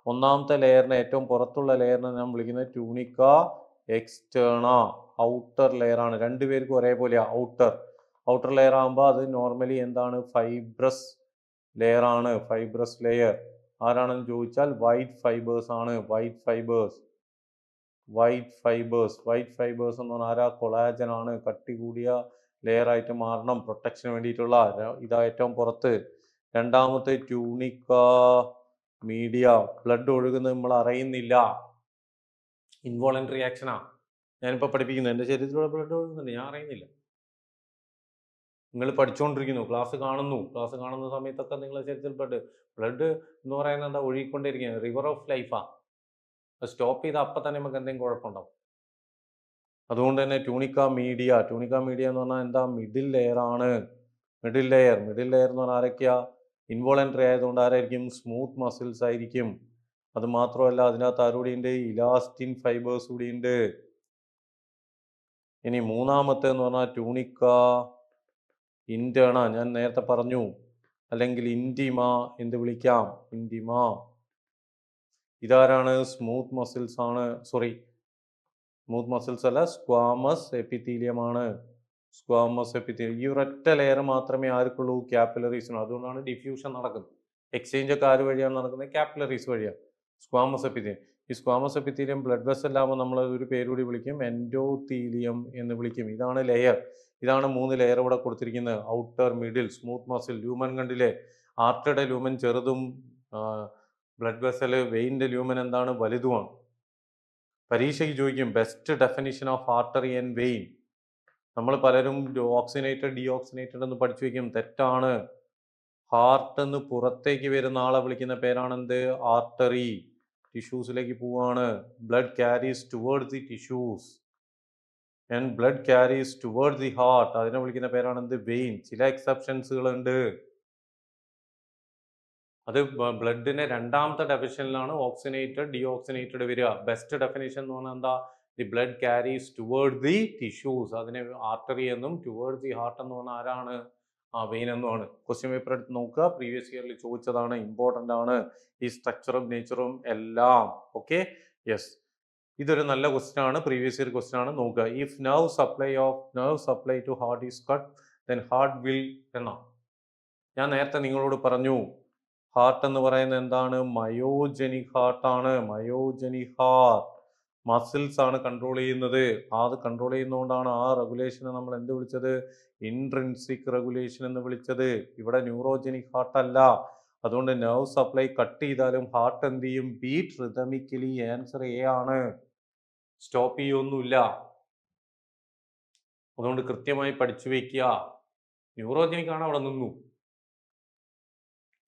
ഒന്നാമത്തെ ലെയറിന്, ഏറ്റവും പുറത്തുള്ള ലെയറിനെ ഞാൻ വിളിക്കുന്നത് ട്യൂണിക്ക എക്സ്റ്റേണ, ഔട്ടർ ലെയർ ആണ്. രണ്ടുപേർക്കും ഒരേപോലെയാണ്. ഔട്ടർ ലെയർ ആകുമ്പോൾ അത് നോർമലി എന്താണ്? ഫൈബ്രസ് ലെയർ ആണ്. ഫൈബ്രസ് ലെയർ ആരാണെന്ന് ചോദിച്ചാൽ വൈറ്റ് ഫൈബേഴ്സ് ആണ്. വൈറ്റ് ഫൈബേഴ്സ് എന്ന് പറഞ്ഞാൽ ആരാ? കൊളാജൻ ആണ്. കട്ടി കൂടിയ ലെയർ ആയിട്ട് മാറണം, പ്രൊട്ടക്ഷന് വേണ്ടിയിട്ടുള്ള. ഇതാ ഏറ്റവും പുറത്ത്. രണ്ടാമത്തെ ട്യൂണിക്ക മീഡിയ, ബ്ലഡ് ഒഴുകുന്നത് നമ്മൾ അറിയുന്നില്ല, ഇൻവോളണ്ടറി ആക്ഷനാ. ഞാനിപ്പോൾ പഠിപ്പിക്കുന്നത്, എൻ്റെ ശരീരത്തിലൂടെ ബ്ലഡ് ഒഴുകുന്നുണ്ട്, ഞാൻ അറിയുന്നില്ല. നിങ്ങൾ പഠിച്ചുകൊണ്ടിരിക്കുന്നു, ക്ലാസ് കാണുന്ന സമയത്തൊക്കെ നിങ്ങളുടെ ശരീരത്തിൽ ബ്ലഡ് എന്ന് പറയുന്നത് എന്താ? ഒഴുകിക്കൊണ്ടിരിക്കുന്നത്, റിവർ ഓഫ് ലൈഫാ. സ്റ്റോപ്പ് ചെയ്ത് അപ്പം തന്നെ നമുക്ക് എന്തെങ്കിലും കുഴപ്പമുണ്ടാവും. അതുകൊണ്ട് തന്നെ ട്യൂണിക്ക മീഡിയ എന്ന് പറഞ്ഞാൽ എന്താ? മിഡിൽ ലെയർ ആണ്. മിഡിൽ ലെയർ എന്ന് പറഞ്ഞാൽ ആരൊക്കെയാ? ഇൻവോളണ്ടറി ആയതുകൊണ്ട് ആരായിരിക്കും? സ്മൂത്ത് മസിൽസ് ആയിരിക്കും. അത് മാത്രമല്ല, അതിനകത്ത് ആരുകൂടി ഉണ്ട്? ഇലാസ്റ്റിൻ ഫൈബേഴ്സ് കൂടി ഉണ്ട്. ഇനി മൂന്നാമത്തെ എന്ന് പറഞ്ഞാൽ ട്യൂണിക്ക ഇന്റേണ, ഞാൻ നേരത്തെ പറഞ്ഞു, അല്ലെങ്കിൽ ഇന്റിമ എന്ത് വിളിക്കാം? ഇന്റിമ. ഇതാരാണ്? സ്മൂത്ത് മസിൽസ് ആണ്. സ്മൂത്ത് മസിൽസ് അല്ല, സ്ക്വാമസ് എപ്പിത്തീലിയം ആണ്. ഈ ഒരൊറ്റ ലെയർ മാത്രമേ ആർക്കുള്ളൂ? കാപ്പിലറീസിന്. അതുകൊണ്ടാണ് ഡിഫ്യൂഷൻ നടക്കുന്നത്. എക്സ്ചേഞ്ച് ഒക്കെ ആര് വഴിയാണ് നടക്കുന്നത്? കാപ്പിലറീസ് വഴിയാണ്. Squamous epithelium. ഈ സ്ക്വാമസ് എപ്പിത്തീലിയം ബ്ലഡ് വെസൽ ആകുമ്പോൾ നമ്മൾ ഒരു പേരുകൂടി വിളിക്കും, എൻഡോത്തീലിയം എന്ന് വിളിക്കും. ഇതാണ് ലെയർ. ഇതാണ് 3 ലെയർ ഇവിടെ കൊടുത്തിരിക്കുന്നത്. Outer, middle, smooth muscle. Lumen കണ്ടില്ലേ? ആർട്ടറിയുടെ ലൂമൻ ചെറുതും ബ്ലഡ് വെസൽ വെയിൻ്റെ ലൂമൻ എന്താണ്? വലുതുമാണ്. പരീക്ഷയ്ക്ക് ചോദിക്കും best definition of artery and vein. നമ്മൾ പലരും ഓക്സിനേറ്റഡ് ഡീഓക്സിനേറ്റഡ് എന്ന് പഠിച്ചു വയ്ക്കും, തെറ്റാണ്. ഹാർട്ട് എന്ന് പുറത്തേക്ക് വരുന്ന ആളെ വിളിക്കുന്ന പേരാണെന്ത്? ആർട്ടറി. ടിഷ്യൂസിലേക്ക് പോവാണ്. Blood carries towards the tissues and blood carries towards the heart. അതിനെ വിളിക്കുന്ന പേരാണെന്ത്? വെയിൻ. ചില എക്സെപ്ഷൻസുകൾ ഉണ്ട്. അത് ബ്ലഡിന്റെ രണ്ടാമത്തെ ഡെഫിനിഷനിലാണ് ഓക്സിനേറ്റഡ് ഡീഓക്സിനേറ്റഡ് വരിക. ബെസ്റ്റ് ഡെഫിനിഷൻ എന്ന് പറഞ്ഞാൽ എന്താ? The blood carries toward the tissues, അതിനെ ആർട്ടറി എന്നും, ടുവേർഡ് ദി ഹാർട്ട് എന്ന് പറഞ്ഞാൽ ആരാണ്? വെയിൻ എന്നുമാണ്. ക്വസ്റ്റ്യൻ പേപ്പർ എടുത്ത് നോക്കുക, പ്രീവിയസ് ഇയറിൽ ചോദിച്ചതാണ്, ഇമ്പോർട്ടൻ്റ് ആണ് ഈ സ്ട്രക്ചറും നേച്ചറും എല്ലാം. Okay, yes. ഇതൊരു നല്ല ക്വസ്റ്റ്യൻ ആണ്, പ്രീവിയസ് ഇയർ ക്വസ്റ്റ്യൻ ആണ്. നോക്കുക, if nerve supply to heart is cut, then heart will എന്നാ. ഞാൻ നേരത്തെ നിങ്ങളോട് പറഞ്ഞു, ഹാർട്ട് എന്ന് പറയുന്നത് എന്താണ്? മയോജനിക് ഹാർട്ടാണ്. മയോജനിക് ഹാർട്ട് മസിൽസ് ആണ് കൺട്രോൾ ചെയ്യുന്നത്. അത് കൺട്രോൾ ചെയ്യുന്നതുകൊണ്ടാണ് ആ റെഗുലേഷനെ നമ്മൾ എന്ത് വിളിച്ചത്? ഇൻട്രിൻസിക് റെഗുലേഷൻ എന്ന് വിളിച്ചത്. ഇവിടെ ന്യൂറോജനിക് ഹാർട്ട് അല്ല. അതുകൊണ്ട് നെർവ് സപ്ലൈ കട്ട് ചെയ്താലും ഹാർട്ട് എന്ത് ചെയ്യും? ബീറ്റ് റിതമിക്കലി. ആൻസർ എ ആണ്. സ്റ്റോപ്പ് ചെയ്യൊന്നുമില്ല. അതുകൊണ്ട് കൃത്യമായി പഠിച്ചു വെക്കുക. ന്യൂറോജനിക് ആണ്, അവിടെ നിന്നു.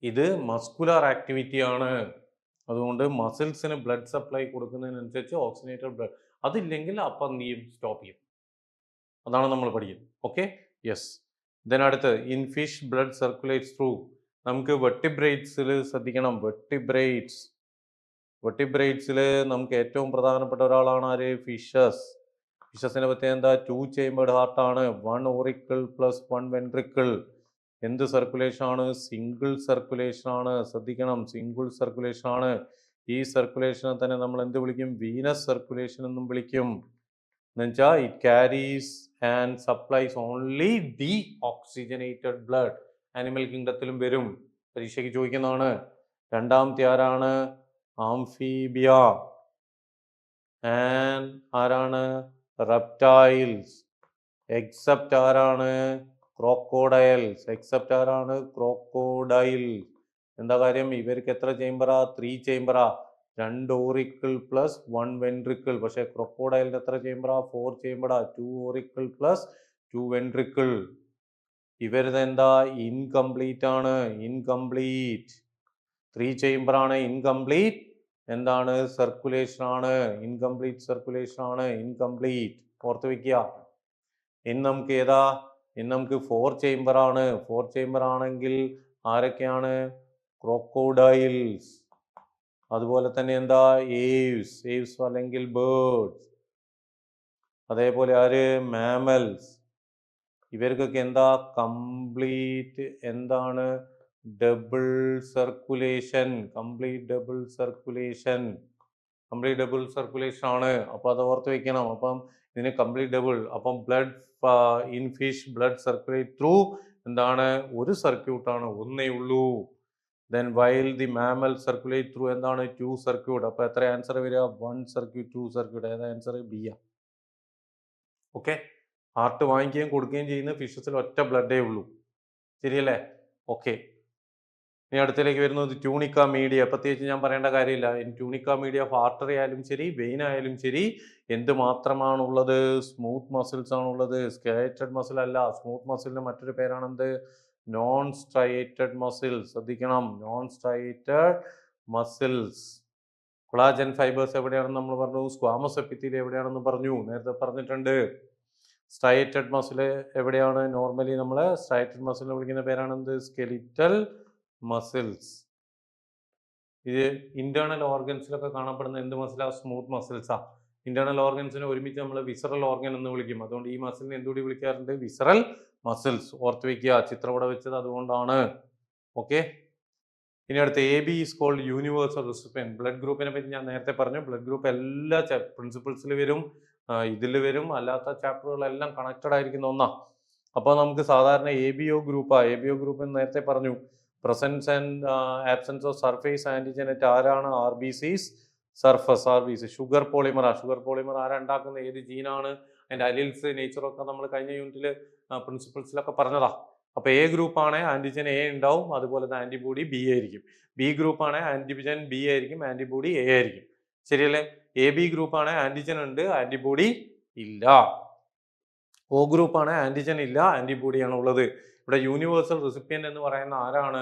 ഇത് മസ്കുലാർ ആക്ടിവിറ്റി ആണ്. അതുകൊണ്ട് മസിൽസിന് ബ്ലഡ് സപ്ലൈ കൊടുക്കുന്നതിനനുസരിച്ച് ഓക്സിജനേറ്റഡ് ബ്ലഡ്, അതില്ലെങ്കിൽ അപ്പം എന്ത് ചെയ്യും? സ്റ്റോപ്പ് ചെയ്യും. അതാണ് നമ്മൾ പഠിക്കുന്നത്. Okay, yes. ദെൻ അടുത്ത്, in fish blood circulates through. നമുക്ക് വെർട്ടിബ്രേറ്റ്സിൽ ശ്രദ്ധിക്കണം. വെർട്ടിബ്രേറ്റ്സിൽ നമുക്ക് ഏറ്റവും പ്രധാനപ്പെട്ട ഒരാളാണ് ആര്? ഫിഷസ്. ഫിഷസിനെ പറ്റി എന്താ? 2 ചേമ്പേർഡ് ഹാർട്ടാണ്. 1 auricle plus 1 ventricle. എന്ത് സർക്കുലേഷൻ ആണ്? സിംഗിൾ സർക്കുലേഷൻ ആണ്. ശ്രദ്ധിക്കണം, സിംഗിൾ സർക്കുലേഷൻ ആണ്. ഈ സർക്കുലേഷനെ തന്നെ നമ്മൾ എന്ത് വിളിക്കും? വീനസ് സർക്കുലേഷൻ എന്നും വിളിക്കും. എന്നുവെച്ചാൽ it carries and supplies only deoxygenated blood. Animal കിങ്ഡത്തിലും വരും, പരീക്ഷയ്ക്ക് ചോദിക്കുന്നതാണ്. രണ്ടാമത്തെ ആരാണ്? ആംഫീബിയ. ആൻഡ് ആരാണ്? റെപ്റ്റൈൽസ്. എക്സെപ്റ്റ് ആരാണ്? ക്രോക്കോഡൈൽസ്. എക്സെപ്റ്റ് ആരാണ്? ക്രോക്കോഡൈൽ. എന്താ കാര്യം? ഇവർക്ക് എത്ര ചേംബറാ? 3 ചേംബറാ. 2 ഓറിക്കിൾ പ്ലസ് 1 വെൻട്രിക്കിൾ. പക്ഷെ ക്രോക്കോഡൈലിന് എത്ര ചേംബറാ? 4 ചേംബറാ. 2 ഓറിക്കിൾ പ്ലസ് 2 വെൻട്രിക്കിൾ. ഇവരുടെ എന്താ? ഇൻകംപ്ലീറ്റ് ആണ്. ഇൻകംപ്ലീറ്റ്. 3 ചേംബറാണ്. ഇൻകംപ്ലീറ്റ് എന്താണ്? സർക്കുലേഷൻ ആണ്. ഇൻകംപ്ലീറ്റ് സർക്കുലേഷൻ ആണ്. ഇൻകംപ്ലീറ്റ് ഓർത്ത് വെക്കുക. ഇനി നമുക്ക് ഏതാ? ഇനി നമുക്ക് 4 ചേംബർ ആണ്. 4 ചേംബർ ആണെങ്കിൽ ആരൊക്കെയാണ്? ക്രോക്കോഡൈൽസ്. അതുപോലെ തന്നെ എന്താ? ഏവ്സ് അല്ലെങ്കിൽ ബേർഡ്സ്. അതേപോലെ ആര്? മാമൽസ്. ഇവർക്കൊക്കെ എന്താ? കംപ്ലീറ്റ് എന്താണ്? Double circulation. Complete double circulation ആണ്. അപ്പോൾ അത് ഓർത്ത് വെക്കണം. അപ്പം ഇതിന് കംപ്ലീറ്റ് ഡബിൾ. അപ്പം blood in fish blood circulate through എന്താണ്? ഒരു സർക്യൂട്ടാണ്, ഒന്നേ ഉള്ളൂ. Then while the mammal circulate through എന്താണ്? 2 സർക്യൂട്ട്. അപ്പോൾ എത്ര ആൻസർ വരിക? 1 സർക്യൂട്ട് 2 സർക്യൂട്ട്. ഏതാ ആൻസർ? ബി ആ. ഓക്കെ, ഹാർട്ട് വാങ്ങിക്കുകയും കൊടുക്കുകയും ചെയ്യുന്ന ഫിഷസിൽ ഒറ്റ ബ്ലഡേ ഉള്ളൂ. ശരിയല്ലേ? ഓക്കെ, ഇനി അടുത്തേക്ക് വരുന്നത് ട്യൂണിക്ക മീഡിയ. പ്രത്യേകിച്ച് ഞാൻ പറയേണ്ട കാര്യമില്ല. ട്യൂണിക്ക മീഡിയ ആർട്ടറി ആയാലും ശരി, വെയിൻ ആയാലും ശരി, എന്ത് മാത്രമാണുള്ളത്? സ്മൂത്ത് മസിൽസ് ആണുള്ളത്. സ്കെലേറ്റഡ് മസിൽ അല്ല. സ്മൂത്ത് മസിലിന് മറ്റൊരു പേരാണെന്ത്? Non striated muscles. ശ്രദ്ധിക്കണം, non striated muscles. Collagen fibres എവിടെയാണെന്ന് നമ്മൾ പറഞ്ഞു. സ്ക്വാമസ് എപ്പിത്തീലിയം എവിടെയാണെന്ന് പറഞ്ഞു, നേരത്തെ പറഞ്ഞിട്ടുണ്ട്. സ്ട്രയേറ്റഡ് മസിൽ എവിടെയാണ്? നോർമലി നമ്മൾ സ്ട്രയേറ്റഡ് മസിലിനെ വിളിക്കുന്ന പേരാണെന്ത്? Skeletal muscles. ഇത് ഇന്റേണൽ ഓർഗൻസിലൊക്കെ കാണപ്പെടുന്ന എന്ത് മസിലാ? സ്മൂത്ത് മസിൽസാ. ഇന്റേണൽ ഓർഗൻസിനെ ഒരുമിച്ച് നമ്മൾ വിസറൽ ഓർഗൻ എന്ന് വിളിക്കും. അതുകൊണ്ട് ഈ മസിലിനെ എന്തുകൂടി വിളിക്കാറുണ്ട്? Visceral muscles. ഓർത്ത് വയ്ക്കുക, ചിത്രം ഇവിടെ വെച്ചത് അതുകൊണ്ടാണ്. ഓക്കെ, ഇനി അടുത്ത് A B is called universal recipient. Blood ഗ്രൂപ്പിനെ പറ്റി ഞാൻ നേരത്തെ പറഞ്ഞു. ബ്ലഡ് ഗ്രൂപ്പ് എല്ലാ പ്രിൻസിപ്പിൾസിൽ വരും, ഇതിൽ വരും. അല്ലാത്ത ചാപ്റ്ററുകളെല്ലാം കണക്റ്റഡ് ആയിരിക്കുന്ന ഒന്നാ. അപ്പോൾ നമുക്ക് സാധാരണ എ ബി ഒ ഗ്രൂപ്പാ. എ ബി ഒ ഗ്രൂപ്പ് എന്ന് നേരത്തെ പറഞ്ഞു. Presence and absence of surface antigen at ആരാണ്? R B Cs. Surface R B C. Sugar പോളിമറാ. ഷുഗർ പോളിമർ ആരാ ഉണ്ടാക്കുന്നത്? ഏത് ജീനാണ്? അതിൻ്റെ അലിൽസ്, നേച്ചറൊക്കെ നമ്മൾ കഴിഞ്ഞ യൂണിറ്റിൽ പ്രിൻസിപ്പിൾസിലൊക്കെ പറഞ്ഞതാ. അപ്പോൾ എ ഗ്രൂപ്പാണ് ആന്റിജൻ എ ഉണ്ടാവും, അതുപോലെ തന്നെ ആന്റിബോഡി ബി ആയിരിക്കും. ബി ഗ്രൂപ്പാണ് ആന്റിജൻ ബി ആയിരിക്കും, ആന്റിബോഡി എ ആയിരിക്കും. ശരിയല്ലേ? എ ബി ഗ്രൂപ്പാണ് ആന്റിജൻ ഉണ്ട്, ആന്റിബോഡി ഇല്ല. ഒ ഗ്രൂപ്പാണ് ആന്റിജൻ ഇല്ല, ആന്റിബോഡിയാണ് ഉള്ളത്. ഇവിടെ യൂണിവേഴ്സൽ റെസിപ്പിയന്റ് എന്ന് പറയുന്ന ആരാണ്?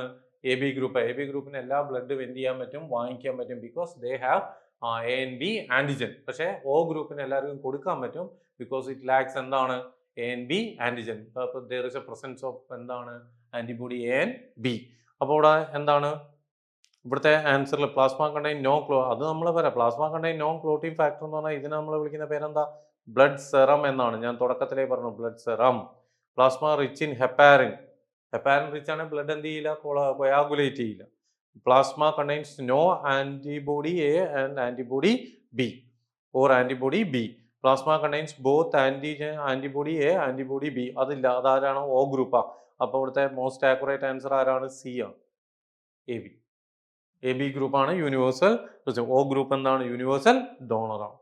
A B group. A B ഗ്രൂപ്പിന് എല്ലാ ബ്ലഡും എന്ത് ചെയ്യാൻ പറ്റും? വാങ്ങിക്കാൻ പറ്റും. Because they have A and B antigen. പക്ഷേ ഒ ഗ്രൂപ്പിന് എല്ലാവർക്കും കൊടുക്കാൻ പറ്റും. ബിക്കോസ് ഇറ്റ് ലാക്സ് എന്താണ്? A and B antigen. അപ്പോൾ there is a presence of എന്താണ്? Antibody A and B. അപ്പോൾ ഇവിടെ എന്താണ് ഇവിടുത്തെ ആൻസറിൽ? പ്ലാസ്മ കണ്ടെയ്ൻ നോ അത് നമ്മൾ പറയാം. Plasma contain non clotting factor എന്ന് പറഞ്ഞാൽ ഇതിനെ നമ്മൾ വിളിക്കുന്ന പേരെന്താ? ബ്ലഡ് സെറം എന്നാണ്. ഞാൻ തുടക്കത്തിലേ പറഞ്ഞു, blood serum. Plasma rich in heparin. Heparin rich ആണ്, ബ്ലഡ് എന്ത് ചെയ്യില്ല? കൊയാഗുലേറ്റ് ചെയ്യില്ല. Plasma contains no antibody A and antibody B. or antibody B. Plasma contains both antigen, antibody A, antibody B. അതില്ല, അതാരാണ്? O ഗ്രൂപ്പാണ്. അപ്പോൾ ഇവിടുത്തെ മോസ്റ്റ് ആക്യുറേറ്റ് ആൻസർ ആരാണ്? സി ആണ്, എ ബി. എ ബി ഗ്രൂപ്പാണ് യൂണിവേഴ്സൽ. O ഗ്രൂപ്പ് എന്താണ്? Universal ഡോണറാണ്.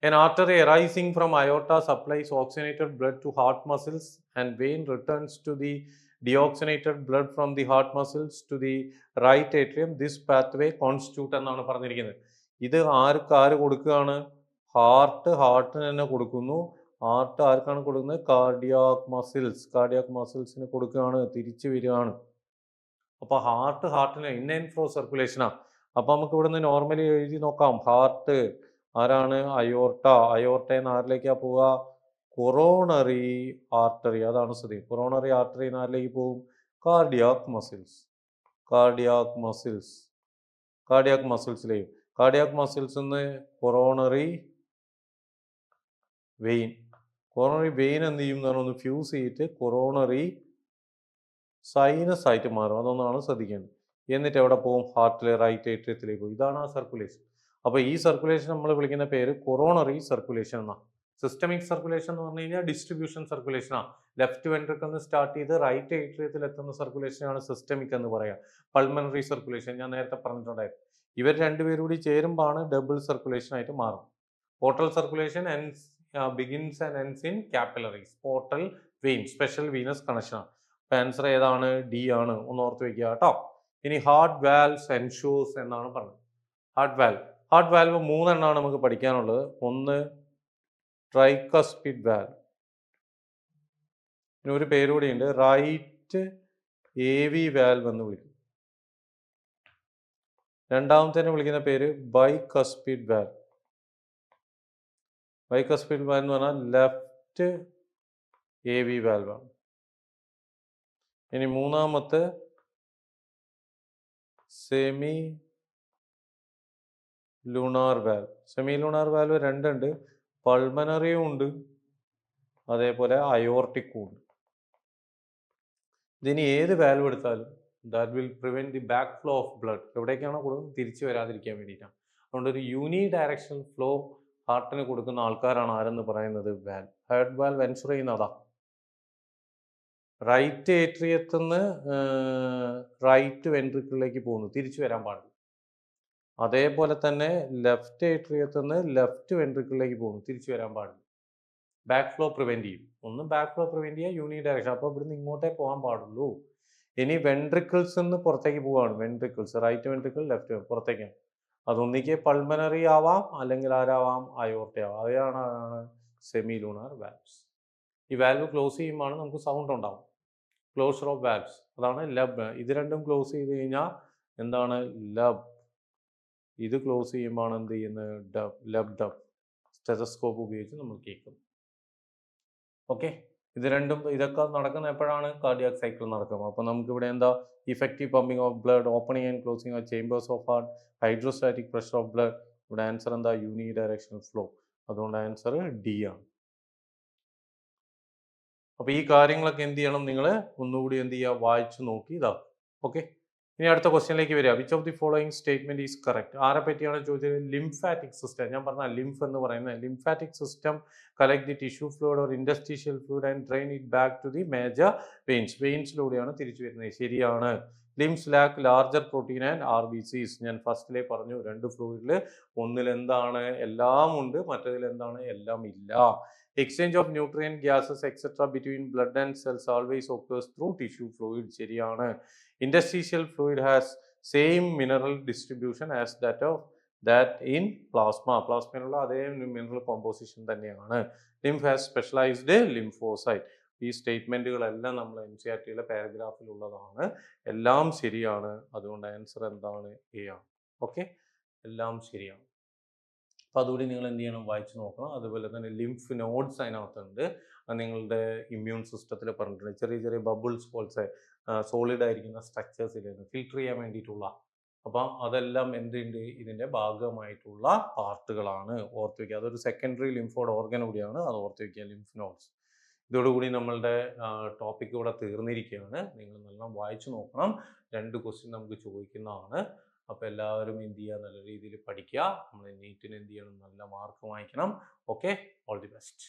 An artery arising from aorta supplies oxygenated blood to heart muscles and vein returns to the deoxygenated blood from the heart muscles to the right atrium. This pathway constitute എന്നാണ് പറഞ്ഞിരിക്കുന്നത്. ഇത് ആര് കൊടുക്കുകയാണ്? ഹാർട്ടിന് തന്നെ കൊടുക്കുന്നു. Heart ആർക്കാണ് കൊടുക്കുന്നത്? കാർഡിയാക് മസിൽസിന് കൊടുക്കുകയാണ്, തിരിച്ചു വരികയാണ്. അപ്പോൾ ഹാർട്ടിന് ഇൻഫ്ലോ സർക്കുലേഷനാണ്. അപ്പോൾ നമുക്ക് ഇവിടെ നിന്ന് നോർമലി എഴുതി നോക്കാം. ഹാർട്ട് ആരാണ്? അയോർട്ടയിൽ ആരിലേക്കാണ് പോവുക? Coronary artery. അതാണ് സ്ഥിതി. കൊറോണറി ആർട്ടറി ആരിലേക്ക് പോവും? കാർഡിയാക് മസിൽസിലേക്ക്. കാർഡിയാക് മസിൽസ് നിന്ന് കൊറോണറി വെയിൻ എന്ത് ചെയ്യും എന്ന് പറഞ്ഞാൽ ഒന്ന് ഫ്യൂസ് ചെയ്തിട്ട് കൊറോണറി സൈനസ് ആയിട്ട് മാറും. അതൊന്നാണ് ശ്രദ്ധിക്കേണ്ടത്. എന്നിട്ട് എവിടെ പോകും? ഹാർട്ടിലെ റൈറ്റ് ഏട്രിയത്തിലേക്ക് പോകും. ഇതാണ് ആ സർക്കുലേഷൻ. അപ്പോൾ ഈ സർക്കുലേഷൻ നമ്മൾ വിളിക്കുന്ന പേര് കൊറോണറി സർക്കുലേഷൻ എന്നാണ്. സിസ്റ്റമിക് സർക്കുലേഷൻ എന്ന് പറഞ്ഞു കഴിഞ്ഞാൽ ഡിസ്ട്രിബ്യൂഷൻ സർക്കുലേഷനാണ്. ലെഫ്റ്റ് വെൻട്രിക്കിൾ നിന്ന് സ്റ്റാർട്ട് ചെയ്ത് റൈറ്റ് ഏട്രിയത്തിൽ എത്തുന്ന സർക്കുലേഷനാണ് സിസ്റ്റമിക് എന്ന് പറയാം. പൾമണറി സർക്കുലേഷൻ ഞാൻ നേരത്തെ പറഞ്ഞിട്ടുണ്ടായിരുന്നു. ഇവർ രണ്ടുപേരും കൂടി ചേരുമ്പോഴാണ് ഡബിൾ സർക്കുലേഷൻ ആയിട്ട് മാറും. Portal circulation begins and ends in capillaries. Portal vein special venous കണക്ഷനാണ്. അപ്പോൾ ആൻസർ ഏതാണ്? ഡി ആണ്. ഒന്ന് ഓർത്ത് വയ്ക്കുക കേട്ടോ. ഇനി ഹാർട്ട് വാൽവ്സ് എൻഷൂർസ് എന്നാണ് പറഞ്ഞത്. ഹാർട്ട് വാൽവ് 3 എണ്ണമാണ് നമുക്ക് പഠിക്കാനുള്ളത്. ഒന്ന് ട്രൈകസ്പിഡ് വാൽവ്, പിന്നെ ഒരു പേരുകൂടിയുണ്ട് റൈറ്റ് AV വാൽവ് എന്ന് വിളിക്കും. രണ്ടാമത്തേനെ വിളിക്കുന്ന പേര് ബൈകസ്പിഡ് വാൽവ്. ബൈകസ്പിഡ് വാൽവ് എന്ന് പറഞ്ഞാൽ ലെഫ്റ്റ് AV വാൽവാണ്. ഇനി മൂന്നാമത്തെ സെമി ലൂണാർ വാൽവ് 2 ഉണ്ട്. പൾമനറിയും ഉണ്ട്, അതേപോലെ അയോർട്ടിക്കും ഉണ്ട്. ഇതിന് ഏത് വാൽവ് എടുത്താലും that will prevent the back flow of blood. എവിടേക്കാണോ കൊടുക്കുന്നത് തിരിച്ചു വരാതിരിക്കാൻ വേണ്ടിയിട്ടാണ്. അതുകൊണ്ട് ഒരു യൂണി ഡയറക്ഷണൽ ഫ്ലോ ഹാർട്ടിന് കൊടുക്കുന്ന ആൾക്കാരാണ് ആരെന്ന് പറയുന്നത്? വാൽവ്. ഹാർട്ട് വാൽവ് എൻഷുർ ചെയ്യുന്നതാ. റൈറ്റ് ഏട്രിയത്തിൽ നിന്ന് റൈറ്റ് വെൻട്രിക്കിളിലേക്ക് പോകുന്നു, തിരിച്ചു വരാൻ പാടില്ല. അതേപോലെ തന്നെ ലെഫ്റ്റ് ഏട്രിയത്തിൽ നിന്ന് ലെഫ്റ്റ് വെൻട്രിക്കിളിലേക്ക് പോകുന്നു, തിരിച്ചു വരാൻ പാടില്ല. ബാക്ക് ഫ്ലോ പ്രിവെൻറ്റ് ചെയ്യും. ഒന്ന് ബാക്ക് ഫ്ലോ പ്രിവെൻറ്റ് ചെയ്യുക, യൂണി ഡയറക്ഷൻ. അപ്പോൾ ഇവിടുന്ന് ഇങ്ങോട്ടേ പോകാൻ പാടുള്ളൂ. ഇനി വെൻട്രിക്കിൾസ് നിന്ന് പുറത്തേക്ക് പോവുകയാണ്. വെൻട്രിക്കിൾസ് റൈറ്റ് വെൻട്രിക്കിൾ ലെഫ്റ്റ് പുറത്തേക്കാണ്. അതൊന്നിക്ക് പൾമനറി ആവാം, അല്ലെങ്കിൽ ആരാവാം? അയോർട്ട ആവാം. അതാണ് സെമി ലൂണാർ വാൽവ്സ്. ഈ വാൽവ് ക്ലോസ് ചെയ്യുമ്പോൾ നമുക്ക് സൗണ്ട് ഉണ്ടാവും. ക്ലോഷർ ഓഫ് വാൽവ്സ് അതാണ് ലബ്. ഇത് രണ്ടും ക്ലോസ് ചെയ്ത് കഴിഞ്ഞാൽ എന്താണ്? ലബ്. ഇത് ക്ലോസ് ചെയ്യുമ്പോൾ എന്ത് ചെയ്യുന്നത്? ഡബ്. ലബ് ഡബ്. സ്റ്റെതസ്കോപ്പ് ഉപയോഗിച്ച് നമ്മൾ കേൾക്കും. ഓക്കെ, ഇതൊക്കെ നടക്കുന്ന എപ്പോഴാണ്? കാർഡിയാക് സൈക്കിൾ നടക്കും. അപ്പോൾ നമുക്കിവിടെ എന്താ? Effective pumping of blood, opening and closing of chambers of heart, hydrostatic pressure of blood. ഇവിടെ ആൻസർ എന്താ? യൂണി ഡയറക്ഷണൽ ഫ്ലോ. അതുകൊണ്ട് ആൻസർ ഡി ആണ്. അപ്പോൾ ഈ കാര്യങ്ങളൊക്കെ എന്ത് ചെയ്യണം? നിങ്ങൾ ഒന്നുകൂടി എന്ത് ചെയ്യുക? വായിച്ചു നോക്കി ഇതാ. ഓക്കെ, ഇനി അടുത്ത ക്വസ്റ്റ്യനിലേക്ക് വരിക. Which of the following statement is correct? ആരെ പറ്റിയാണ് ചോദിച്ചത്? Lymphatic system. ഞാൻ പറഞ്ഞ ലിംഫ് എന്ന് പറയുന്നത് lymphatic system collect the tissue fluid or interstitial fluid and drain it back to the major വെയിൻസിലൂടെയാണ് തിരിച്ചു വരുന്നത്. ശരിയാണ്. Lymphs lack larger protein and RBCs. ഞാൻ ഫസ്റ്റിലെ പറഞ്ഞു, 2 ഫ്ലൂയിഡിൽ ഒന്നിൽ എന്താണ്? എല്ലാം ഉണ്ട്, മറ്റതിൽ എന്താണ്? എല്ലാം ഇല്ല. Exchange of nutrient gases etcetera between blood and cells always occurs through tissue fluid. ശരിയാണ്. Interstitial fluid has same mineral distribution as that in plasma. പ്ലാസ്മയിലുള്ള അതേ മിനറൽ കോമ്പോസിഷൻ തന്നെയാണ്. Lymph has specialised lymphocyte. ഈ സ്റ്റേറ്റ്മെന്റുകളെല്ലാം നമ്മൾ NCERTയിലെ പാരഗ്രാഫിലുള്ളതാണ്. എല്ലാം ശരിയാണ്. അതുകൊണ്ട് ആൻസർ എന്താണ്? A ആണ്. ഓക്കെ, എല്ലാം ശരിയാണ്. അപ്പോൾ അതുകൂടി നിങ്ങൾ എന്ത് ചെയ്യണം? വായിച്ചു നോക്കണം. അതുപോലെ തന്നെ ലിംഫ് നോഡ്സ് അതിനകത്തുണ്ട്. നിങ്ങളുടെ ഇമ്മ്യൂൺ സിസ്റ്റത്തിൽ പറഞ്ഞിട്ടുണ്ട്. ചെറിയ ചെറിയ ബബിൾസ് പോലത്തെ സോളിഡ് ആയിരിക്കുന്ന സ്ട്രക്ചേഴ്സ് ഇല്ലായിരുന്നു, ഫിൽട്ടർ ചെയ്യാൻ വേണ്ടിയിട്ടുള്ള. അപ്പം അതെല്ലാം എന്തുണ്ട്? ഇതിൻ്റെ ഭാഗമായിട്ടുള്ള പാർട്ടുകളാണ്. ഓർത്ത് വയ്ക്കുക. അതൊരു സെക്കൻഡറി ലിംഫോഡ് ഓർഗൻ കൂടിയാണ്. അത് ഓർത്ത് വയ്ക്കുക, ലിംഫ് നോഡ്സ്. ഇതോടുകൂടി നമ്മളുടെ ടോപ്പിക് ഇവിടെ തീർന്നിരിക്കുകയാണ്. നിങ്ങൾ നല്ല വായിച്ചു നോക്കണം. 2 ക്വസ്റ്റ്യൻ നമുക്ക് ചോദിക്കുന്നതാണ്. അപ്പോൾ എല്ലാവരും എന്ത് ചെയ്യുക, നല്ല രീതിയിൽ പഠിക്കുക. നമ്മൾ നീറ്റിന് എന്ത് ചെയ്യണം, നല്ല മാർക്ക് വാങ്ങിക്കണം. Okay, all the best.